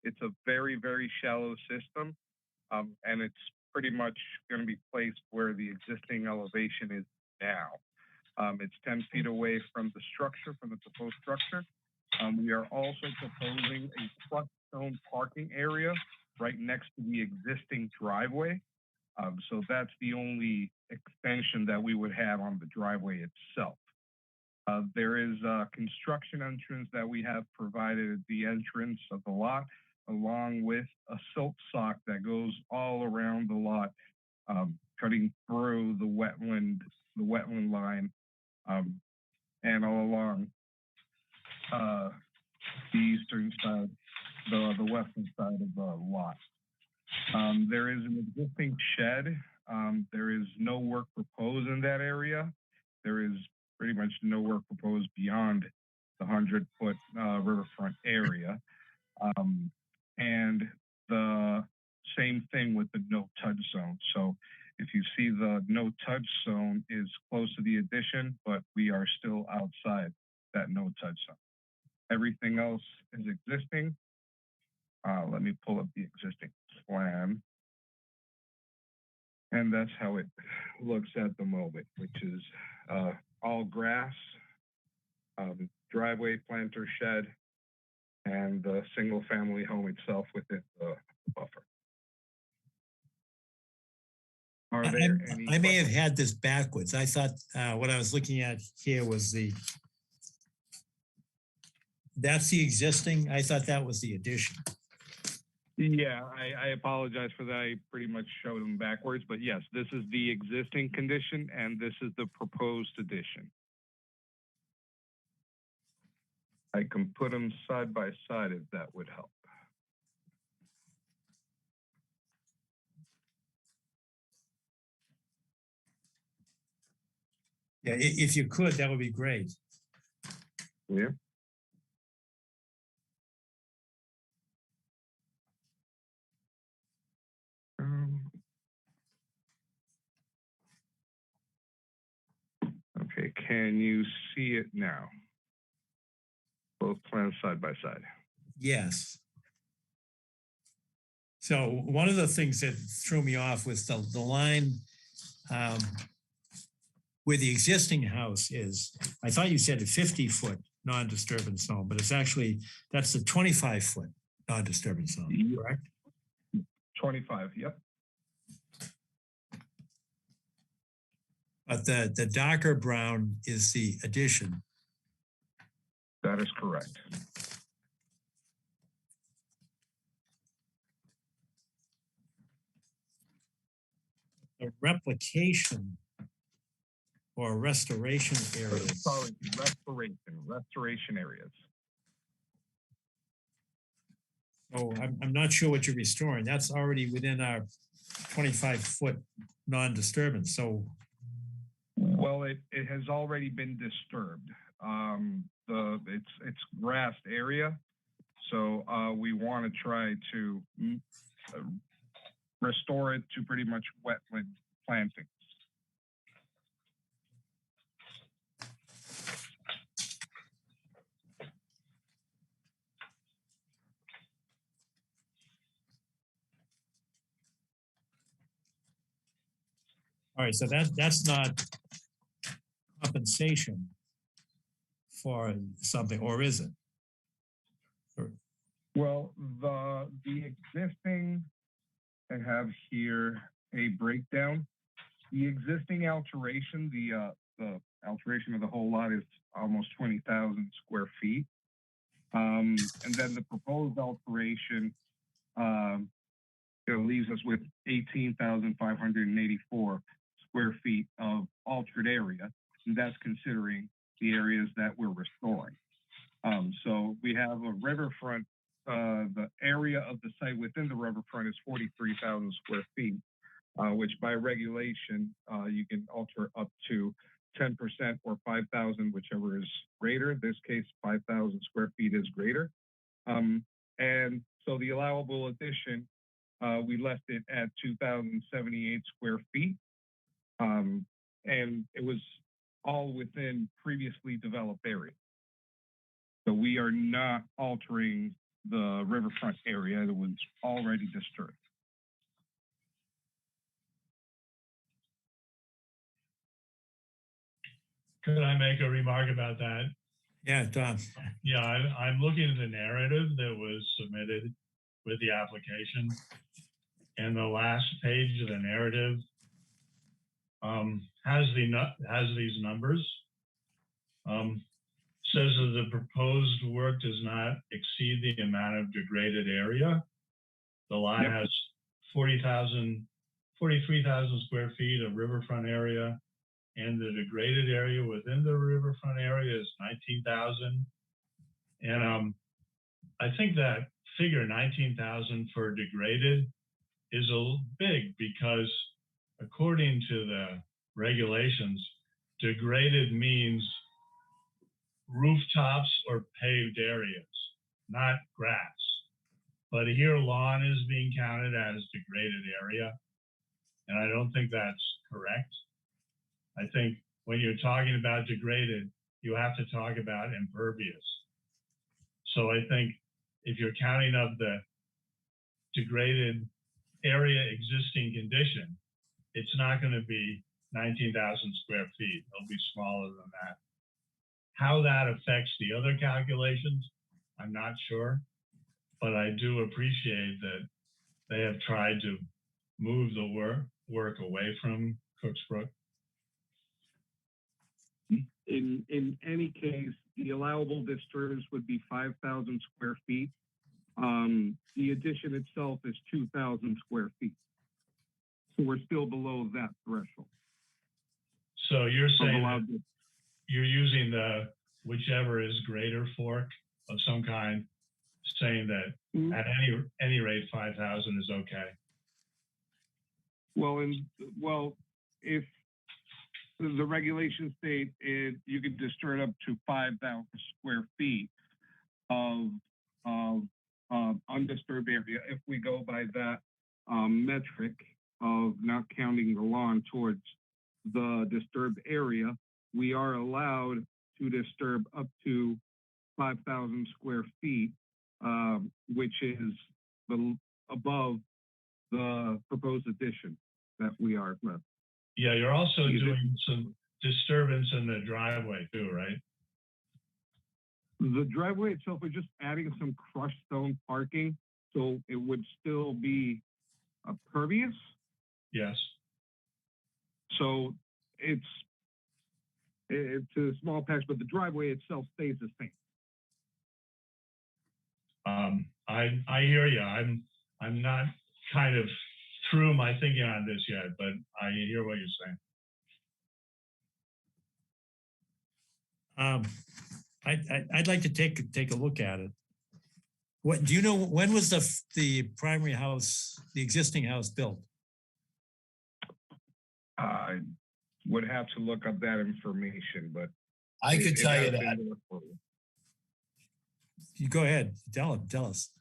It's a very, very shallow system, and it's pretty much going to be placed where the existing elevation is now. It's 10 feet away from the structure, from the proposed structure. We are also proposing a crushed stone parking area right next to the existing driveway. So that's the only extension that we would have on the driveway itself. There is a construction entrance that we have provided at the entrance of the lot, along with a silt sock that goes all around the lot, cutting through the wetland line, and all along the eastern side, the western side of the lot. There is an existing shed. There is no work proposed in that area. There is pretty much no work proposed beyond the 100-foot riverfront area. And the same thing with the no-touch zone. So if you see, the no-touch zone is close to the addition, but we are still outside that no-touch zone. Everything else is existing. Let me pull up the existing plan. And that's how it looks at the moment, which is all grass, driveway, planter shed, and the single family home itself within the buffer. Are there any I may have had this backwards. I thought what I was looking at here was that's the existing. I thought that was the addition. Yeah, I apologize for that. I pretty much showed them backwards, but yes, this is the existing condition and this is the proposed addition. I can put them side by side if that would help. Yeah, if you could, that would be great. Yeah. Okay, can you see it now? Both plans side by side. Yes. So one of the things that threw me off was the line where the existing house is. I thought you said a 50-foot non-disturbance zone, but it's actually, that's the 25-foot non-disturbance zone, correct? 25, yep. But the darker brown is the addition. That is correct. A replication or restoration areas. Sorry, restoration areas. So I'm not sure what you're restoring. That's already within our 25-foot non-disturbance. So, well, it has already been disturbed. It's grassed area, so we want to try to restore it to pretty much wetland plantings. all right, so that's not compensation for something, or is it? Well, the existing, I have here a breakdown. The existing alteration, the alteration of the whole lot is almost 20,000 square feet. And then the proposed alteration, it leaves us with 18,584 square feet of altered area. And that's considering the areas that we're restoring. So we have a riverfront, the area of the site within the riverfront is 43,000 square feet, which by regulation, you can alter up to 10% or 5,000, whichever is greater. In this case, 5,000 square feet is greater. And so the allowable addition, we left it at 2,078 square feet. And it was all within previously developed areas. So we are not altering the riverfront area that was already disturbed. Could I make a remark about that? Yeah, Tom. Yeah, I'm looking at the narrative that was submitted with the application. And the last page of the narrative has these numbers. Says that the proposed work does not exceed the amount of degraded area. The lot has 43,000 square feet of riverfront area, and the degraded area within the riverfront area is 19,000. And I think that figure 19,000 for degraded is a little big, because according to the regulations, degraded means rooftops or paved areas, not grass. But here lawn is being counted as degraded area, and I don't think that's correct. I think when you're talking about degraded, you have to talk about impervious. So I think if you're counting up the degraded area existing condition, it's not going to be 19,000 square feet. It'll be smaller than that. How that affects the other calculations, I'm not sure, but I do appreciate that they have tried to move the work away from Cooks Brook. In any case, the allowable disturbance would be 5,000 square feet. The addition itself is 2,000 square feet. So we're still below that threshold. So you're saying that you're using the whichever is greater fork of some kind, saying that at any rate 5,000 is okay. Well, if the regulations state you could disturb up to 5,000 square feet of undisturbed area. If we go by that metric of not counting the lawn towards the disturbed area, we are allowed to disturb up to 5,000 square feet, which is above the proposed addition that we are. Yeah, you're also doing some disturbance in the driveway too, right? The driveway itself, we're just adding some crushed stone parking, so it would still be pervious. Yes. So it's a small patch, but the driveway itself stays the same. I hear you. I'm not kind of through my thinking on this yet, but I hear what you're saying. I'd like to take a look at it. What do you know? When was the primary house, the existing house, built? I would have to look up that information, but I could tell you that. You go ahead. Tell us.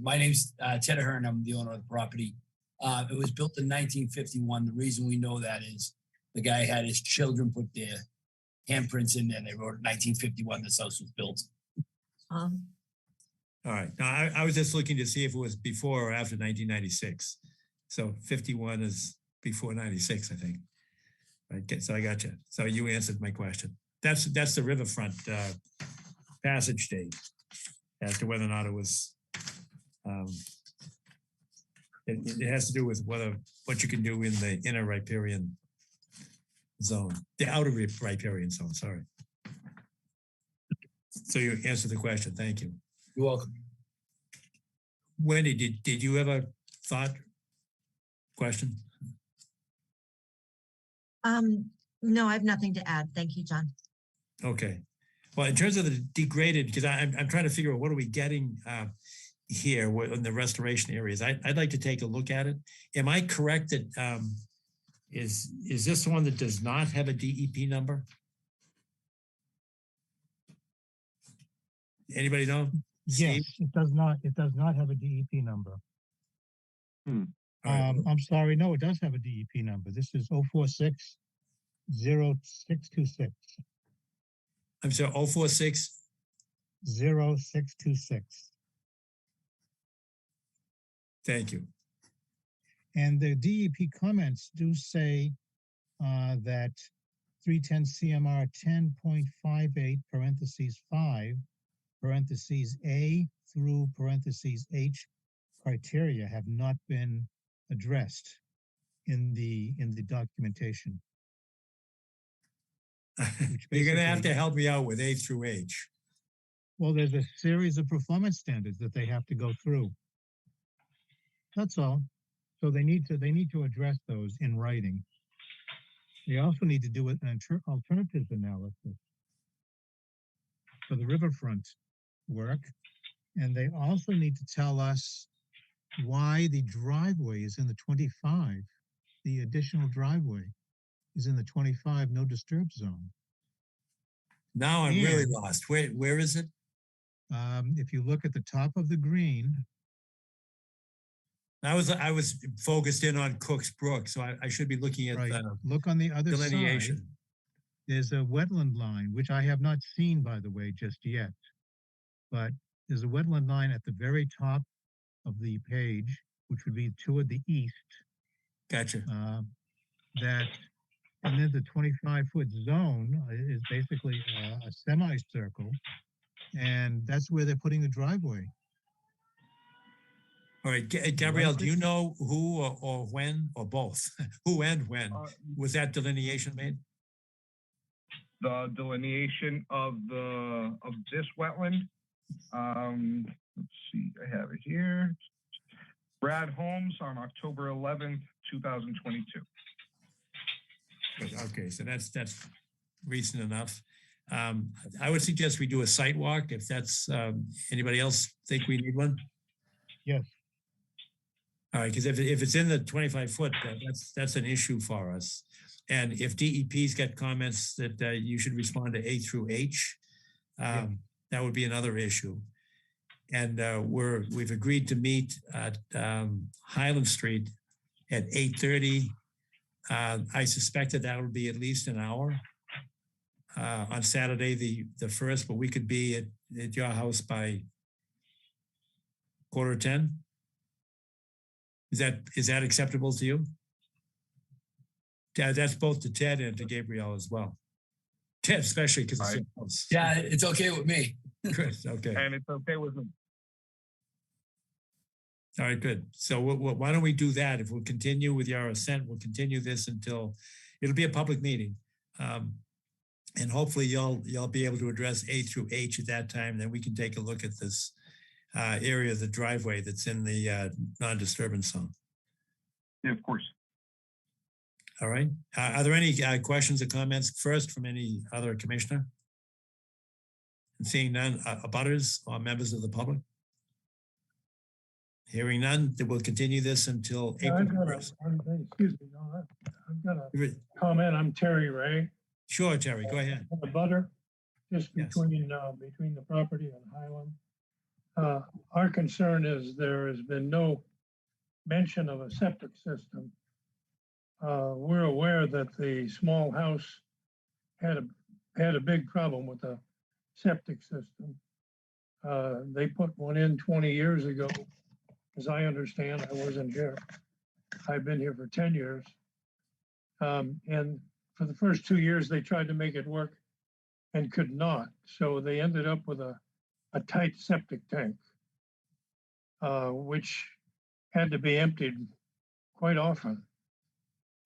My name's Ted Ahern. I'm the owner of the property. It was built in 1951. The reason we know that is the guy had his children put their handprints in there. They wrote 1951. This house was built. All right. Now, I was just looking to see if it was before or after 1996. So 51 is before 96, I think. Okay, so I got you. So you answered my question. That's the riverfront passage date as to whether or not it was. It has to do with what you can do in the inner riparian zone, the outer riparian zone. Sorry. So you answered the question. Thank you. You're welcome. Wendy, did you have a thought? Question? No, I have nothing to add. Thank you, John. Okay. Well, in terms of the degraded, because I'm trying to figure out what are we getting here in the restoration areas. I'd like to take a look at it. Am I correct that is this one that does not have a DEP number? Anybody know? Yes, it does not. It does not have a DEP number. I'm sorry. No, it does have a DEP number. This is 046-0626. I'm sorry, 046. 0626. Thank you. And the DEP comments do say that 310 CMR 10.58 parentheses 5 parentheses A through parentheses H criteria have not been addressed in the documentation. You're going to have to basically- help me out with A through H. Well, there's a series of performance standards that they have to go through. That's all. So they need to address those in writing. They also need to do an alternatives analysis for the riverfront work. And they also need to tell us why the driveway is in the 25. The additional driveway is in the 25 no disturb zone. Now I'm really And- lost. Where is it? If you look at the top of the green, I was focused in on Cook's Brook, so I should be looking at right, the look on the other side. delineation. There's a wetland line, which I have not seen, by the way, just yet. But there's a wetland line at the very top of the page, which would be toward the east. Gotcha. And then the 25-foot zone is basically a semicircle, and that's where they're putting the driveway. All right, Gabrielle, do you know who or when or both? Who and when was that delineation made? The delineation of this wetland. Let's see, I have it here. Brad Holmes on October 11th, 2022. Okay, so that's recent enough. I would suggest we do a site walk if that's, anybody else think we need one? Yes. All right, because if it's in the 25 foot, that's an issue for us. And if DEP's got comments that you should respond to A through H, that would be another issue. And we've agreed to meet at Highland Street at 8:30. I suspect that would be at least an hour on Saturday, the 1st, but we could be at your house by 9:45. Is that acceptable to you? That's both to Ted and to Gabrielle as well. Ted, especially because it's your house. Yeah, it's okay with me. Chris, okay. And it's okay with me. All right, good. So why don't we do that? If we'll continue with your assent, we'll continue this until, it'll be a public meeting. And hopefully you'll be able to address A through H at that time. Then we can take a look at this area of the driveway that's in the non-disturbance zone. Yeah, of course. All right. Are there any questions or comments first from any other commissioner? And seeing none, abutters or members of the public? Hearing none, then we'll continue this until April. Excuse me, no, I've got a comment. I'm Terry Ray. Sure, Terry, go ahead. The butter, just between the property and Highland. Our concern is there has been no mention of a septic system. We're aware that the small house had a big problem with the septic system. They put one in 20 years ago. As I understand, I wasn't here. I've been here for 10 years. And for the first 2 years, they tried to make it work and could not. So they ended up with a tight septic tank, which had to be emptied quite often.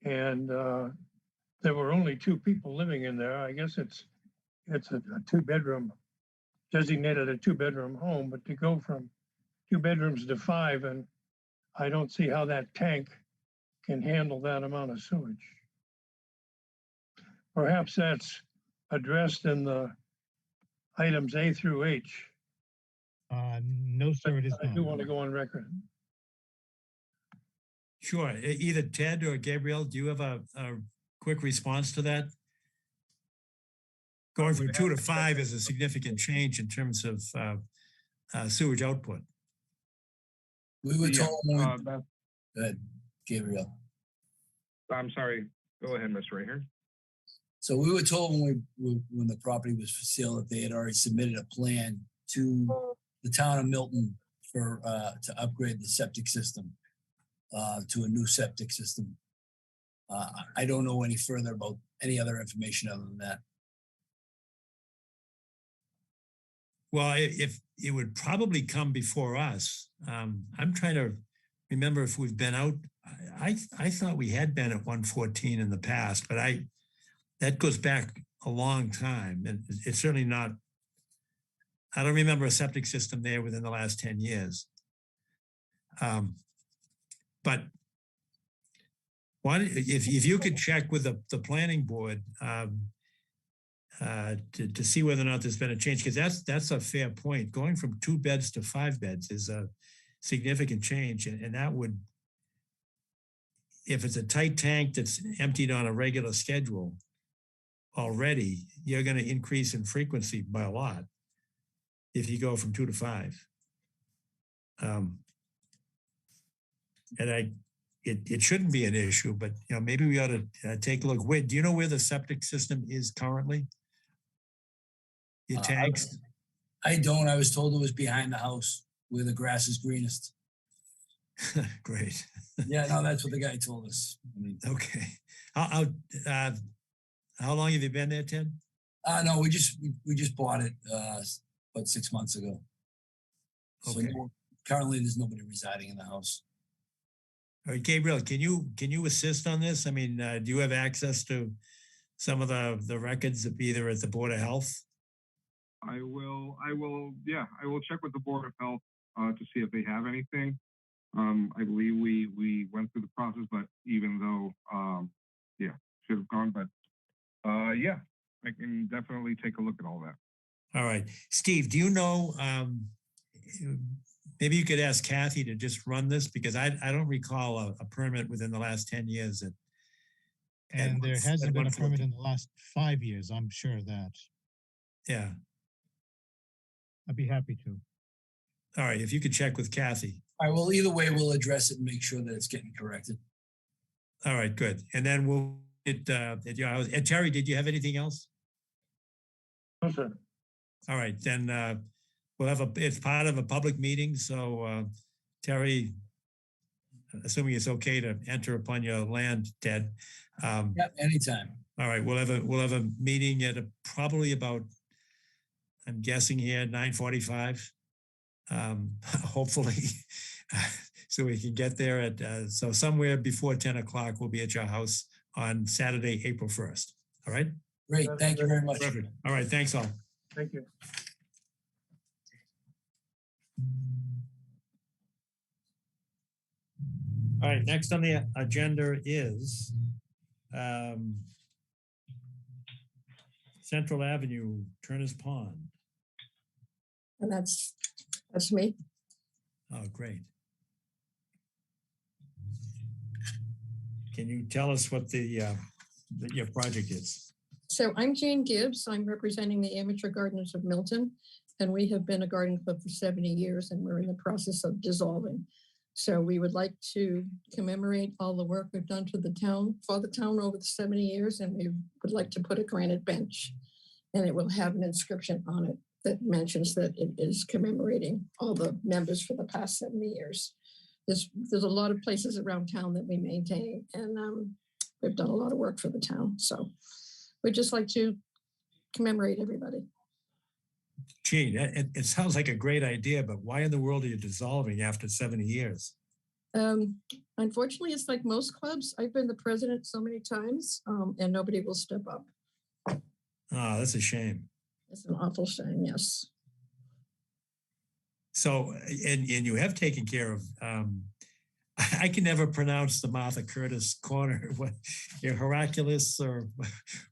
And there were only 2 people living in there. I guess it's a 2-bedroom, designated a 2-bedroom home, but to go from 2 bedrooms to 5, and I don't see how that tank can handle that amount of sewage. Perhaps that's addressed in the items A through H. No, sir, it is I not. do want to go on record. Sure. Either Ted or Gabrielle, do you have a quick response to that? Going from 2 to 5 is a significant change in terms of sewage output. We were told when Go ahead, Gabriel. I'm sorry. Go ahead, Mr. Ray here. So we were told when the property was for sale that they had already submitted a plan to the town of Milton for, to upgrade the septic system to a new septic system. I don't know any further about any other information other than that. Well, if it would probably come before us. I'm trying to remember if we've been out. I thought we had been at 114 in the past, but that goes back a long time, and it's certainly not. I don't remember a septic system there within the last 10 years. But if you could check with the planning board to see whether or not there's been a change, because that's a fair point. Going from 2 beds to 5 beds is a significant change, and that would, if it's a tight tank that's emptied on a regular schedule already, you're going to increase in frequency by a lot if you go from 2 to 5. And it shouldn't be an issue, but maybe we ought to take a look. Do you know where the septic system is currently? Your tanks? I don't. I was told it was behind the house where the grass is greenest. Great. Yeah, no, that's what the guy told us. I mean, okay. How long have you been there, Ted? No, we just bought it about 6 months ago. So Okay. Currently, there's nobody residing in the house. All right, Gabriel, can you assist on this? I mean, do you have access to some of the records either at the Board of Health? I will check with the Board of Health to see if they have anything. I believe we went through the process, but even though, should have gone, but I can definitely take a look at all that. All right. Steve, do you know, maybe you could ask Kathy to just run this, because I don't recall a permit within the last 10 years. And there hasn't been a permit in the last 5 years, I'm sure of that. Yeah. I'd be happy to. All right. If you could check with Kathy. All right, well, either way, we'll address it and make sure that it's getting corrected. All right, good. And then we'll Terry, did you have anything else? No, sir. All right, then we'll have it's part of a public meeting. So Terry, assuming it's okay to enter upon your land, Ted. Yeah, anytime. All right, we'll have a meeting at probably about, I'm guessing here, 9:45. Hopefully, so we can get there at so somewhere before 10 o'clock. We'll be at your house on Saturday, April 1st. All right. Great. Thank you very much. Perfect. All right. Thanks all. Thank you. All right. Next on the agenda is Central Avenue, Turner's Pond. And that's me. Oh, great. Can you tell us what your project is? So I'm Jane Gibbs. I'm representing the Amateur Gardeners of Milton, and we have been a garden club for 70 years, and we're in the process of dissolving. So we would like to commemorate all the work we've done for the town over the 70 years, and we would like to put a granite bench, and it will have an inscription on it that mentions that it is commemorating all the members for the past 70 years. There's a lot of places around town that we maintain, and we've done a lot of work for the town. So we'd just like to commemorate everybody. Gene, it sounds like a great idea, but why in the world are you dissolving after 70 years? Unfortunately, it's like most clubs. I've been the president so many times, and nobody will step up. Oh, that's a shame. It's an awful shame, yes. So, and you have taken care of, I can never pronounce the Martha Curtis corner, your Hercules or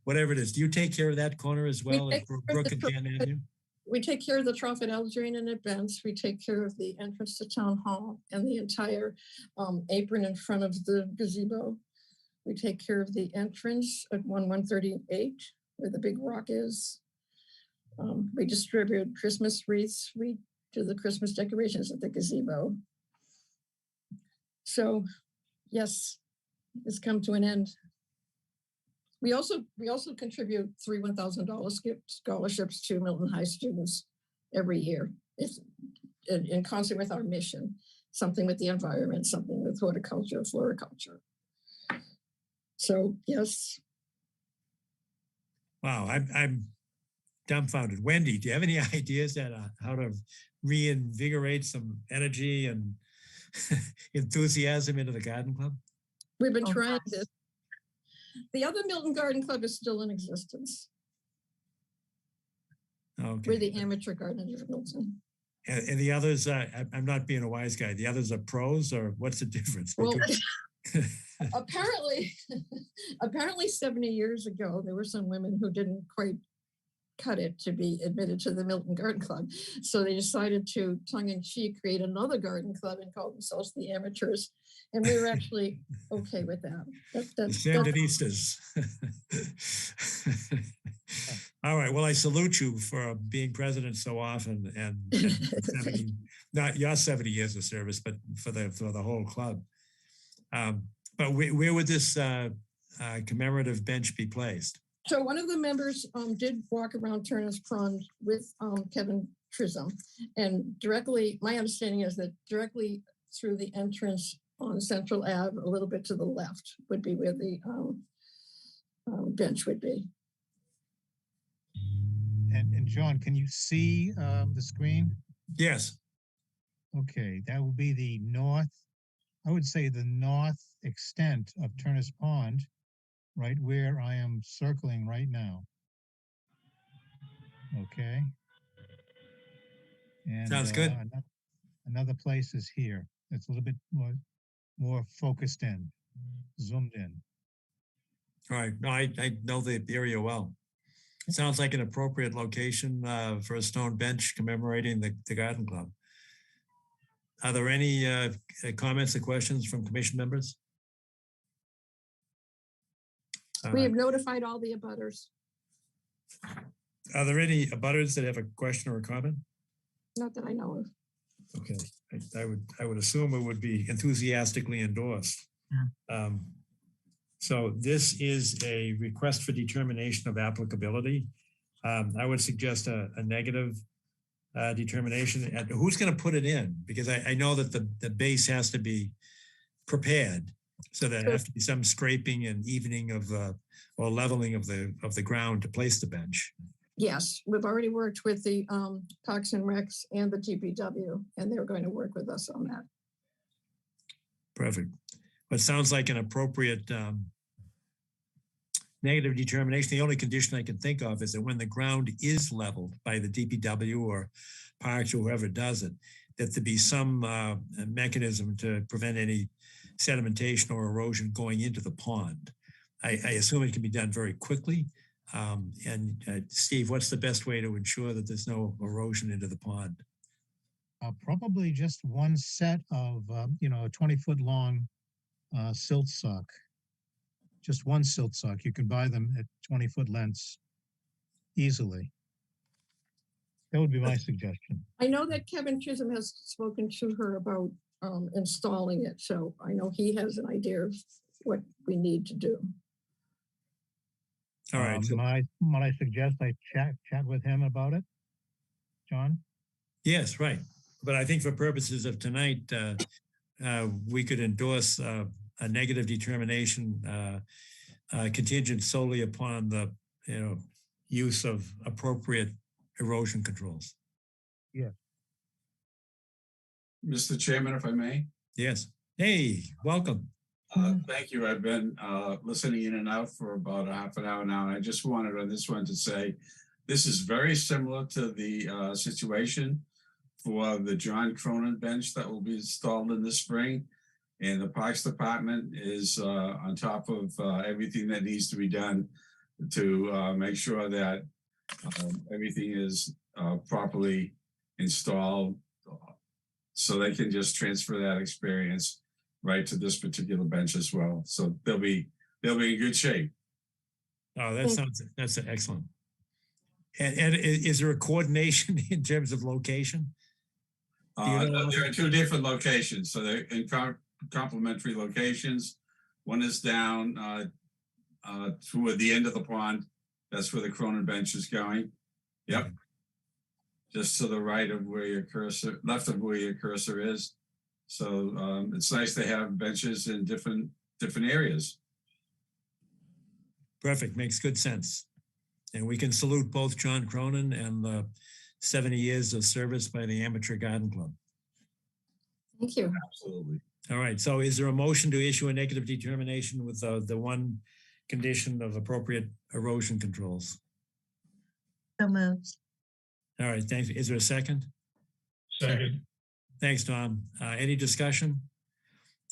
whatever it is. Do you take care of that corner as well as Brook and Jan Avenue? We take care of the trough at Algerine in advance. We take care of the entrance to Town Hall and the entire apron in front of the gazebo. We take care of the entrance at 138, where the big rock is. We distribute Christmas wreaths. We do the Christmas decorations at the gazebo. So, yes, it's come to an end. We also contribute 3 $1,000 scholarships to Milton High students every year. It's in concert with our mission, something with the environment, something with horticulture, floriculture. So yes. Wow, I'm dumbfounded. Wendy, do you have any ideas at how to reinvigorate some energy and enthusiasm into the garden club? We've been trying this. The other Milton Garden Club is still in existence. Okay. We're the amateur gardeners of Milton. And the others, I'm not being a wise guy. The others are pros, or what's the difference? Well, apparently 70 years ago, there were some women who didn't quite cut it to be admitted to the Milton Garden Club. So they decided to, tongue-in-cheek, create another garden club and call themselves the Amateurs. And we were actually okay with that. The Sandinistas. All right. Well, I salute you for being president so often and 70, not your 70 years of service, but for the whole club. But where would this commemorative bench be placed? So one of the members did walk around Turner's Pond with Kevin Chisholm, and directly, my understanding is that directly through the entrance on Central Ave, a little bit to the left, would be where the bench would be. And John, can you see the screen? Yes. Okay, that would be the north, I would say the north extent of Turner's Pond, right where I am circling right now. Okay. And sounds good. Another place is here. It's a little bit more focused in, zoomed in. All right. No, I know the area well. It sounds like an appropriate location for a stone bench commemorating the garden club. Are there any comments or questions from commission members? We have notified all the abutters. Are there any abutters that have a question or a comment? Not that I know of. Okay, I would assume it would be enthusiastically endorsed. So this is a request for determination of applicability. I would suggest a negative determination. And who's going to put it in? Because I know that the base has to be prepared, so there has to be some scraping and evening of or leveling of the ground to place the bench. Yes, we've already worked with the Parks and Recs and the DPW, and they're going to work with us on that. Perfect. But it sounds like an appropriate negative determination. The only condition I can think of is that when the ground is leveled by the DPW or Parks or whoever does it, that there be some mechanism to prevent any sedimentation or erosion going into the pond. I assume it can be done very quickly. And Steve, what's the best way to ensure that there's no erosion into the pond? Probably just one set of, a 20-foot long silt sock. Just one silt sock. You can buy them at 20-foot lengths easily. That would be my suggestion. I know that Kevin Chisholm has spoken to her about installing it, so I know he has an idea of what we need to do. All right. Might I suggest I chat with him about it, John? Yes, right. But I think for purposes of tonight, we could endorse a negative determination contingent solely upon the use of appropriate erosion controls. Yes. Mr. Chairman, if I may. Yes. Hey, welcome. Thank you. I've been listening in and out for about a half an hour now, and I just wanted on this one to say this is very similar to the situation for the John Cronin bench that will be installed in the spring. And the Parks Department is on top of everything that needs to be done to make sure that everything is properly installed, so they can just transfer that experience right to this particular bench as well. So they'll be in good shape. Oh, that's excellent. And is there a coordination in terms of location? There are two different locations, so they're in complementary locations. One is down toward the end of the pond. That's where the Cronin bench is going. Yep. just to the right of where your cursor, left of where your cursor is. So it's nice to have benches in different areas. Perfect, makes good sense. And we can salute both John Cronin and the 70 years of service by the Amateur Garden Club. Thank you. Absolutely. All right, so is there a motion to issue a negative determination with the one condition of appropriate erosion controls? So moved. All right, thanks. Is there a second? Second. Thanks, Tom. Any discussion?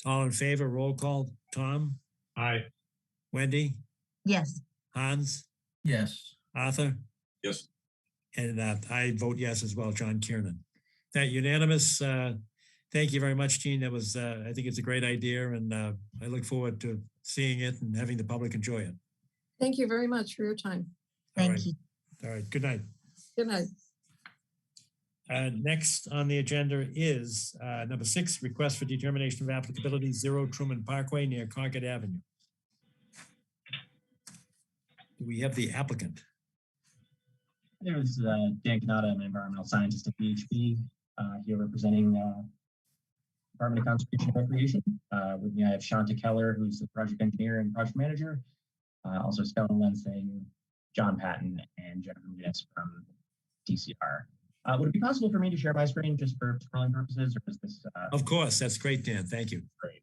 All in favor, roll call. Tom? Aye. Wendy? Yes. Hans? Yes. Arthur? Yes. And I vote yes as well, John Kiernan. That unanimous. Thank you very much, Gene. That was, I think it's a great idea, and I look forward to seeing it and having the public enjoy it. Thank you very much for your time. Thank you. All right, good night. Good night. Next on the agenda is number 6, request for determination of applicability, 0 Truman Parkway near Concord Avenue. Do we have the applicant? There's Dan Canada, I'm an environmental scientist at PHP, here representing Department of Conservation and Recreation. With me, I have Shanta Keller, who's the project engineer and project manager. Also Stella Lensing, John Patton, and Jennifer Munis from DCR. Would it be possible for me to share my screen just for scrolling purposes, or is this? Of course, that's great, Dan. Thank you. Great.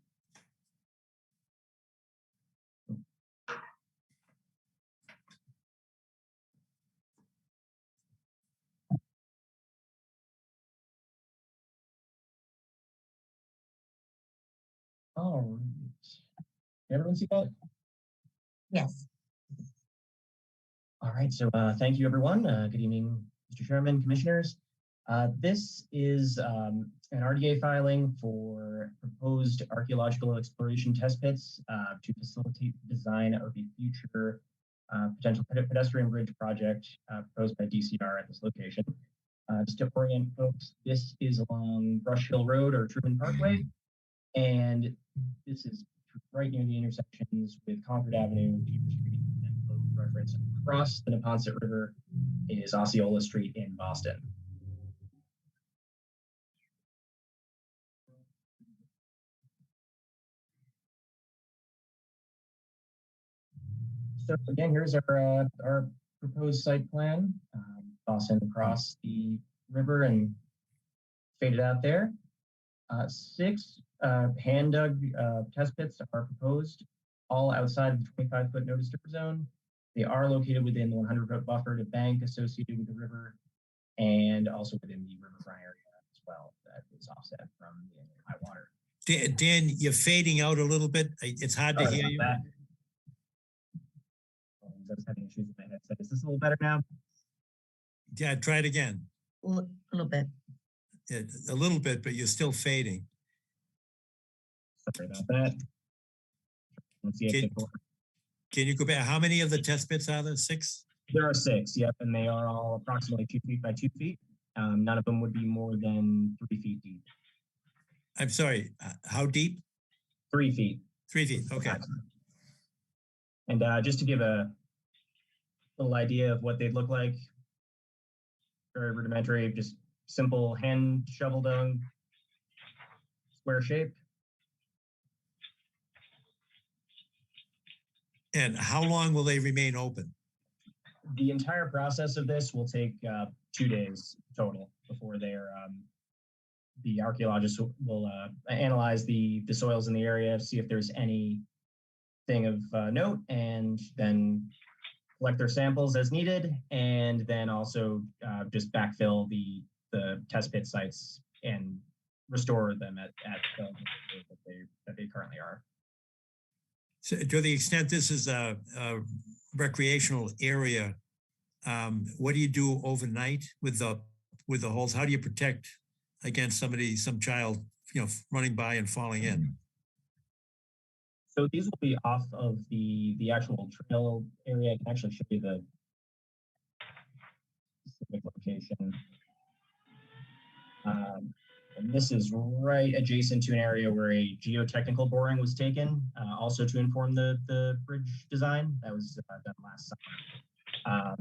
All right. Everyone see that? Yes. All right. So thank you, everyone. Good evening, Mr. Chairman, commissioners. This is an RDA filing for proposed archaeological exploration test pits to facilitate the design of a future potential pedestrian bridge project proposed by DCR at this location. Just to orient folks, this is along Brush Hill Road or Truman Parkway, and this is right near the intersections with Concord Avenue, Peter Street, and reference across the Neponset River is Osceola Street in Boston. So again, here's our proposed site plan, Boston across the river and faded out there. 6 hand dug test pits are proposed, all outside of the 25-foot notice strip zone. They are located within the 100-foot buffer to bank associated with the river, and also within the riverfront area as well that is offset from the high water. Dan, you're fading out a little bit. It's hard to hear you. I was having issues with my headset. Is this a little better now? Yeah, try it again. A little bit. Yeah, a little bit, but you're still fading. Sorry about that. Let's see. Can you go back? How many of the test pits are there? 6? There are 6, yep, and they are all approximately 2 feet by 2 feet. None of them would be more than 3 feet deep. I'm sorry, how deep? 3 feet. 3 feet, okay. And just to give a little idea of what they'd look like, very rudimentary, just simple hand shovel dung, square shape. And how long will they remain open? The entire process of this will take 2 days total before they're the archaeologists will analyze the soils in the area, see if there's anything of note, and then collect their samples as needed, and then also just backfill the test pit sites and restore them at the that they currently are. So to the extent this is a recreational area, what do you do overnight with the holes? How do you protect against some child, running by and falling in? So these will be off of the actual trail area. I can actually show you the specific location. And this is right adjacent to an area where a geotechnical boring was taken, also to inform the bridge design. That was done last summer.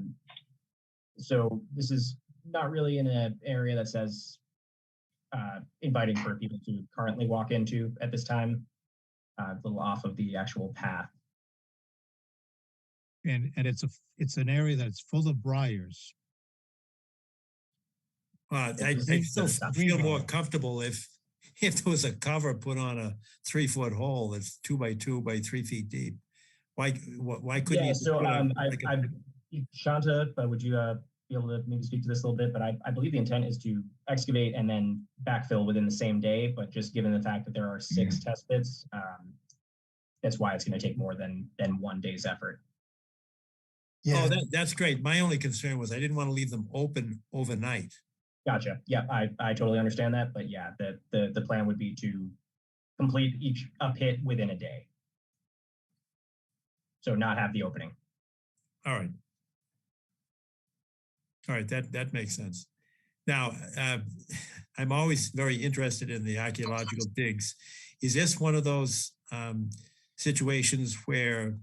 So this is not really in an area that says inviting for people to currently walk into at this time. A little off of the actual path. And it's an area that's full of briars. I still feel more comfortable if there was a cover put on a 3-foot hole that's 2 by 2 by 3 feet deep. Why couldn't Yeah, you? so Shanta, would you be able to maybe speak to this a little bit? But I believe the intent is to excavate and then backfill within the same day. But just given the fact that there are 6 test pits, that's why it's going to take more than 1 day's effort. Yeah. Oh, that's great. My only concern was I didn't want to leave them open overnight. Gotcha. Yeah, I totally understand that. But yeah, the plan would be to complete each pit within a day. So not have the opening. All right. All right, that makes sense. Now, I'm always very interested in the archaeological digs. Is this one of those situations where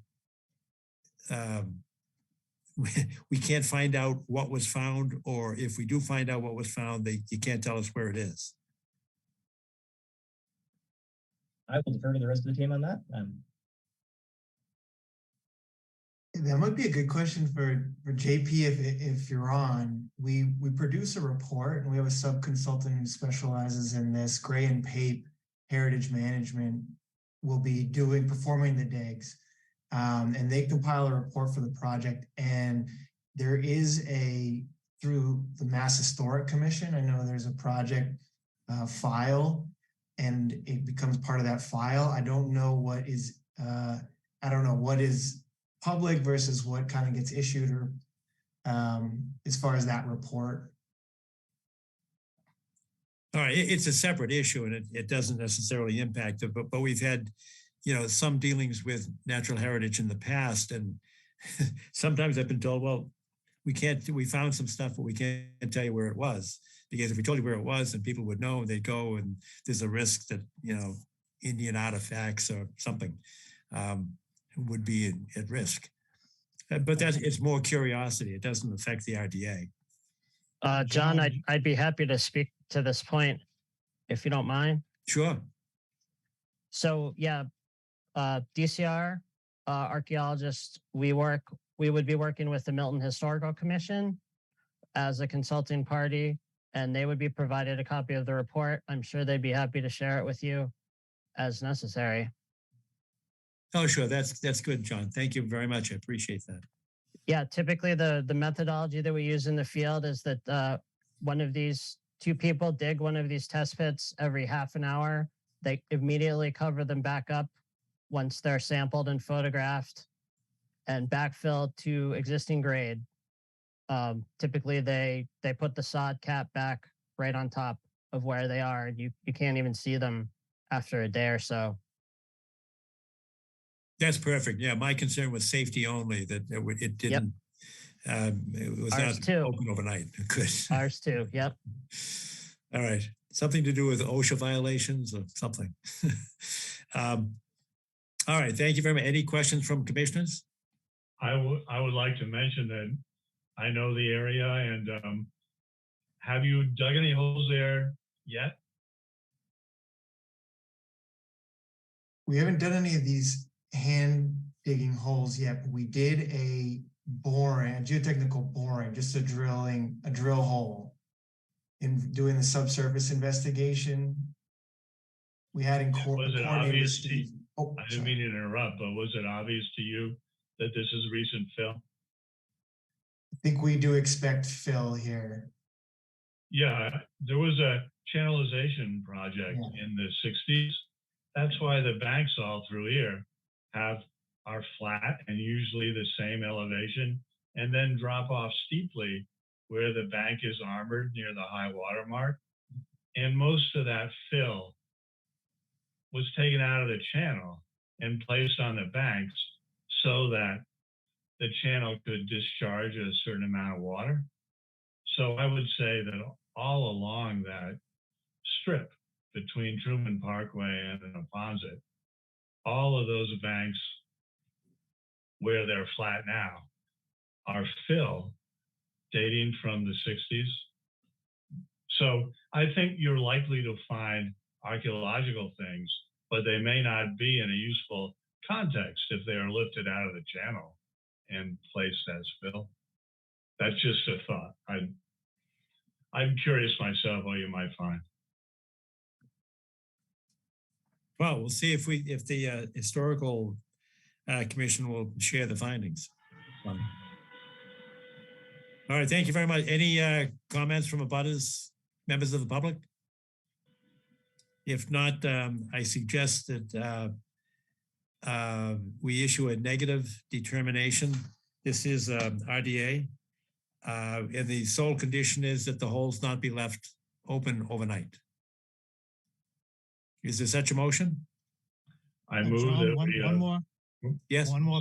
we can't find out what was found, or if we do find out what was found, you can't tell us where it is? I will defer to the rest of the team on that. That might be a good question for JP if you're on. We produce a report, and we have a sub-consultant who specializes in this. Gray and Pape Heritage Management will be performing the digs. And they compile a report for the project. And there is through the Mass Historic Commission, I know there's a project file, and it becomes part of that file. I don't know what is public versus what kind of gets issued, or as far as that report. All right, it's a separate issue, and it doesn't necessarily impact it, but we've had, some dealings with natural heritage in the past, and sometimes I've been told, well, we found some stuff, but we can't tell you where it was, because if we told you where it was, then people would know, and they'd go, and there's a risk that, Indian artifacts or something would be at risk. But it's more curiosity. It doesn't affect the RDA. John, I'd be happy to speak to this point, if you don't mind. Sure. So yeah, DCR archaeologists, we would be working with the Milton Historical Commission as a consulting party, and they would be provided a copy of the report. I'm sure they'd be happy to share it with you as necessary. Oh, sure. That's good, John. Thank you very much. I appreciate that. Yeah, typically the methodology that we use in the field is that one of these 2 people dig one of these test pits every half an hour. They immediately cover them back up once they're sampled and photographed, and backfill to existing grade. Typically, they put the sod cap back right on top of where they are. You can't even see them after a day or so. That's perfect. Yeah, my concern was safety only, that it didn't. Yep. It was Ours not too. open overnight. Good. Ours too. Yep. All right. Something to do with OSHA violations or something. All right. Thank you very much. Any questions from commissioners? I would like to mention that I know the area, and have you dug any holes there yet? We haven't done any of these hand digging holes yet, but we did a geotechnical boring, just a drill hole. In doing the subsurface investigation, we had Was it obvious to you? I didn't mean to interrupt, but was it obvious to you that this is recent fill? I think we do expect fill here. Yeah, there was a channelization project in the 60s. That's why the banks all through here are flat and usually the same elevation, and then drop off steeply where the bank is armored near the high water mark. And most of that fill was taken out of the channel and placed on the banks so that the channel could discharge a certain amount of water. So I would say that all along that strip between Truman Parkway and Neponset, all of those banks where they're flat now are fill dating from the 60s So I think you're likely to find archaeological things, but they may not be in a useful context if they are lifted out of the channel and placed as fill. That's just a thought. I'm curious myself what you might find. Well, we'll see if the historical commission will share the findings. All right, thank you very much. Any comments from abutters, members of the public? If not, I suggest that we issue a negative determination. This is RDA. And the sole condition is that the holes not be left open overnight. Is there such a motion? I move John, that one more. Yes. One more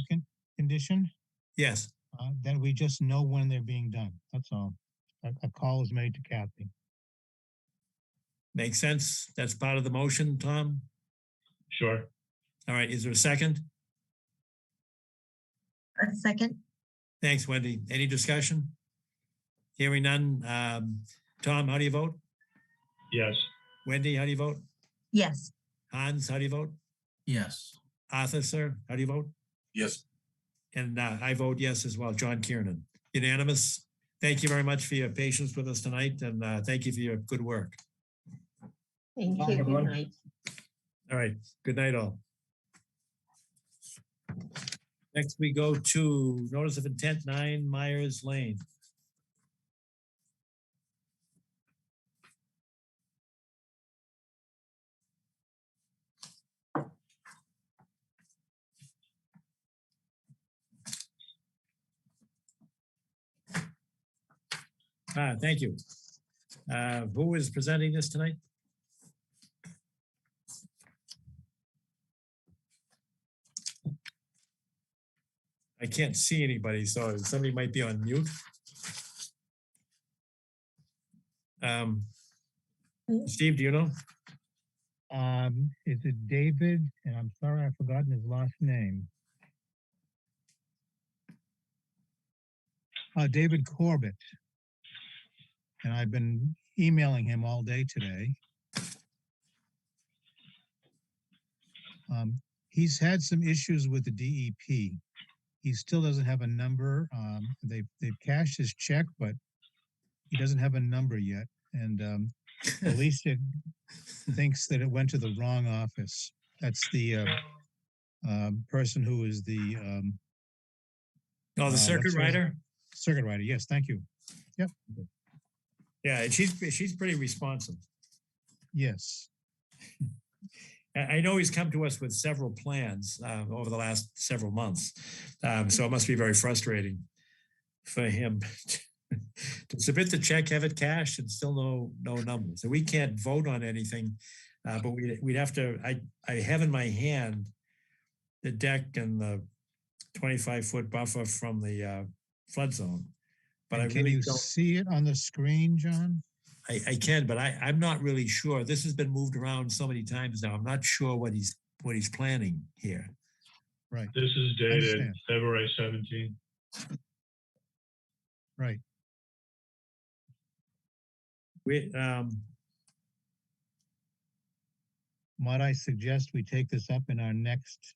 condition. Yes. That we just know when they're being done. That's all. A call is made to Kathy. Makes sense. That's part of the motion, Tom? Sure. All right. Is there a second? A second. Thanks, Wendy. Any discussion? Hearing none. Tom, how do you vote? Yes. Wendy, how do you vote? Yes. Hans, how do you vote? Yes. Arthur, sir, how do you vote? Yes. And I vote yes as well. John Kiernan. Unanimous. Thank you very much for your patience with us tonight, and thank you for your good work. Thank Bye, you. Good everyone. night. All right. Good night, all. Next, we go to notice of intent 9 Myers Lane. Thank you. Who is presenting this tonight? I can't see anybody, so somebody might be on mute. Steve, do you know? Is it David? And I'm sorry, I've forgotten his last name. David Corbett. And I've been emailing him all day today. He's had some issues with the DEP. He still doesn't have a number. They've cashed his check, but he doesn't have a number yet. And Alicia thinks that it went to the wrong office. That's the person who is the the circuit rider? Circuit rider, yes, thank you. Yep. Yeah, and she's pretty responsive. Yes. I know he's come to us with several plans over the last several months. So it must be very frustrating for him to submit the check, have it cashed, and still no numbers. So we can't vote on anything, but we'd have to, I have in my hand the deck and the 25-foot buffer from the flood zone. But And I can really you don't see it on the screen, John? I can, but I'm not really sure. This has been moved around so many times now. I'm not sure what he's planning here. Right. This is I dated understand. February 17th. Right. Might I suggest we take this up in our next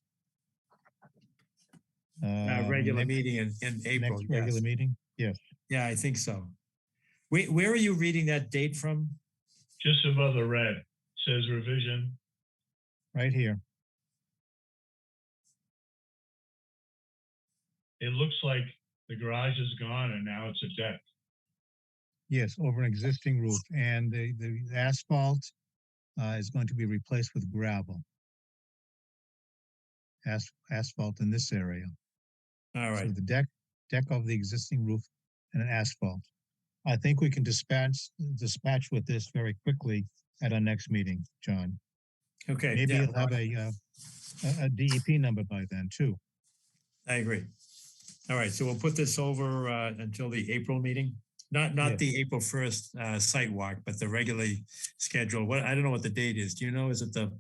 Regular next- meeting in April. Next regular yes. meeting? Yes. Yeah, I think so. Where are you reading that date from? Just above the red says revision. Right here. It looks like the garage is gone and now it's a deck. Yes, over an existing roof, and the asphalt is going to be replaced with gravel. Asphalt in this area. All right. So the deck of the existing roof and an asphalt. I think we can dispatch with this very quickly at our next meeting, John. Okay. Maybe yeah, you'll have a DEP number by then too. I agree. All right, so we'll put this over until the April meeting. Not Yes. the April 1st site walk, but the regularly scheduled. What I don't know what the date is. Do you know? Is it the?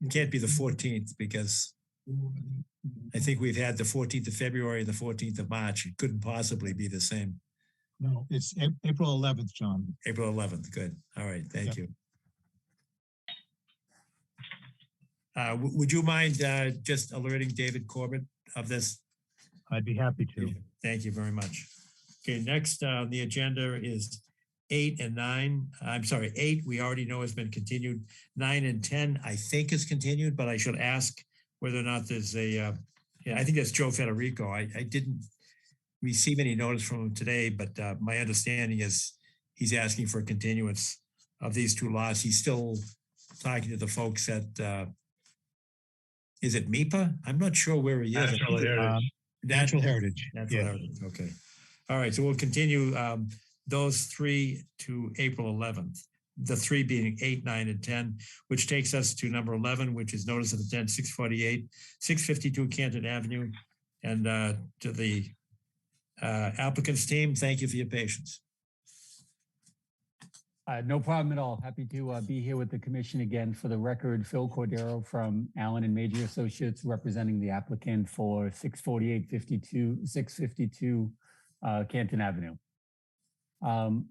It can't be the 14th because I think we've had the 14th of February and the 14th of March. It couldn't possibly be the same. No, it's April 11th, John. April 11th. Good. All right. Thank you. Would you mind just alerting David Corbett of this? I'd be happy to. Thank you very much. Okay, next on the agenda is 8 and 9. I'm sorry, 8 we already know has been continued. 9 and 10 I think is continued, but I should ask whether or not there's a, yeah, I think that's Joe Federico. I didn't receive any notice from him today, but my understanding is he's asking for a continuance of these two lots. He's still talking to the folks at, is it MIPA? I'm not sure where he is. Natural Heritage. Natural Heritage. Natural Heritage, okay. All right, so we'll continue those 3 to April 11th. The 3 being 8, 9, and 10, which takes us to number 11, which is notice of intent 648, 652 Canton Avenue. And to the applicants team, thank you for your patience. No problem at all. Happy to be here with the commission again. For the record, Phil Cordero from Allen and Major Associates, representing the applicant for 652 Canton Avenue.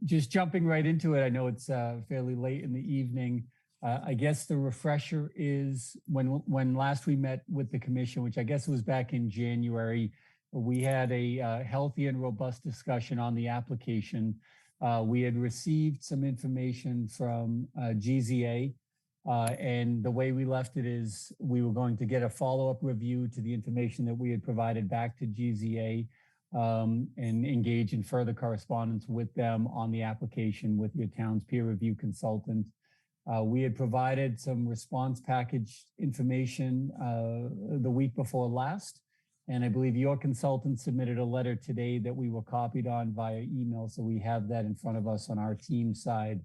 Just jumping right into it, I know it's fairly late in the evening. I guess the refresher is when last we met with the commission, which I guess was back in January, we had a healthy and robust discussion on the application. We had received some information from GZA, and the way we left it is we were going to get a follow-up review to the information that we had provided back to GZA, and engage in further correspondence with them on the application with your town's peer review consultant. We had provided some response package information the week before last, and I believe your consultant submitted a letter today that we were copied on via email, so we have that in front of us on our team side.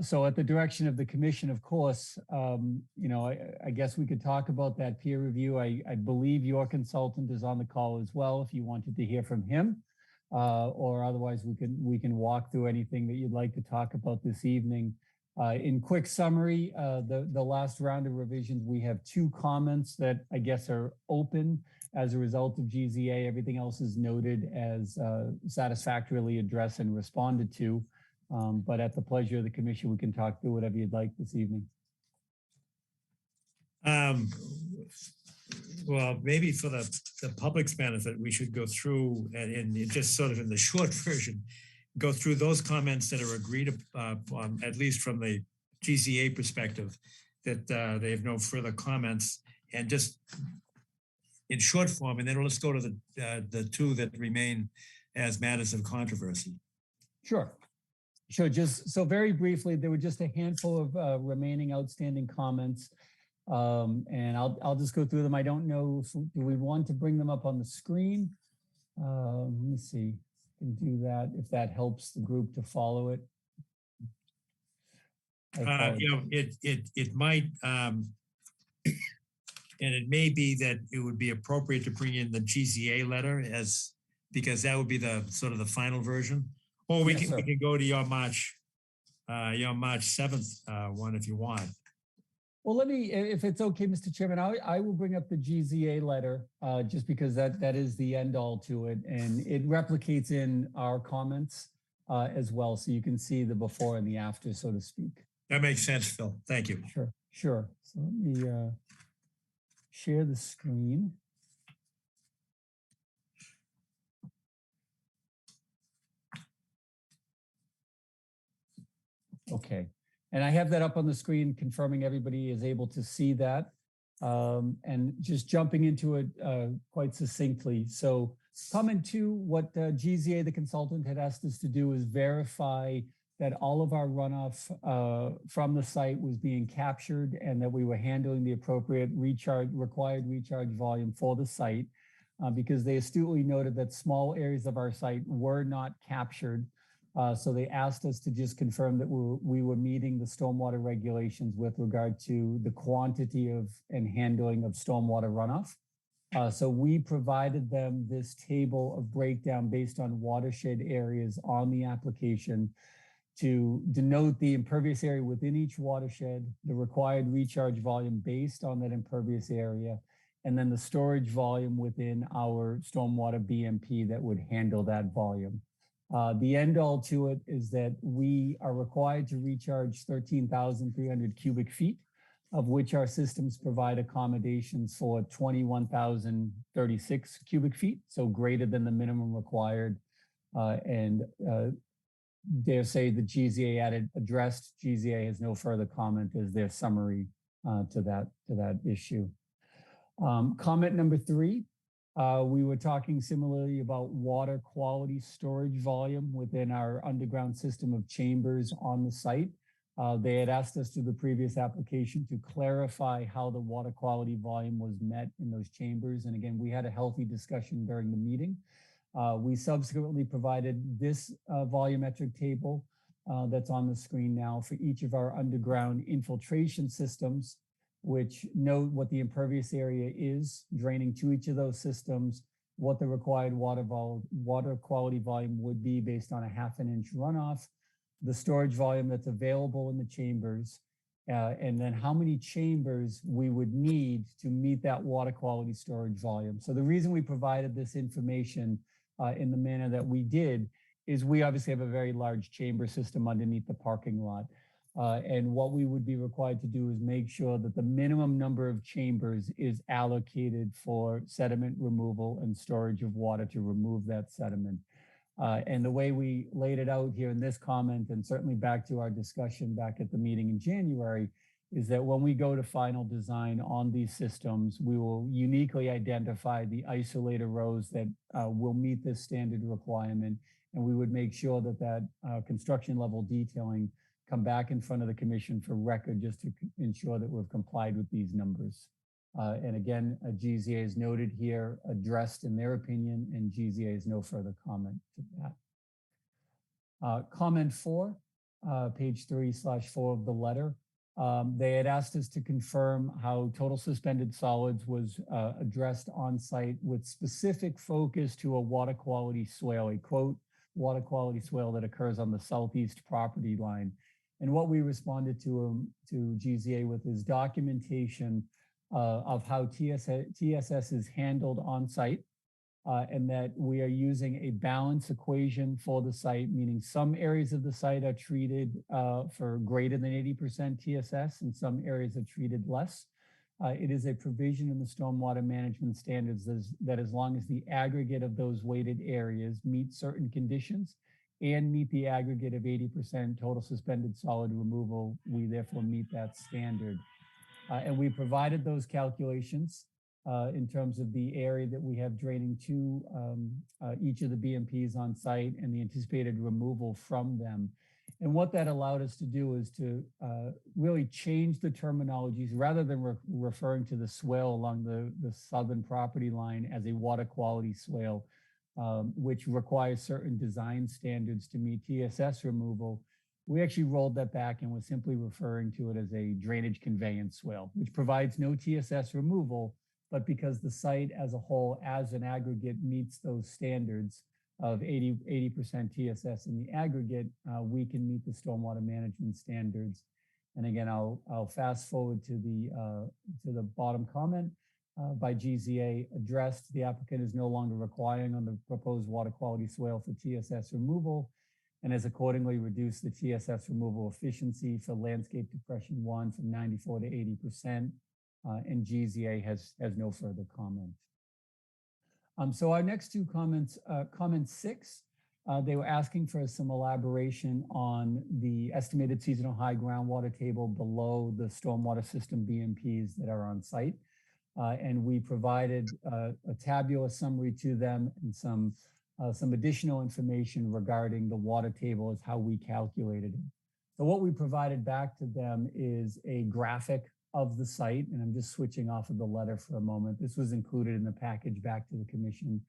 So at the direction of the commission, of course, you know, I guess we could talk about that peer review. I believe your consultant is on the call as well, if you wanted to hear from him, or otherwise we can walk through anything that you'd like to talk about this evening. In quick summary, the last round of revisions, we have 2 comments that I guess are open as a result of GZA. Everything else is noted as satisfactorily addressed and responded to. But at the pleasure of the commission, we can talk through whatever you'd like this evening. Well, maybe for the public's benefit, we should go through and just sort of in the short version, go through those comments that are agreed upon, at least from the GZA perspective, that they have no further comments, and just in short form, and then let's go to the 2 that remain as matters of controversy. Sure. Sure. Just so very briefly, there were just a handful of remaining outstanding comments, and I'll just go through them. I don't know if do we want to bring them up on the screen. Let me see. I can do that if that helps the group to follow it. You know, it might, and it may be that it would be appropriate to bring in the GZA letter because that would be the sort of the final version. Or we can go to your March 7th one if you want. Well, let me, if it's okay, Mr. Chairman, I will bring up the GZA letter just because that is the end all to it, and it replicates in our comments as well, so you can see the before and the after, so to speak. That makes sense, Phil. Thank you. Sure. So let me share the screen. Okay, and I have that up on the screen confirming everybody is able to see that. And just jumping into it quite succinctly. So comment 2, what GZA, the consultant, had asked us to do is verify that all of our runoff from the site was being captured and that we were handling the appropriate required recharge volume for the site, because they astutely noted that small areas of our site were not captured. So they asked us to just confirm that we were meeting the stormwater regulations with regard to the quantity of and handling of stormwater runoff. So we provided them this table of breakdown based on watershed areas on the application to denote the impervious area within each watershed, the required recharge volume based on that impervious area, and then the storage volume within our stormwater BMP that would handle that volume. The end all to it is that we are required to recharge 13,300 cubic feet, of which our systems provide accommodations for 21,036 cubic feet, so greater than the minimum required. Dare say the GZA addressed. GZA has no further comment as their summary to that issue. Comment number 3. We were talking similarly about water quality storage volume within our underground system of chambers on the site. They had asked us through the previous application to clarify how the water quality volume was met in those chambers. And again, we had a healthy discussion during the meeting. We subsequently provided this volumetric table that's on the screen now for each of our underground infiltration systems, which note what the impervious area is draining to each of those systems, what the required water quality volume would be based on a 1/2 inch runoff, the storage volume that's available in the chambers, and then how many chambers we would need to meet that water quality storage volume. So the reason we provided this information in the manner that we did is we obviously have a very large chamber system underneath the parking lot. And what we would be required to do is make sure that the minimum number of chambers is allocated for sediment removal and storage of water to remove that sediment. And the way we laid it out here in this comment, and certainly back to our discussion back at the meeting in January, is that when we go to final design on these systems, we will uniquely identify the isolator rows that will meet this standard requirement. And we would make sure that that construction level detailing come back in front of the commission for record just to ensure that we've complied with these numbers. And again, GZA is noted here, addressed in their opinion, and GZA has no further comment to that. Comment 4, page 3/4 of the letter. They had asked us to confirm how total suspended solids was addressed on site with specific focus to a water quality swale, a quote, water quality swale that occurs on the southeast property line. And what we responded to GZA with is documentation of how TSS is handled on site, and that we are using a balance equation for the site, meaning some areas of the site are treated for greater than 80% TSS and some areas are treated less. It is a provision in the stormwater management standards that as long as the aggregate of those weighted areas meet certain conditions and meet the aggregate of 80% total suspended solid removal, we therefore meet that standard. And we provided those calculations in terms of the area that we have draining to each of the BMPs on site and the anticipated removal from them. And what that allowed us to do is to really change the terminologies rather than referring to the swale along the southern property line as a water quality swale, which requires certain design standards to meet TSS removal. We actually rolled that back and was simply referring to it as a drainage conveyance swale, which provides no TSS removal, but because the site as a whole, as an aggregate, meets those standards of 80% TSS in the aggregate, we can meet the stormwater management standards. And again, I'll fast forward to the bottom comment by GZA addressed. The applicant is no longer requiring on the proposed water quality swale for TSS removal, and has accordingly reduced the TSS removal efficiency for landscape depression 1 from 94 to 80%. And GZA has no further comment. So our next two comments, comment 6, they were asking for some elaboration on the estimated seasonal high groundwater table below the stormwater system BMPs that are on site. And we provided a tabular summary to them and some additional information regarding the water table as how we calculated it. So what we provided back to them is a graphic of the site, and I'm just switching off of the letter for a moment. This was included in the package back to the commission.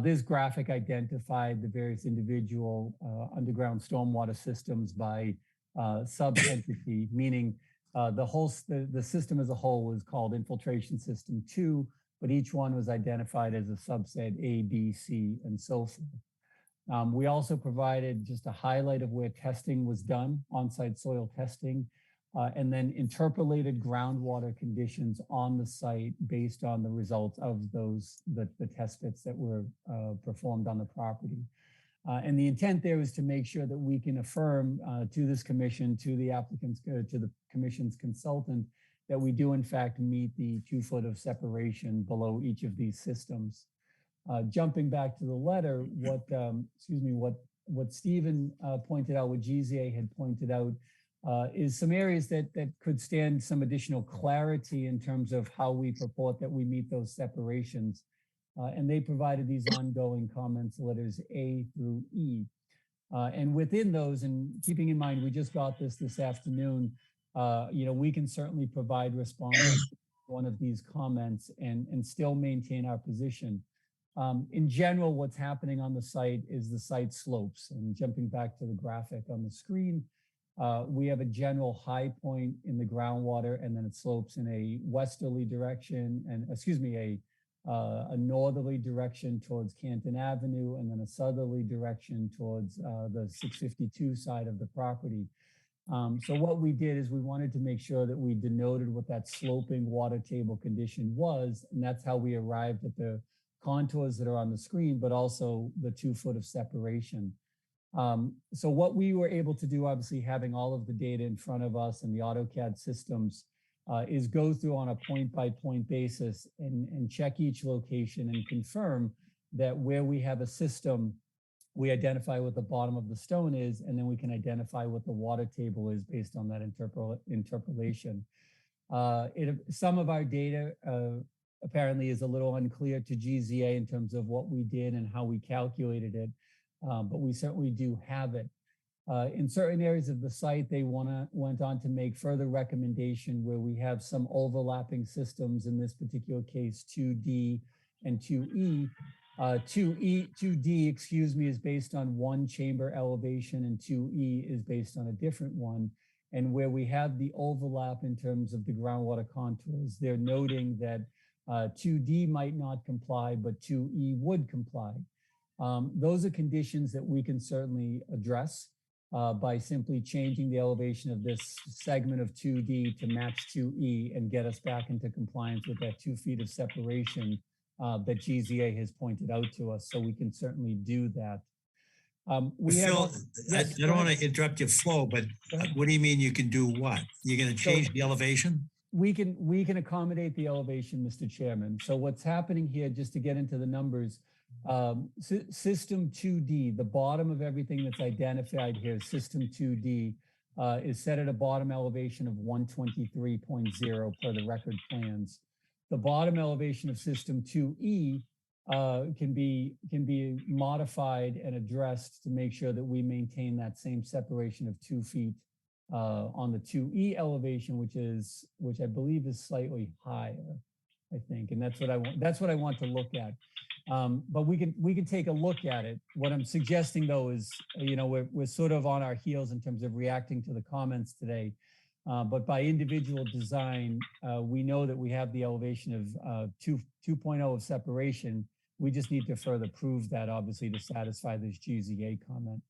This graphic identified the various individual underground stormwater systems by sub-entity, meaning the system as a whole was called infiltration system 2, but each one was identified as a subset A, B, C, and so forth. We also provided just a highlight of where testing was done, on-site soil testing, and then interpolated groundwater conditions on the site based on the results of the test pits that were performed on the property. And the intent there is to make sure that we can affirm to this commission, to the applicants, to the commission's consultant, that we do in fact meet the 2 foot of separation below each of these systems. Jumping back to the letter, what Stephen pointed out, what GZA had pointed out, is some areas that could stand some additional clarity in terms of how we purport that we meet those separations. And they provided these ongoing comments, letters A through E. And within those, and keeping in mind, we just got this afternoon, we can certainly provide responses to one of these comments and still maintain our position. In general, what's happening on the site is the site slopes. And jumping back to the graphic on the screen, we have a general high point in the groundwater, and then it slopes in a westerly direction, and a northerly direction towards Canton Avenue, and then a southerly direction towards the 652 side of the property. So what we did is we wanted to make sure that we denoted what that sloping water table condition was, and that's how we arrived at the contours that are on the screen, but also the 2 foot of separation. So what we were able to do, obviously having all of the data in front of us and the AutoCAD systems, is go through on a point-by-point basis and check each location and confirm that where we have a system, we identify what the bottom of the stone is, and then we can identify what the water table is based on that interpolation. Some of our data apparently is a little unclear to GZA in terms of what we did and how we calculated it, but we certainly do have it. In certain areas of the site, they went on to make further recommendation where we have some overlapping systems, in this particular case, 2D and 2E. 2D, is based on one chamber elevation, and 2E is based on a different one. And where we have the overlap in terms of the groundwater contours, they're noting that 2D might not comply, but 2E would comply. Those are conditions that we can certainly address by simply changing the elevation of this segment of 2D to match 2E and get us back into compliance with that 2 feet of separation that GZA has pointed out to us. So we can certainly do that. Phil, I don't want to interrupt your flow, but what do you mean you can do what? You're going to change the elevation? We can accommodate the elevation, Mr. Chairman. So what's happening here, just to get into the numbers, system 2D, the bottom of everything that's identified here, system 2D, is set at a bottom elevation of 123.0 per the record plans. The bottom elevation of system 2E can be modified and addressed to make sure that we maintain that same separation of 2 feet on the 2E elevation, which I believe is slightly higher, I think, and that's what I want to look at. But we can take a look at it. What I'm suggesting though is, we're sort of on our heels in terms of reacting to the comments today. But by individual design, we know that we have the elevation of 2.0 of separation. We just need to further prove that, obviously, to satisfy this GZA comment.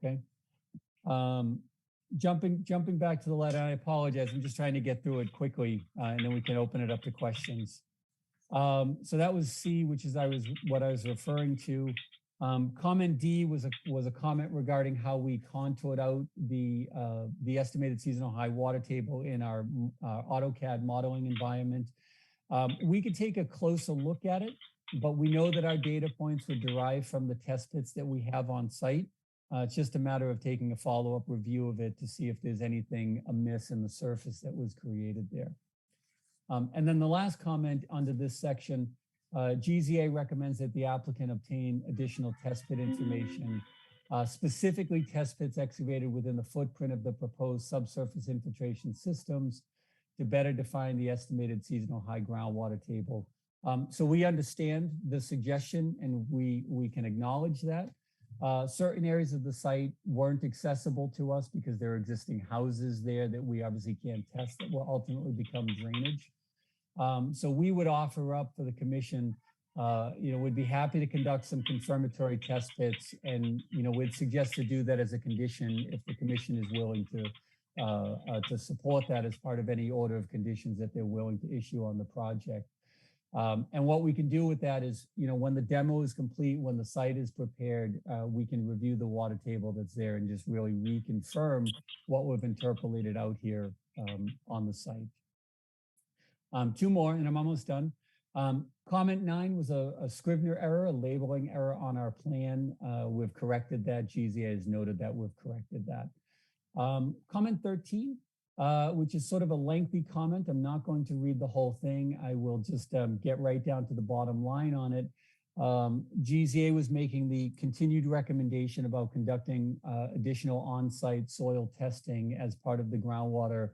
Okay. Jumping back to the letter, I apologize. I'm just trying to get through it quickly, and then we can open it up to questions. So that was C, which is what I was referring to. Comment D was a comment regarding how we contoured out the estimated seasonal high water table in our AutoCAD modeling environment. We could take a closer look at it, but we know that our data points were derived from the test pits that we have on site. It's just a matter of taking a follow-up review of it to see if there's anything amiss in the surface that was created there. And then the last comment under this section, GZA recommends that the applicant obtain additional test pit information, specifically test pits excavated within the footprint of the proposed subsurface infiltration systems to better define the estimated seasonal high groundwater table. So we understand the suggestion and we can acknowledge that. Certain areas of the site weren't accessible to us because there are existing houses there that we obviously can't test that will ultimately become drainage. So we would offer up for the commission, we'd be happy to conduct some confirmatory test pits, and we'd suggest to do that as a condition if the commission is willing to support that as part of any order of conditions that they're willing to issue on the project. And what we can do with that is, when the demo is complete, when the site is prepared, we can review the water table that's there and just really reconfirm what we've interpolated out here on the site. Two more, and I'm almost done. Comment 9 was a Scrivener error, a labeling error on our plan. We've corrected that. GZA has noted that we've corrected that. Comment 13, which is sort of a lengthy comment. I'm not going to read the whole thing. I will just get right down to the bottom line on it. GZA was making the continued recommendation about conducting additional on-site soil testing as part of the groundwater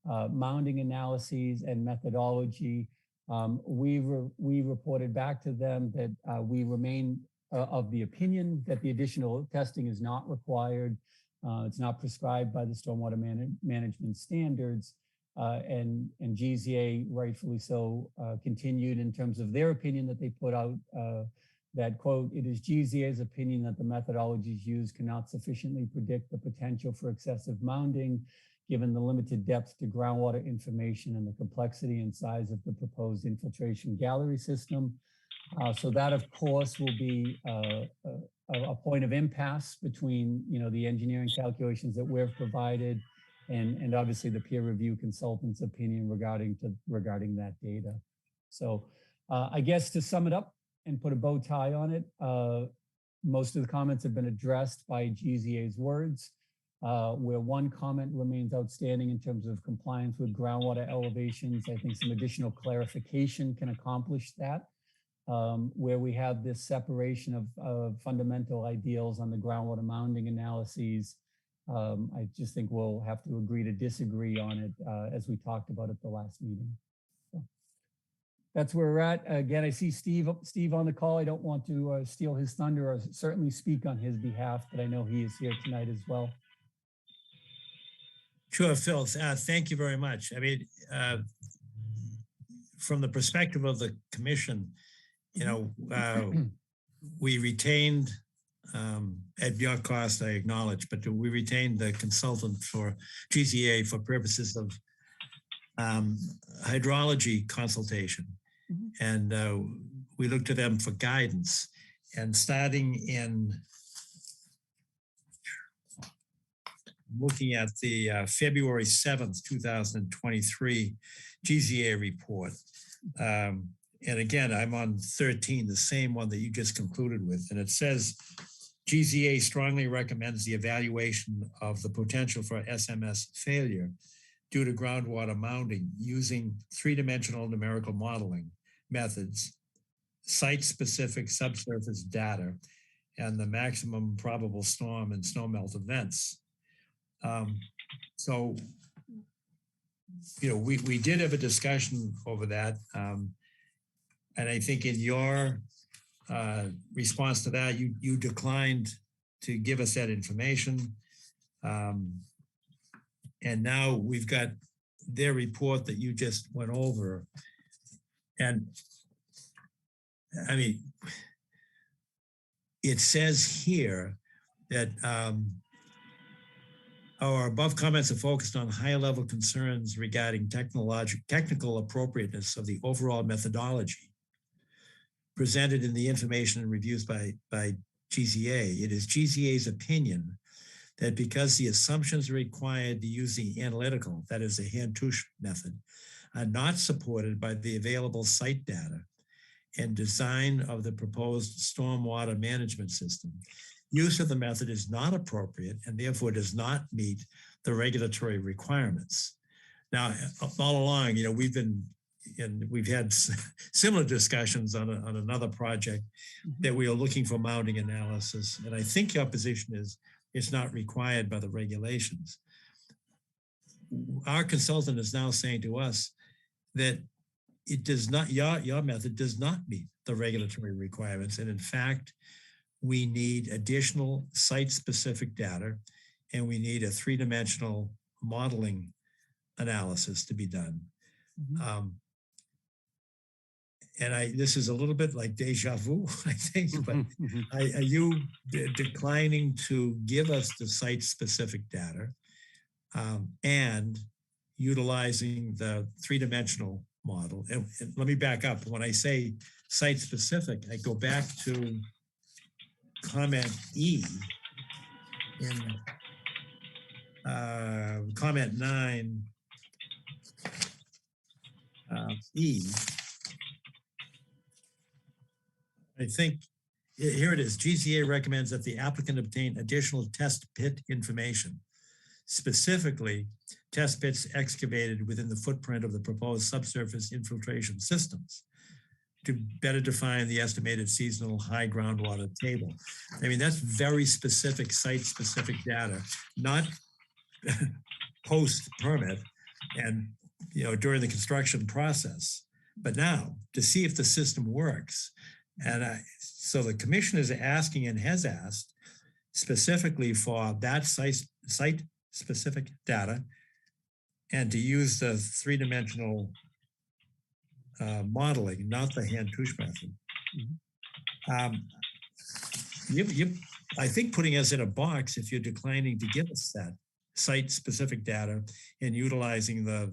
mounding analyses and methodology. We reported back to them that we remain of the opinion that the additional testing is not required. It's not prescribed by the stormwater management standards, and GZA rightfully so continued in terms of their opinion that they put out that, quote, "It is GZA's opinion that the methodologies used cannot sufficiently predict the potential for excessive mounding given the limited depth to groundwater information and the complexity and size of the proposed infiltration gallery system." So that, of course, will be a point of impasse between, the engineering calculations that we've provided and obviously the peer review consultant's opinion regarding that data. So I guess to sum it up and put a bow tie on it, most of the comments have been addressed by GZA's words. Where one comment remains outstanding in terms of compliance with groundwater elevations, I think some additional clarification can accomplish that. Where we have this separation of fundamental ideals on the groundwater mounding analyses, I just think we'll have to agree to disagree on it as we talked about at the last meeting. So that's where we're at. Again, I see Steve on the call. I don't want to steal his thunder or certainly speak on his behalf, but I know he is here tonight as well. Sure, Phil. Thank you very much. I mean, from the perspective of the commission, we retained, at your cost, I acknowledge, but we retained the consultant for GZA for purposes of hydrology consultation. And we looked to them for guidance. And starting in looking at the February 7th, 2023 GZA report. And again, I'm on 13, the same one that you just concluded with. And it says, GZA strongly recommends the evaluation of the potential for SMS failure due to groundwater mounding using three-dimensional numerical modeling methods, site-specific subsurface data, and the maximum probable storm and snowmelt events. So, we did have a discussion over that. And I think in your response to that, you declined to give us that information. And now we've got their report that you just went over. And I mean, it says here that our above comments are focused on higher level concerns regarding technical appropriateness of the overall methodology presented in the information and reviews by GZA. It is GZA's opinion that because the assumptions required to use the analytical, that is the hand-touch method, are not supported by the available site data and design of the proposed stormwater management system, use of the method is not appropriate and therefore does not meet the regulatory requirements. Now, all along, we've had similar discussions on another project that we are looking for mounding analysis. And I think your position is it's not required by the regulations. Our consultant is now saying to us that it does not, your method does not meet the regulatory requirements. And in fact, we need additional site-specific data, and we need a three-dimensional modeling analysis to be done. And this is a little bit like deja vu, I think, but are you declining to give us the site-specific data and utilizing the three-dimensional model. And let me back up. When I say site specific, I go back to comment E in comment 9 E. I think here it is. GZA recommends that the applicant obtain additional test pit information, specifically test pits excavated within the footprint of the proposed subsurface infiltration systems to better define the estimated seasonal high groundwater table. I mean, that's very specific site-specific data, not post-permit and, you know, during the construction process. But now, to see if the system works. And so the commission is asking and has asked specifically for that site-specific data and to use the three-dimensional modeling, not the hand touch method. I think putting us in a box if you're declining to give us that site-specific data and utilizing the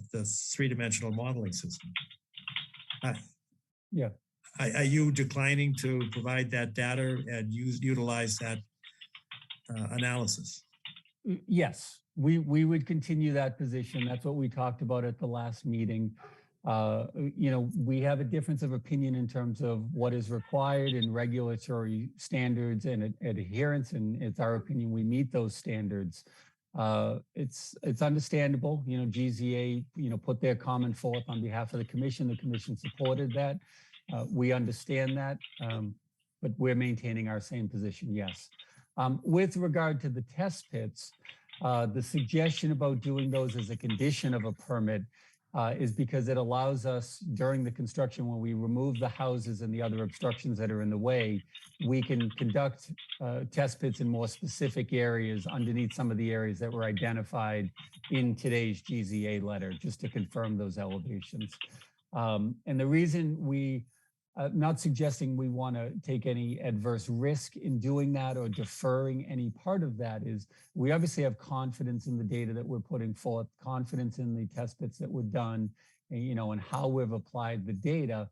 three-dimensional modeling system. Yeah. Are you declining to provide that data and utilize that analysis? Yes, we would continue that position. That's what we talked about at the last meeting. You know, we have a difference of opinion in terms of what is required in regulatory standards and adherence, and it's our opinion we meet those standards. It's understandable, you know, GZA, you know, put their comment forth on behalf of the commission supported that. We understand that, but we're maintaining our same position, yes. With regard to the test pits, the suggestion about doing those as a condition of a permit is because it allows us during the construction, when we remove the houses and the other obstructions that are in the way, we can conduct test pits in more specific areas underneath some of the areas that were identified in today's GZA letter, just to confirm those elevations. And the reason we, not suggesting we want to take any adverse risk in doing that or deferring any part of that, is we obviously have confidence in the data that we're putting forth, confidence in the test pits that were done, and, you know, and how we've applied the data.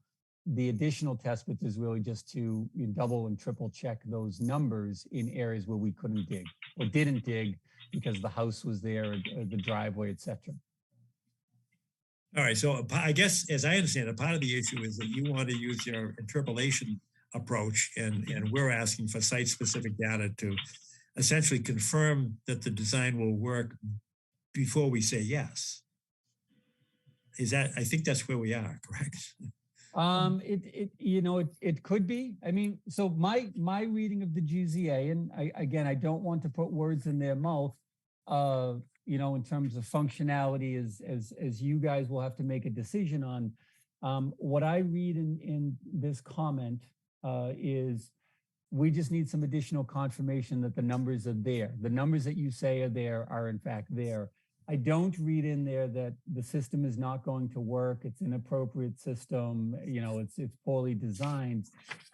The additional test pits is really just to double and triple check those numbers in areas where we couldn't dig or didn't dig because the house was there, or the driveway, et cetera. All right, so I guess, as I understand it, part of the issue is that you want to use your interpolation approach, and we're asking for site-specific data to essentially confirm that the design will work before we say yes. Is that, I think that's where we are, correct? It could be. I mean, so my reading of the GZA, and I don't want to put words in their mouth, you know, in terms of functionality, as you guys will have to make a decision on. What I read in this comment is we just need some additional confirmation that the numbers are there. The numbers that you say are there are in fact there. I don't read in there that the system is not going to work. It's an inappropriate system. You know, it's poorly designed.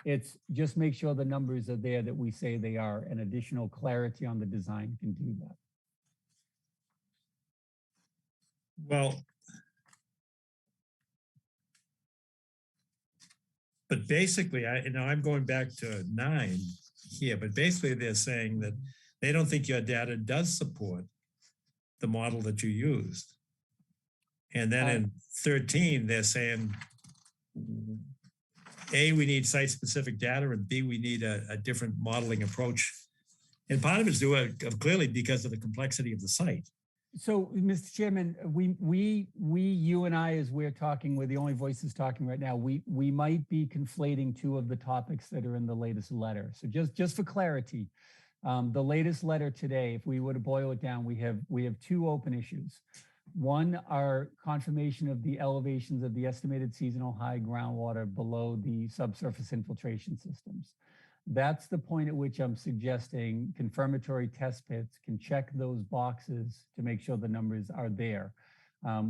It's just make sure the numbers are there that we say they are, and additional clarity on the design can do that. Well, but basically, I'm going back to 9 here, but basically they're saying that they don't think your data does support the model that you used. And then in 13, they're saying, A, we need site-specific data, and B, we need a different modeling approach. And part of it's clearly because of the complexity of the site. So, Mr. Chairman, you and I, as we're talking, we're the only voices talking right now. We might be conflating two of the topics that are in the latest letter. So just for clarity, the latest letter today, if we were to boil it down, we have 2 open issues. One, our confirmation of the elevations of the estimated seasonal high groundwater below the subsurface infiltration systems. That's the point at which I'm suggesting confirmatory test pits can check those boxes to make sure the numbers are there.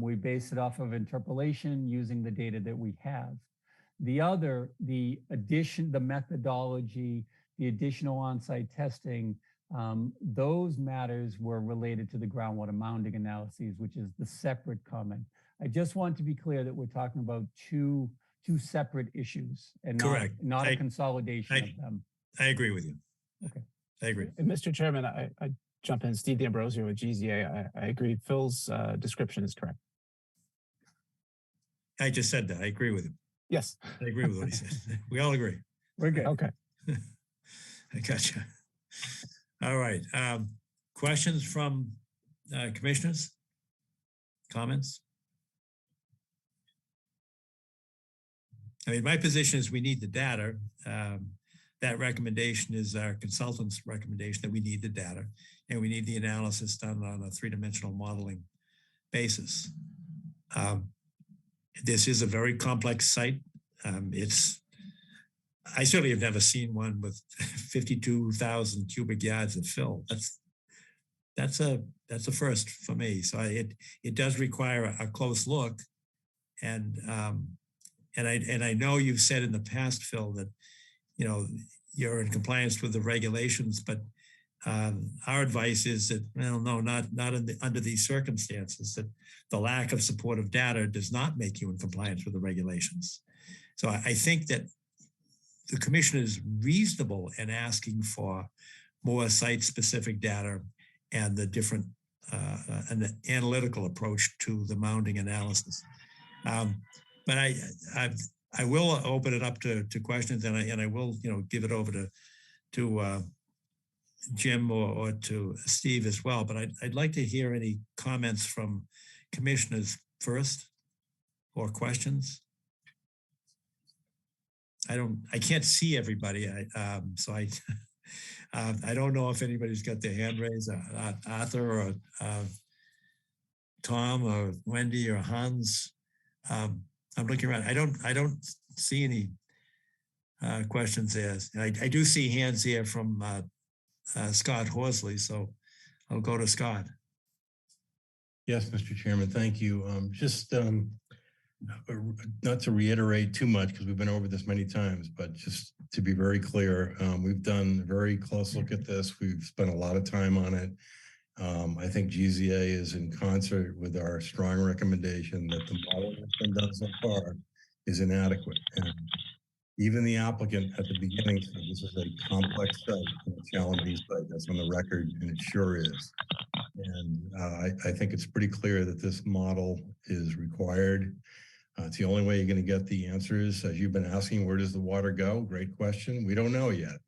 We base it off of interpolation using the data that we have. The other, the methodology, the additional on-site testing, those matters were related to the groundwater mounding analyses, which is the separate comment. I just want to be clear that we're talking about two separate issues and Correct. not a consolidation of them. I agree with you. Okay. I agree. And Mr. Chairman, I jump in. Steve D'Ambrosio with GZA. I agree. Phil's description is correct. I just said that. I agree with him. Yes. I agree with what he said. We all agree. We're good. Okay. I gotcha. All right. Questions from commissioners? Comments? I mean, my position is we need the data. That recommendation is our consultant's recommendation that we need the data and we need the analysis done on a three-dimensional modeling basis. This is a very complex site. I certainly have never seen one with 52,000 cubic yards of fill. That's a first for me. So it does require a close look, and I know you've said in the past, Phil, that you're in compliance with the regulations, but our advice is that, well, no, not under these circumstances, that the lack of supportive data does not make you in compliance with the regulations. So I think that the commission is reasonable in asking for more site-specific data and the different and the analytical approach to the mounding analysis. But I will open it up to questions, and I will give it over to Jim or to Steve as well. But I'd like to hear any comments from commissioners first, or questions. I can't see everybody. So I don't know if anybody's got their hand raised. Arthur or Tom or Wendy or Hans. I'm looking around. I don't see any questions there. I do see hands here from Scott Horsley, so I'll go to Scott. Yes, Mr. Chairman, thank you. Just not to reiterate too much because we've been over this many times, but just to be very clear, we've done a very close look at this. We've spent a lot of time on it. I think GZA is in concert with our strong recommendation that the model that's been done so far is inadequate. And even the applicant at the beginning said this is a complex site and a challenging site. That's on the record, and it sure is. And I think it's pretty clear that this model is required. It's the only way you're going to get the answers. As you've been asking, where does the water go? Great question. We don't know yet.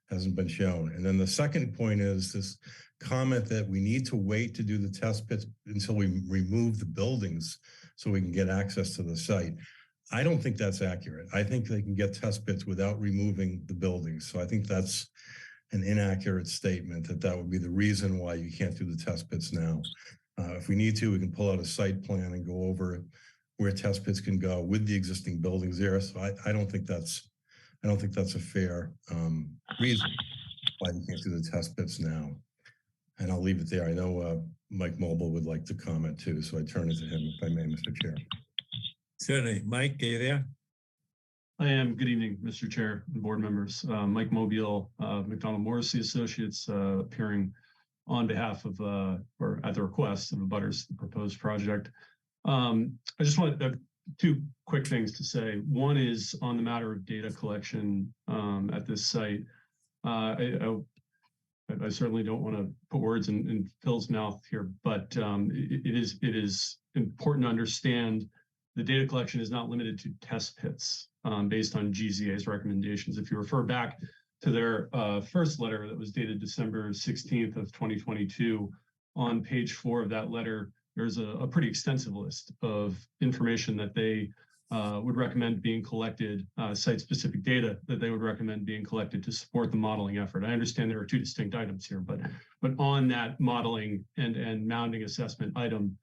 Hasn't been shown. And then the second point is this comment that we need to wait to do the test pits until we remove the buildings so we can get access to the site. I don't think that's accurate. I think they can get test pits without removing the buildings. So I think that's an inaccurate statement that would be the reason why you can't do the test pits now. If we need to, we can pull out a site plan and go over where test pits can go with the existing buildings there. So I don't think that's a fair reason why you can't do the test pits now. And I'll leave it there. I know Mike Mobile would like to comment too, so I turn it to him if I may, Mr. Chair. Certainly. Mike, are you there? I am. Good evening, Mr. Chair and board members. Mike Mobile, McDonald Morrissey Associates, appearing on behalf of, or at the request of the abutters, the proposed project. I just want two quick things to say. One is on the matter of data collection at this site. I certainly don't want to put words in Phil's mouth here, but it is important to understand the data collection is not limited to test pits based on GZA's recommendations. If you refer back to their first letter that was dated December 16th of 2022, on page 4 of that letter, there's a pretty extensive list of information that they would recommend being collected, site-specific data that they would recommend being collected to support the modeling effort. I understand there are two distinct items here, but on that modeling and mounding assessment item,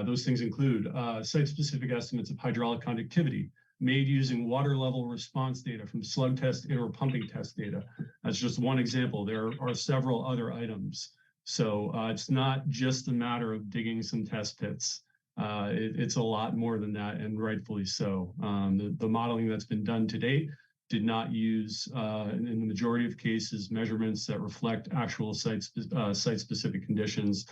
those things include site-specific estimates of hydraulic conductivity made using water level response data from slug test indoor pumping test data. That's just one example. There are several other items. So it's not just a matter of digging some test pits. It's a lot more than that, and rightfully so. The modeling that's been done to date did not use, in the majority of cases, measurements that reflect actual site-specific conditions.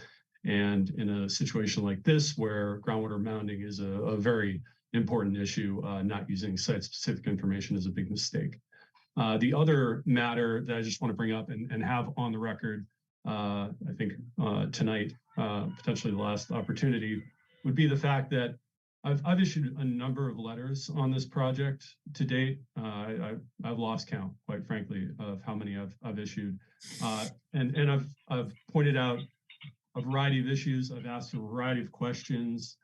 And in a situation like this, where groundwater mounding is a very important issue, not using site-specific information is a big mistake. The other matter that I just want to bring up and have on the record, I think tonight, potentially the last opportunity, would be the fact that I've issued a number of letters on this project to date. I've lost count, quite frankly, of how many I've issued, and I've pointed out a variety of issues. I've asked a variety of questions,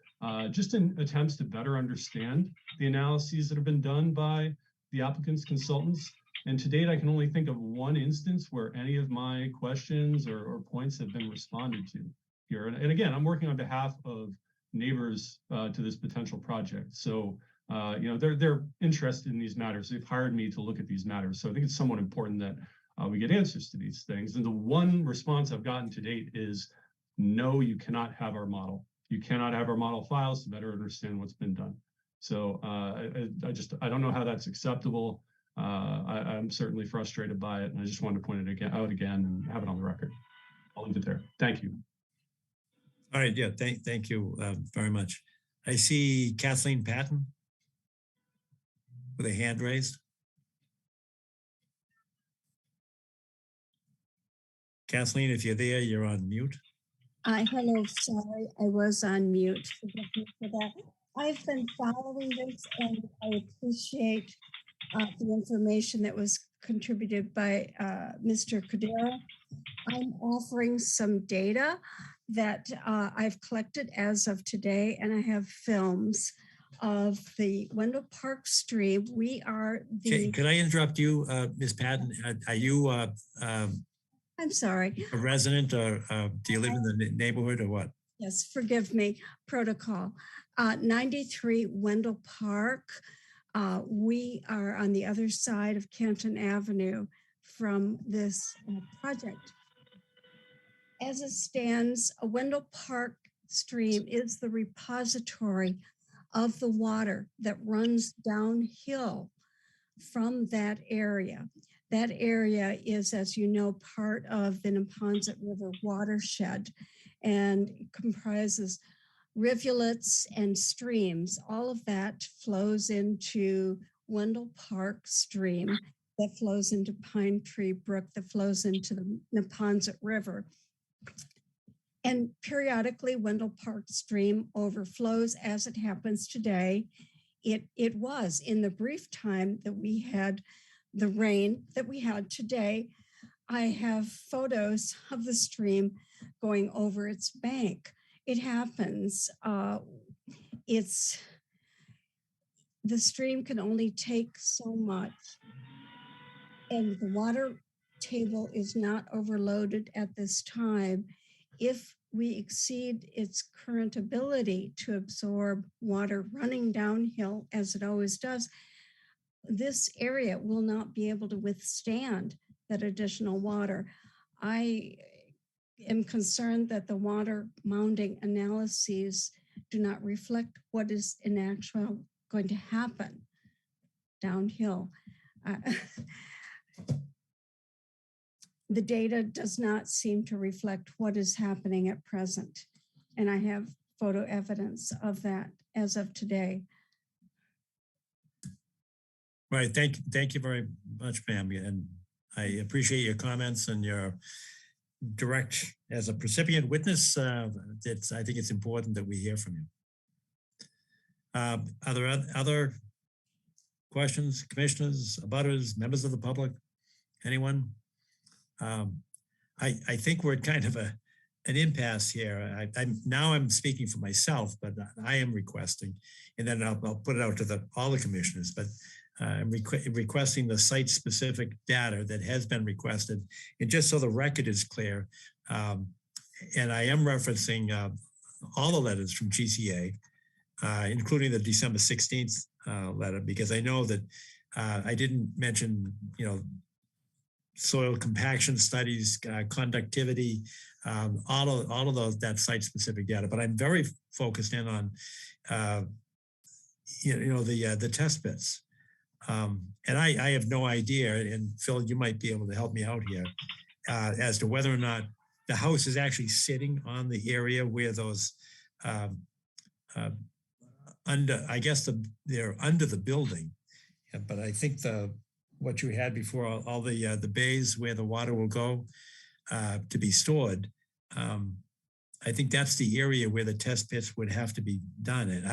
just in attempts to better understand the analyses that have been done by the applicant's consultants. And to date, I can only think of one instance where any of my questions or points have been responded to here. And again, I'm working on behalf of neighbors to this potential project. So, they're interested in these matters. They've hired me to look at these matters. So I think it's somewhat important that we get answers to these things. And the one response I've gotten to date is, no, you cannot have our model. You cannot have our model files to better understand what's been done. So I don't know how that's acceptable. I'm certainly frustrated by it, and I just wanted to point it out again and have it on the record. I'll leave it there. Thank you. All right, yeah, thank you very much. I see Kathleen Patton with a hand raised. Kathleen, if you're there, you're on mute. Hello, sorry, I was on mute. Forgive me for that. I've been following this and I appreciate the information that was contributed by Mr. Cordero. I'm offering some data that I've collected as of today, and I have films of the Wendell Park stream. We are the— Could I interrupt you, Ms. Patton? Are you I'm sorry. a resident, or do you live in the neighborhood, or what? Yes, forgive me, protocol. 93 Wendell Park. We are on the other side of Canton Avenue from this project. As it stands, a Wendell Park stream is the repository of the water that runs downhill from that area. That area is, as you know, part of the Neponset River watershed and comprises rivulets and streams. All of that flows into Wendell Park stream that flows into Pine Tree Brook, that flows into the Neponset River. And periodically, Wendell Park stream overflows, as it happens today. It was in the brief time that we had the rain that we had today. I have photos of the stream going over its bank. It happens. The stream can only take so much, and the water table is not overloaded at this time. If we exceed its current ability to absorb water running downhill, as it always does, this area will not be able to withstand that additional water. I am concerned that the water mounding analyses do not reflect what is in actual going to happen downhill. The data does not seem to reflect what is happening at present. And I have photo evidence of that as of today. Right, thank you very much, ma'am. And I appreciate your comments and your direct, as a recipient witness, I think it's important that we hear from you. Are there other questions, commissioners, abutters, members of the public, anyone? I think we're at kind of an impasse here. Now I'm speaking for myself, but I am requesting, and then I'll put it out to all the commissioners, but I'm requesting the site-specific data that has been requested. And just so the record is clear, and I am referencing all the letters from GCA, including the December 16th letter, because I know that I didn't mention, soil compaction studies, conductivity, all of those, that site-specific data. But I'm very focused in on, the test bits. And I have no idea, and Phil, you might be able to help me out here, as to whether or not the house is actually sitting on the area where those um, uh, I guess they're under the building. Yeah, but I think what you had before, all the bays where the water will go to be stored, I think that's the area where the test pits would have to be done. And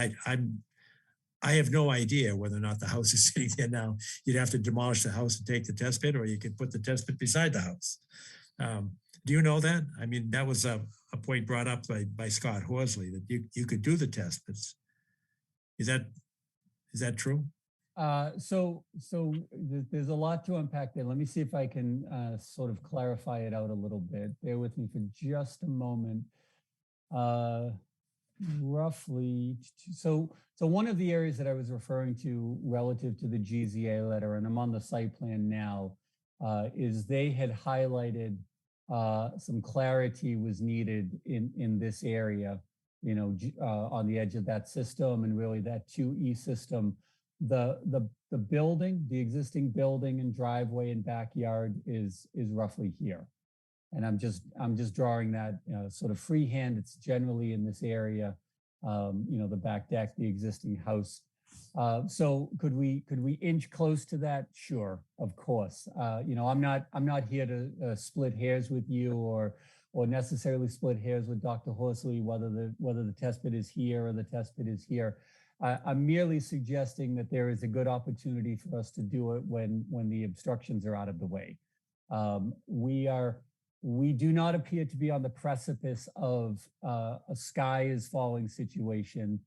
I have no idea whether or not the house is sitting there now. You'd have to demolish the house and take the test pit, or you could put the test pit beside the house. Do you know that? I mean, that was a point brought up by Scott Horsley, that you could do the test pits. Is that true? So there's a lot to unpack there. Let me see if I can sort of clarify it out a little bit. Bear with me for just a moment. Roughly, so one of the areas that I was referring to relative to the GZA letter, and I'm on the site plan now, is they had highlighted some clarity was needed in this area, you know, on the edge of that system, and really that 2E system. The building, the existing building and driveway and backyard is roughly here. And I'm just drawing that sort of freehand. It's generally in this area, you know, the back deck, the existing house. So could we inch close to that? Sure, of course. You know, I'm not here to split hairs with you or necessarily split hairs with Dr. Horsley, whether the test pit is here or the test pit is here. I'm merely suggesting that there is a good opportunity for us to do it when the obstructions are out of the way. We do not appear to be on the precipice of a sky is falling situation.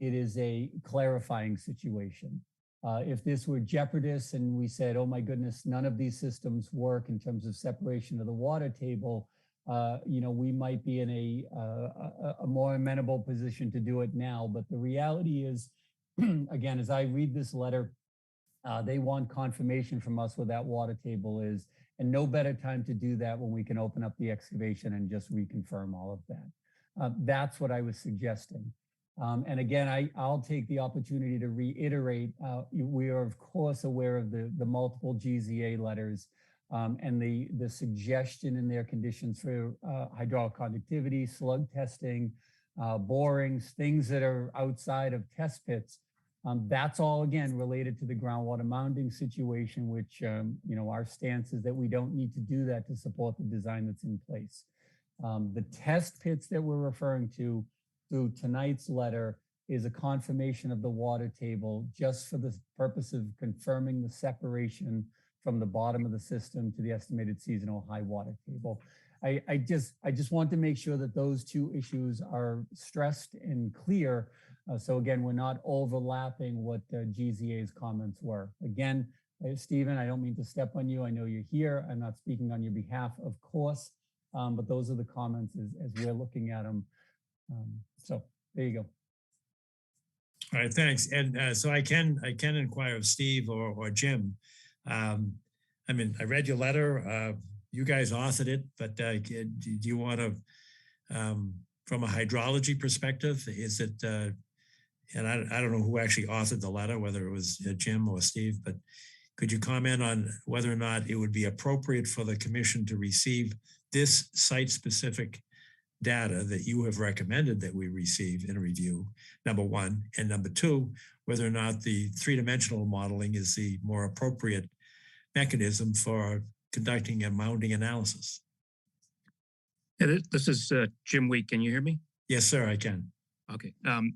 It is a clarifying situation. If this were jeopardous and we said, oh my goodness, none of these systems work in terms of separation of the water table, you know, we might be in a more amenable position to do it now. But the reality is, again, as I read this letter, they want confirmation from us where that water table is, and no better time to do that when we can open up the excavation and just reconfirm all of that. That's what I was suggesting. And again, I'll take the opportunity to reiterate, we are of course aware of the multiple GZA letters and the suggestion in their conditions for hydraulic conductivity, slug testing, borings, things that are outside of test pits. That's all, again, related to the groundwater mounding situation, which, you know, our stance is that we don't need to do that to support the design that's in place. The test pits that we're referring to through tonight's letter is a confirmation of the water table just for the purpose of confirming the separation from the bottom of the system to the estimated seasonal high water table. I just want to make sure that those two issues are stressed and clear. So again, we're not overlapping what GZA's comments were. Again, Stephen, I don't mean to step on you. I know you're here. I'm not speaking on your behalf, of course, but those are the comments as we're looking at them. So there you go. All right, thanks. And so I can inquire of Steve or Jim. I mean, I read your letter. You guys authored it, but do you want to, from a hydrology perspective, is it? And I don't know who actually authored the letter, whether it was Jim or Steve, but could you comment on whether or not it would be appropriate for the commission to receive this site-specific data that you have recommended that we receive in a review, number one, and number two, whether or not the three-dimensional modeling is the more appropriate mechanism for conducting a mounding analysis? Yeah, this is Jim Week. Can you hear me? Yes, sir, I can. Okay. I'm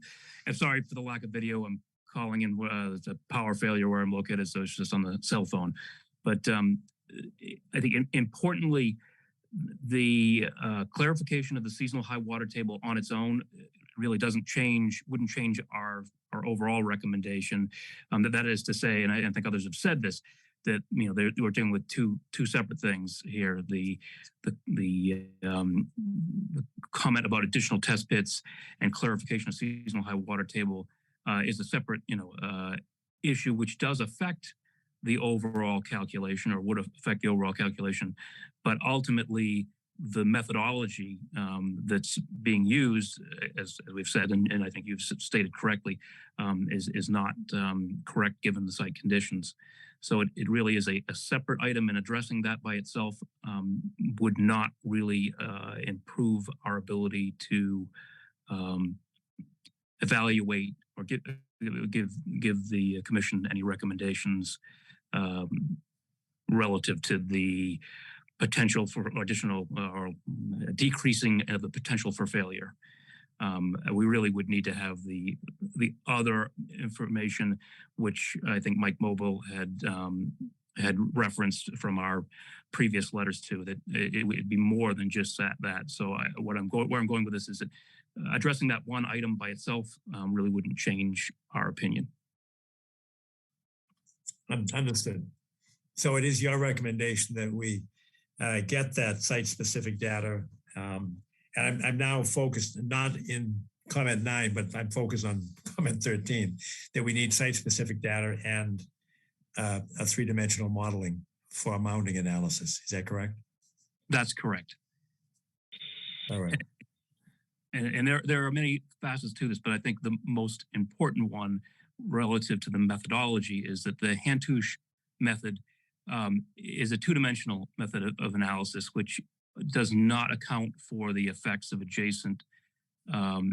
sorry for the lack of video. I'm calling in it's a power failure where I'm located, so it's just on the cell phone. But I think importantly, the clarification of the seasonal high water table on its own really wouldn't change our overall recommendation. That is to say, and I think others have said this, that we're dealing with two separate things here. The comment about additional test pits and clarification of seasonal high water table is a separate issue, which does affect the overall calculation, or would affect the overall calculation. But ultimately, the methodology that's being used, as we've said, and I think you've stated correctly, is not correct given the site conditions. So it really is a separate item, and addressing that by itself would not really improve our ability to evaluate or give the commission any recommendations relative to the potential for additional or decreasing of the potential for failure. We really would need to have the other information, which I think Mike Mobile had referenced from our previous letters to, that it would be more than just that. So where I'm going with this is that addressing that one item by itself really wouldn't change our opinion. Understood. So it is your recommendation that we get that site-specific data. And I'm now focused not in comment 9, but I'm focused on comment 13, that we need site-specific data and a 3-dimensional modeling for mounting analysis. Is that correct? That's correct. All right. And there are many facets to this, but I think the most important one relative to the methodology is that the Hantush method is a 2-dimensional method of analysis, which does not account for the effects of adjacent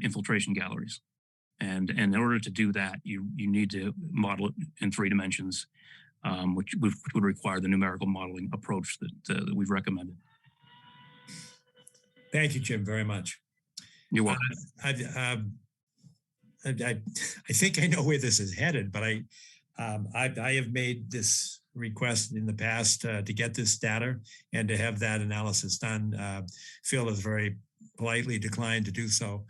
infiltration galleries. And in order to do that, you need to model it in 3 dimensions, which would require the numerical modeling approach that we've recommended. Thank you, Jim, very much. You're welcome. I think I know where this is headed, but I have made this request in the past to get this data and to have that analysis done. Phil has very politely declined to do so.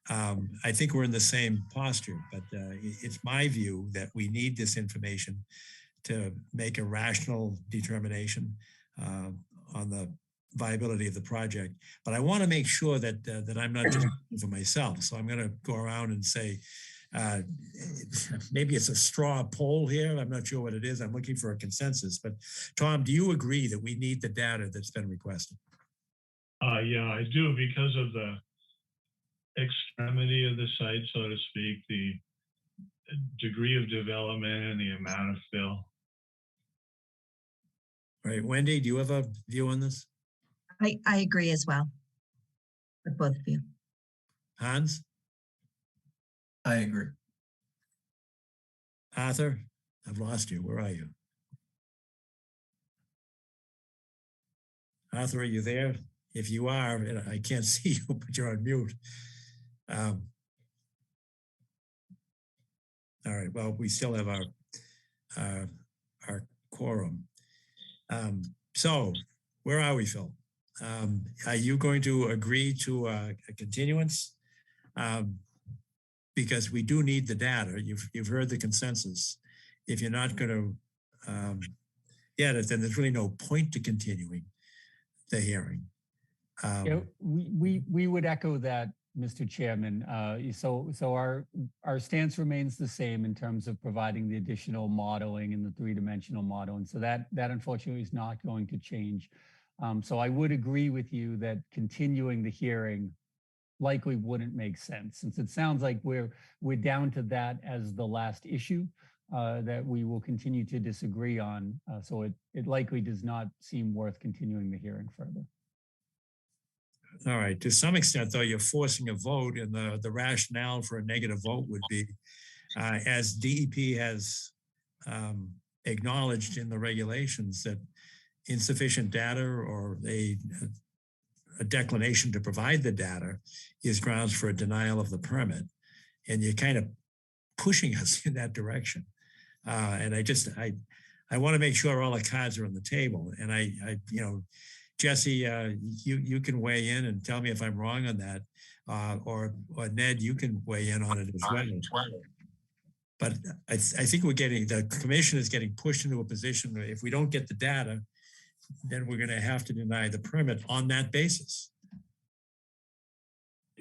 I think we're in the same posture, but it's my view that we need this information to make a rational determination on the viability of the project. But I want to make sure that that I'm not just for myself. So I'm going to go around and say, maybe it's a straw poll here. I'm not sure what it is. I'm looking for a consensus. But Tom, do you agree that we need the data that's been requested? Yeah, I do, because of the extremity of the site, so to speak, the degree of development and the amount of fill. Right. Wendy, do you have a view on this? I agree as well with both of you. Hans? I agree. Arthur? I've lost you. Where are you? Arthur, are you there? If you are, I can't see you, but you're on mute. All right. Well, we still have our quorum. So where are we, Phil? Are you going to agree to a continuance? Because we do need the data. You've heard the consensus. If you're not going to get it, then there's really no point to continuing the hearing. Yeah, we would echo that, Mr. Chairman. So our stance remains the same in terms of providing the additional modeling and the 3-dimensional modeling. So that unfortunately is not going to change. So I would agree with you that continuing the hearing likely wouldn't make sense, since it sounds like we're down to that as the last issue that we will continue to disagree on. So it likely does not seem worth continuing the hearing further. All right. To some extent, though, you're forcing a vote, and the rationale for a negative vote would be, as DEP has acknowledged in the regulations, that insufficient data or a declination to provide the data is grounds for a denial of the permit. And you're kind of pushing us in that direction. And I want to make sure all the cards are on the table. And Jesse, you can weigh in and tell me if I'm wrong on that, or Ned, you can weigh in on it as well. But I think the commission is getting pushed into a position where if we don't get the data, then we're going to have to deny the permit on that basis.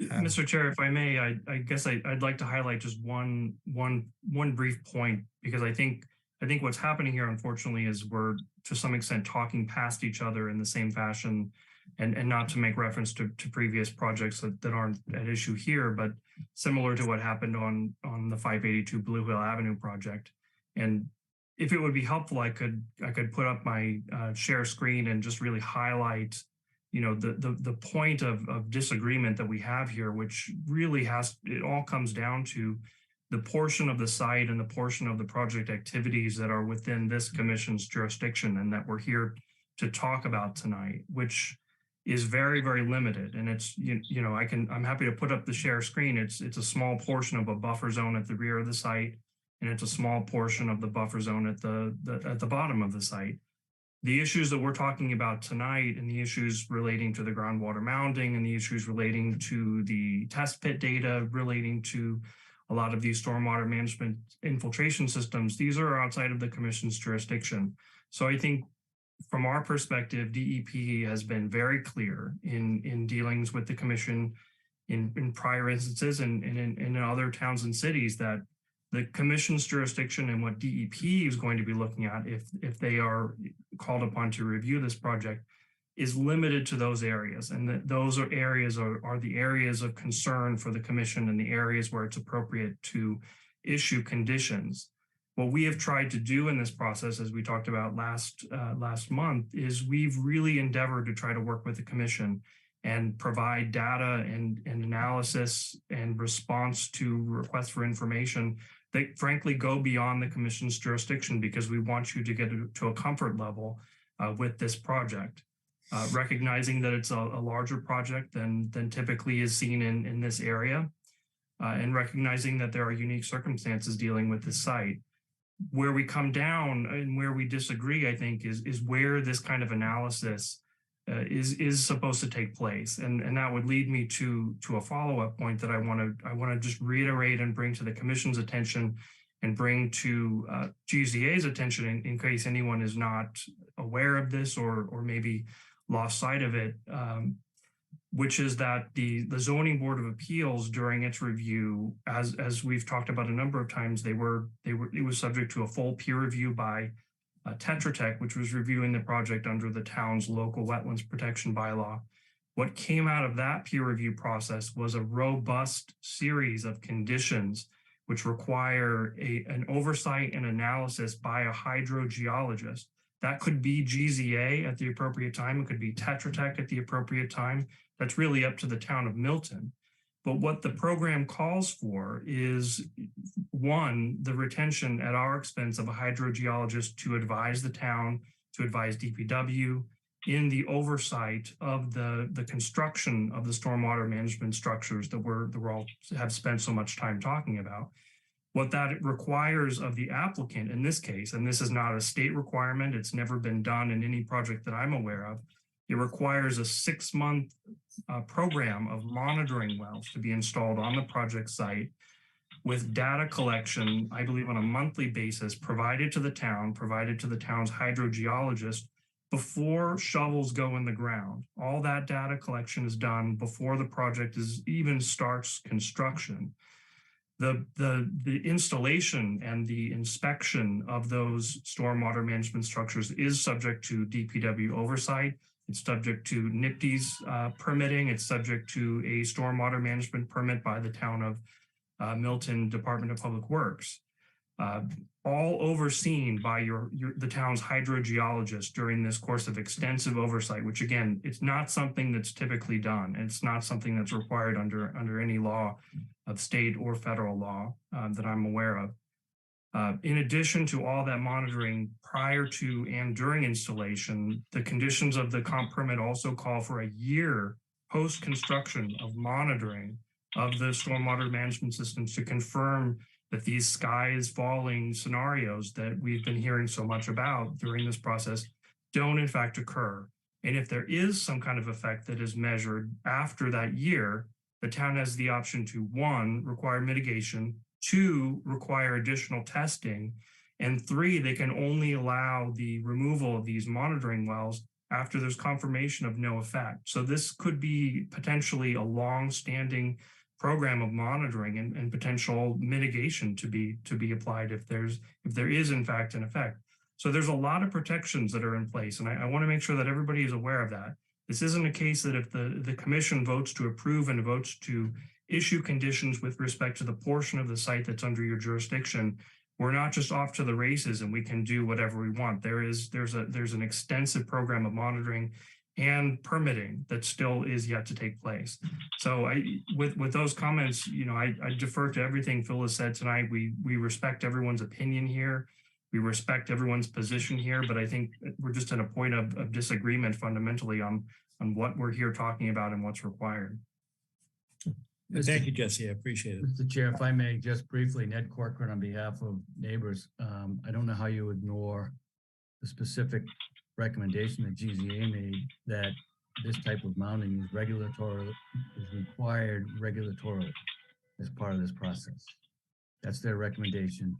Mr. Chair, if I may, I guess I'd like to highlight just one brief point, because I think what's happening here, unfortunately, is we're to some extent talking past each other in the same fashion and not to make reference to previous projects that aren't at issue here, but similar to what happened on the 582 Blue Hill Avenue project. And if it would be helpful, I could put up my share screen and just really highlight, the point of disagreement that we have here, which really it all comes down to the portion of the site and the portion of the project activities that are within this commission's jurisdiction and that we're here to talk about tonight, which is very, very limited. And it's, I'm happy to put up the share screen. It's a small portion of a buffer zone at the rear of the site, and it's a small portion of the buffer zone at the bottom of the site. The issues that we're talking about tonight and the issues relating to the groundwater mounding and the issues relating to the test pit data, relating to a lot of these stormwater management infiltration systems, these are outside of the commission's jurisdiction. So I think from our perspective, DEP has been very clear in dealings with the commission in prior instances and in other towns and cities that the commission's jurisdiction and what DEP is going to be looking at if they are called upon to review this project is limited to those areas. And that those areas are the areas of concern for the commission and the areas where it's appropriate to issue conditions. What we have tried to do in this process, as we talked about last month, is we've really endeavored to try to work with the commission and provide data and analysis and response to requests for information that frankly go beyond the commission's jurisdiction, because we want you to get to a comfort level with this project. Recognizing that it's a larger project than typically is seen in this area, and recognizing that there are unique circumstances dealing with this site. Where we come down and where we disagree, I think, is where this kind of analysis is supposed to take place, and that would lead me to a follow-up point that I want to just reiterate and bring to the commission's attention and bring to GZA's attention in case anyone is not aware of this or maybe lost sight of it, which is that the Zoning Board of Appeals during its review, as we've talked about a number of times, it was subject to a full peer review by Tetra Tech, which was reviewing the project under the town's local wetlands protection bylaw. What came out of that peer review process was a robust series of conditions which require an oversight and analysis by a hydrogeologist. That could be GZA at the appropriate time. It could be Tetra Tech at the appropriate time. That's really up to the town of Milton. But what the program calls for is, one, the retention at our expense of a hydrogeologist to advise the town, to advise DPW in the oversight of the construction of the stormwater management structures that we all have spent so much time talking about. What that requires of the applicant in this case, and this is not a state requirement, it's never been done in any project that I'm aware of, it requires a 6-month program of monitoring wells to be installed on the project site with data collection, I believe on a monthly basis, provided to the town's hydrogeologist before shovels go in the ground. All that data collection is done before the project even starts construction. The installation and the inspection of those stormwater management structures is subject to DPW oversight. It's subject to NIPD's permitting. It's subject to a stormwater management permit by the town of Milton Department of Public Works. All overseen by the town's hydrogeologist during this course of extensive oversight, which again, it's not something that's typically done. It's not something that's required under any law of state or federal law that I'm aware of. In addition to all that monitoring prior to and during installation, the conditions of the comp permit also call for a year post-construction of monitoring of the stormwater management systems to confirm that these sky is falling scenarios that we've been hearing so much about during this process don't in fact occur. And if there is some kind of effect that is measured after that year, the town has the option to, 1, require mitigation, 2, require additional testing, and 3, they can only allow the removal of these monitoring wells after there's confirmation of no effect. So this could be potentially a long-standing program of monitoring and potential mitigation to be applied if there is in fact an effect. So there's a lot of protections that are in place, and I want to make sure that everybody is aware of that. This isn't a case that if the commission votes to approve and votes to issue conditions with respect to the portion of the site that's under your jurisdiction, we're not just off to the races and we can do whatever we want. There's an extensive program of monitoring and permitting that still is yet to take place. So with those comments, I defer to everything Phil has said tonight. We respect everyone's opinion here. We respect everyone's position here, but I think we're just at a point of disagreement fundamentally on what we're here talking about and what's required. Thank you, Jesse. I appreciate it. Mr. Chair, if I may, just briefly, Ned Corcoran on behalf of neighbors. I don't know how you ignore the specific recommendation that GZA made that this type of mounting is required regulatorily as part of this process. That's their recommendation.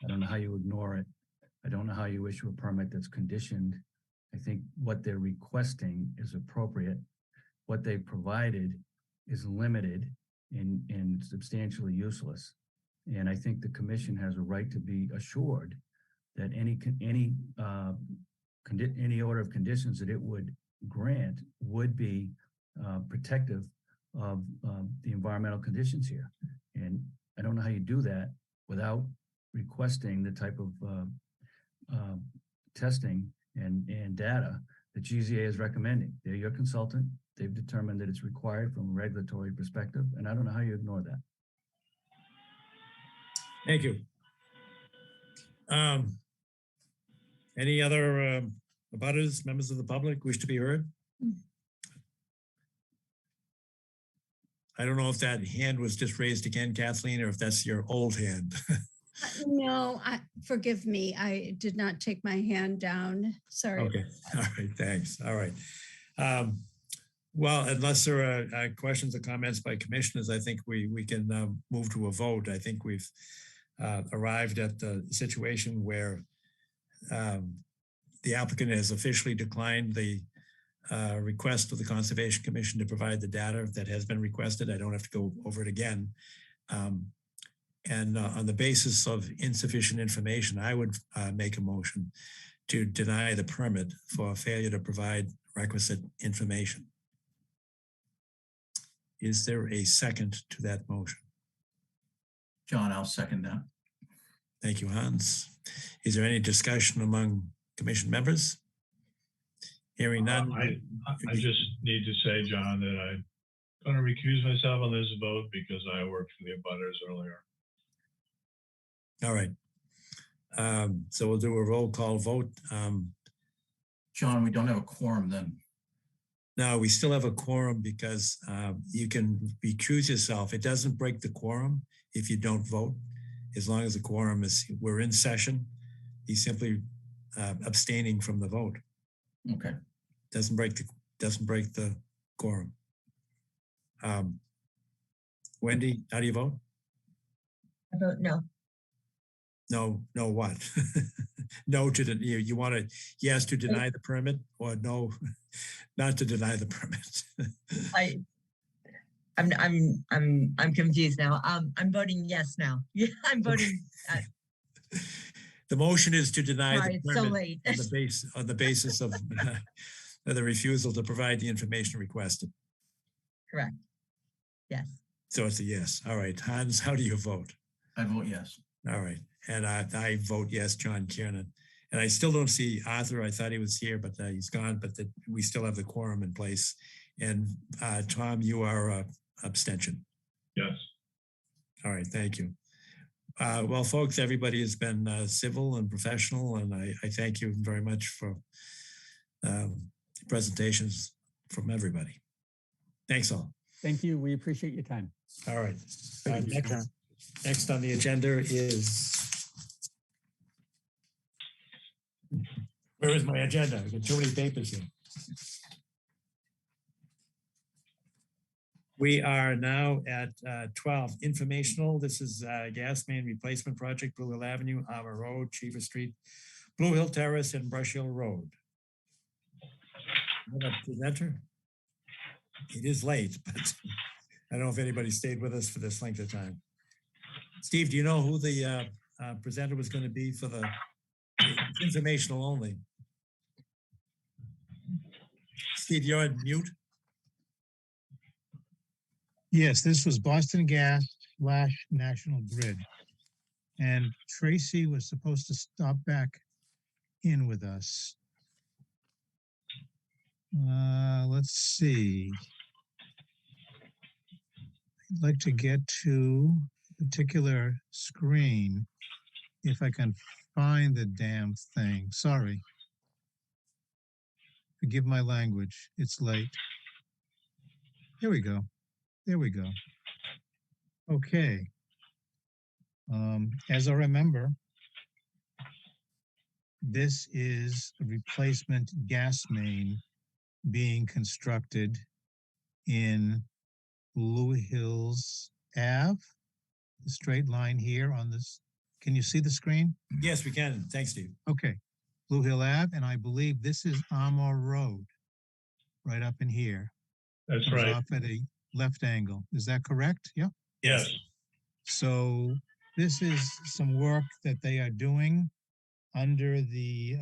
I don't know how you ignore it. I don't know how you issue a permit that's conditioned. I think what they're requesting is appropriate. What they provided is limited and substantially useless. And I think the commission has a right to be assured that any order of conditions that it would grant would be protective of the environmental conditions here. And I don't know how you do that without requesting the type of testing and data that GZA is recommending. They're your consultant. They've determined that it's required from a regulatory perspective, and I don't know how you ignore that. Thank you. Any other abutters, members of the public wish to be heard? I don't know if that hand was just raised again, Kathleen, or if that's your old hand. No, forgive me. I did not take my hand down. Sorry. Okay. All right. Thanks. All right. Well, unless there are questions or comments by commissioners, I think we can move to a vote. I think we've arrived at the situation where the applicant has officially declined the request of the Conservation Commission to provide the data that has been requested. I don't have to go over it again. And on the basis of insufficient information, I would make a motion to deny the permit for failure to provide requisite information. Is there a second to that motion? John, I'll second that. Thank you, Hans. Is there any discussion among commission members? Hearing none. I just need to say, John, that I'm going to recuse myself on this vote because I worked for the abutters earlier. All right. So we'll do a roll call vote. John, we don't have a quorum then. No, we still have a quorum because you can recuse yourself. It doesn't break the quorum if you don't vote. As long as the quorum we're in session, he's simply abstaining from the vote. Okay. Doesn't break the quorum. Wendy, how do you vote? I vote no. No, what? No to you want to yes to deny the permit or no, not to deny the permit? I'm confused now. I'm voting yes now. Yeah, I'm voting. The motion is to deny Sorry, the it's so permit late. on the basis of the refusal to provide the information requested. Correct. Yes. So it's a yes. All right, Hans, how do you vote? I vote yes. All right, and I vote yes, John Kiernan. And I still don't see Arthur. I thought he was here, but he's gone. But we still have the quorum in place. And Tom, you are abstention. Yes. All right, thank you. Well, folks, everybody has been civil and professional, and I thank you very much for presentations from everybody. Thanks all. Thank you. We appreciate your time. All right. Next on the agenda is, where is my agenda? I've got too many papers here. We are now at 12, informational. This is gas main replacement project, Blue Hill Avenue, Alma Road, Cheever Street, Blue Hill Terrace, and Brush Hill Road. Presenter. It is late, but I don't know if anybody stayed with us for this length of time. Steve, do you know who the presenter was going to be for the informational only? Steve, you're on mute. Yes, this was Boston Gas / National Grid. And Tracy was supposed to stop back in with us. Let's see. I'd like to get to a particular screen if I can find the damn thing. Sorry. Forgive my language. It's late. Here we go. There we go. Okay. As I remember, this is a replacement gas main being constructed in Blue Hills Ave, the straight line here on this. Can you see the screen? Yes, we can. Thanks, Steve. Okay. Blue Hill Ave, and I believe this is Armour Road, right up in here. That's Comes right. off at a left angle. Is that correct? Yeah. Yes. So this is some work that they are doing under the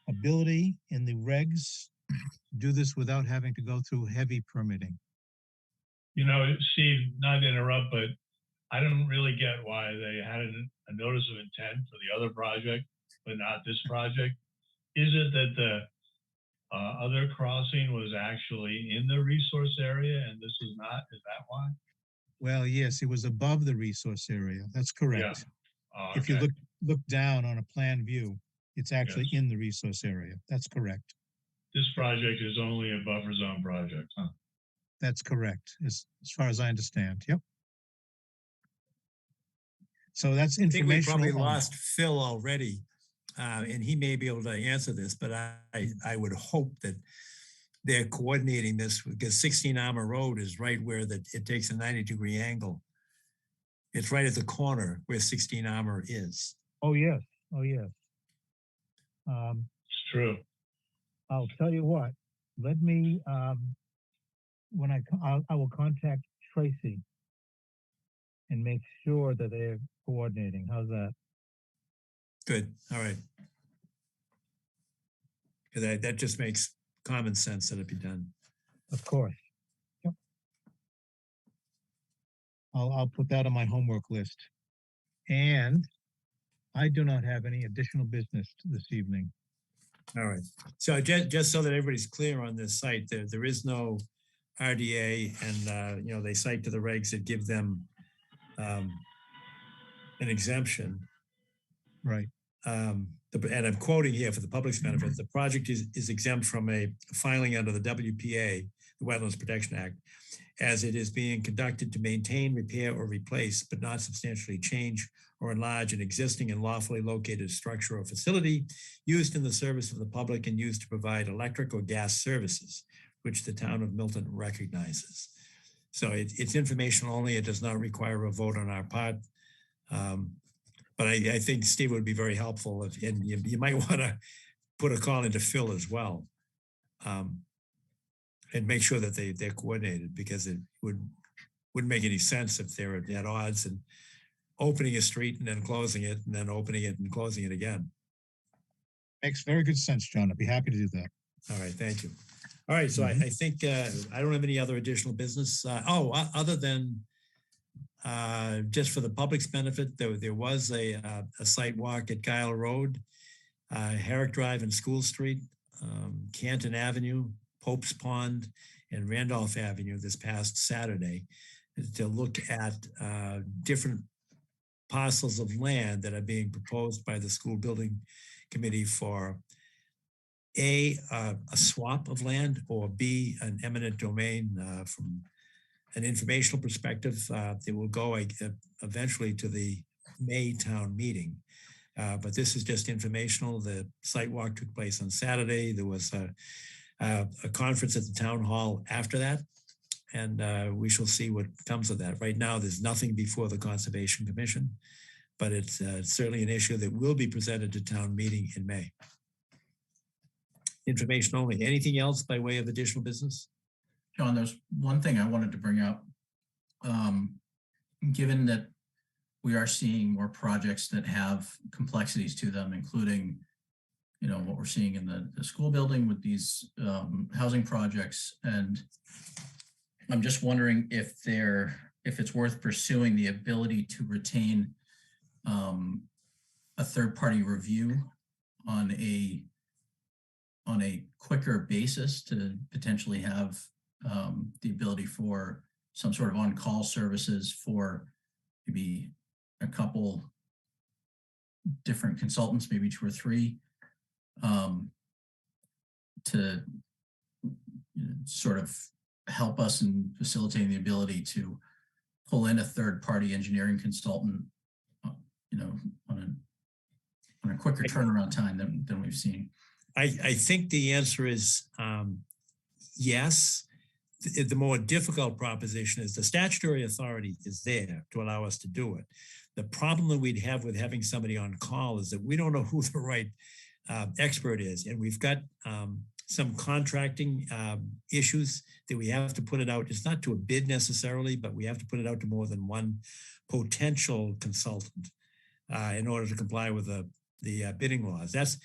ability in the regs to do this without having to go through heavy permitting. You know, Steve, not to interrupt, but I don't really get why they had a notice of intent for the other project, but not this project. Is it that the other crossing was actually in the resource area and this is not? Is that why? Well, yes, it was above the resource area. That's correct. Oh, If you okay. look down on a plan view, it's actually Yes. in the resource area. That's correct. This project is only a buffer zone project, huh? That's correct, as far as I understand. Yep. So that's I think we informational. probably only. lost Phil already, and he may be able to answer this, but I would hope that they're coordinating this because 16 Armour Road is right where it takes a 90-degree angle. It's right at the corner where 16 Armour is. Oh, yes. Oh, yes. It's true. I'll tell you what, let me, when I will contact Tracy and make sure that they're coordinating. How's that? Good. All right. Because that just makes common sense that it be done. Of course. Yep. I'll put that on my homework list. And I do not have any additional business this evening. All right. So just so that everybody's clear on this site, there is no RDA, and you know, they cite to the regs that give them an exemption. Right. And I'm quoting here for the public's benefit: the project is exempt from a filing under the WPA, the Wetlands Protection Act, as it is being conducted to maintain, repair, or replace, but not substantially change or enlarge an existing and lawfully located structure or facility used in the service of the public and used to provide electric or gas services, which the town of Milton recognizes. So it's informational only. It does not require a vote on our part. But I think Steve would be very helpful, and you might want to put a call into Phil as well, and make sure that they're coordinated, because it wouldn't make any sense if they're at odds and opening a street and then closing it and then opening it and closing it again. Makes very good sense, John. I'd be happy to do that. All right, thank you. All right, so I think I don't have any other additional business. Other than just for the public's benefit, there was a site walk at Kyle Road, Herrick Drive and School Street, Canton Avenue, Pope's Pond, and Randolph Avenue this past Saturday to look at different parcels of land that are being proposed by the school building committee for A, a swap of land, or B, an eminent domain. From an informational perspective, it will go eventually to the May town meeting. But this is just informational. The site walk took place on Saturday. There was a conference at the town hall after that, and we shall see what comes of that. Right now, there's nothing before the Conservation Commission, but it's certainly an issue that will be presented to town meeting in May. Information only. Anything else by way of additional business? John, there's one thing I wanted to bring up. Given that we are seeing more projects that have complexities to them, including you know, what we're seeing in the school building with these housing projects. And I'm just wondering if it's worth pursuing the ability to retain a third-party review on a quicker basis to potentially have the ability for some sort of on-call services for maybe a couple different consultants, maybe 2 or 3, to sort of help us in facilitating the ability to pull in a third-party engineering consultant, you know, on a quicker turnaround time than we've seen. I think the answer is yes. The more difficult proposition is the statutory authority is there to allow us to do it. The problem that we'd have with having somebody on call is that we don't know who the right expert is. And we've got some contracting issues that we have to put it out. It's not to a bid necessarily, but we have to put it out to more than one potential consultant in order to comply with the bidding laws. That's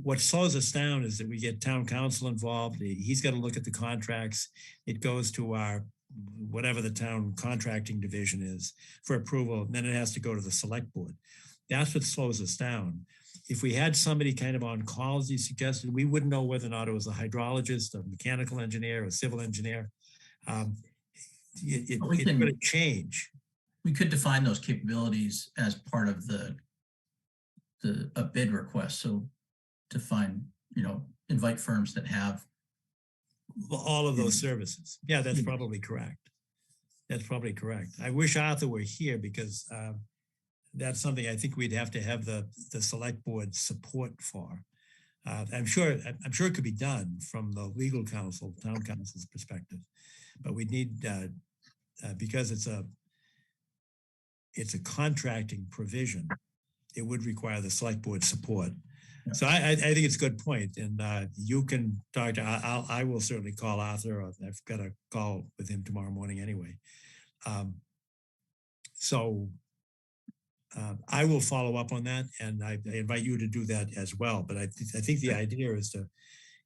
what slows us down, is that we get town council involved. He's got to look at the contracts. It goes to our, whatever the town contracting division is, for approval. And then it has to go to the select board. That's what slows us down. If we had somebody kind of on call, as you suggested, we wouldn't know whether or not it was a hydrologist, a mechanical engineer, a civil engineer. It would change. We could define those capabilities as part of a bid request. So to find, you know, invite firms that have all of those services. Yeah, that's probably correct. That's probably correct. I wish Arthur were here, because that's something I think we'd have to have the select board support for. I'm sure it could be done from the legal counsel, town council's perspective, but we need because it's a contracting provision, it would require the select board support. Yeah. So I think it's a good point. And you can talk to, I will certainly call Arthur. I've got a call with him tomorrow morning anyway. I will follow up on that, and I invite you to do that as well. But I think the idea is to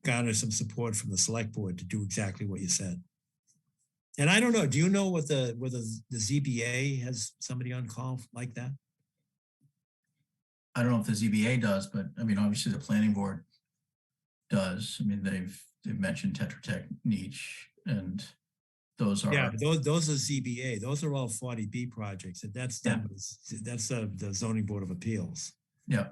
garner some support from the select board to do exactly what you said. And I don't know, do you know whether the ZBA has somebody on call like that? I don't know if the ZBA does, but I mean, obviously the planning board does. I mean, they've mentioned Tetra Tech, niche, and those are. Yeah, those are ZBA. Those are all 40B projects. And that's them. Yeah. That's the Zoning Board of Appeals. Yeah.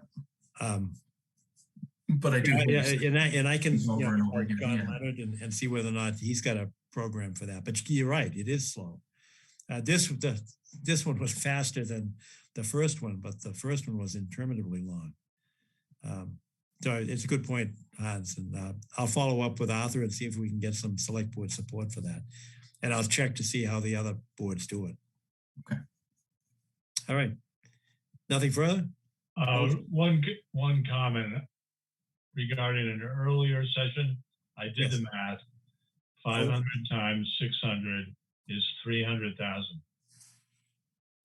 But I do. And I can John Leonard and see whether or not he's got a program for that. But you're right, it is slow. This one was faster than the first one, but the first one was interminably long. So it's a good point, Hans, and I'll follow up with Arthur and see if we can get some select board support for that. And I'll check to see how the other boards do it. Okay. All right. Nothing further? One comment regarding an earlier session. I did the math. 500 times 600 is 300,000.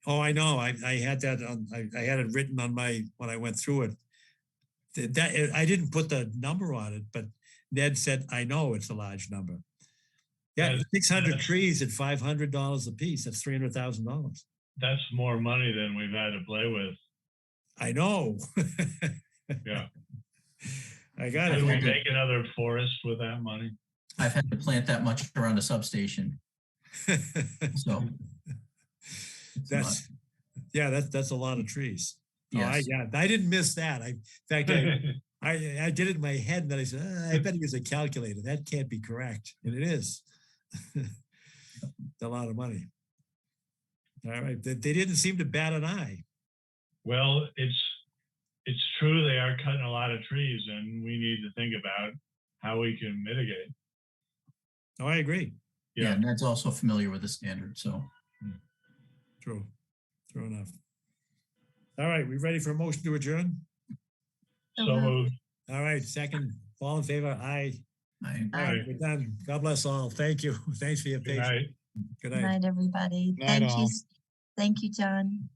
Oh, I know. I had that on. I had it written on when I went through it. That I didn't put the number on it, but Ned said, "I know it's a large number." Yeah, 600 trees at $500 a piece. That's $300,000. That's more money than we've had to play with. I know. Yeah. I got it. Can we make another forest with that money? I've had to plant that much around a substation. So that's a lot of trees. Yes. Oh, I didn't miss that. In fact, I did it in my head, and then I said, I better use a calculator. That can't be correct. And it is. It's a lot of money. All right. They didn't seem to bat an eye. Well, it's true they are cutting a lot of trees, and we need to think about how we can mitigate. Oh, I agree. Yeah, and that's also familiar with the standard. So true enough. All right, we ready for a motion to adjourn? So moved. All right, second. All in favor? Aye. Aye. All right, we're done. God bless all. Thank you. Thanks for your patience. Good night. Good Good night. night, everybody. Night, all. Thank you, John.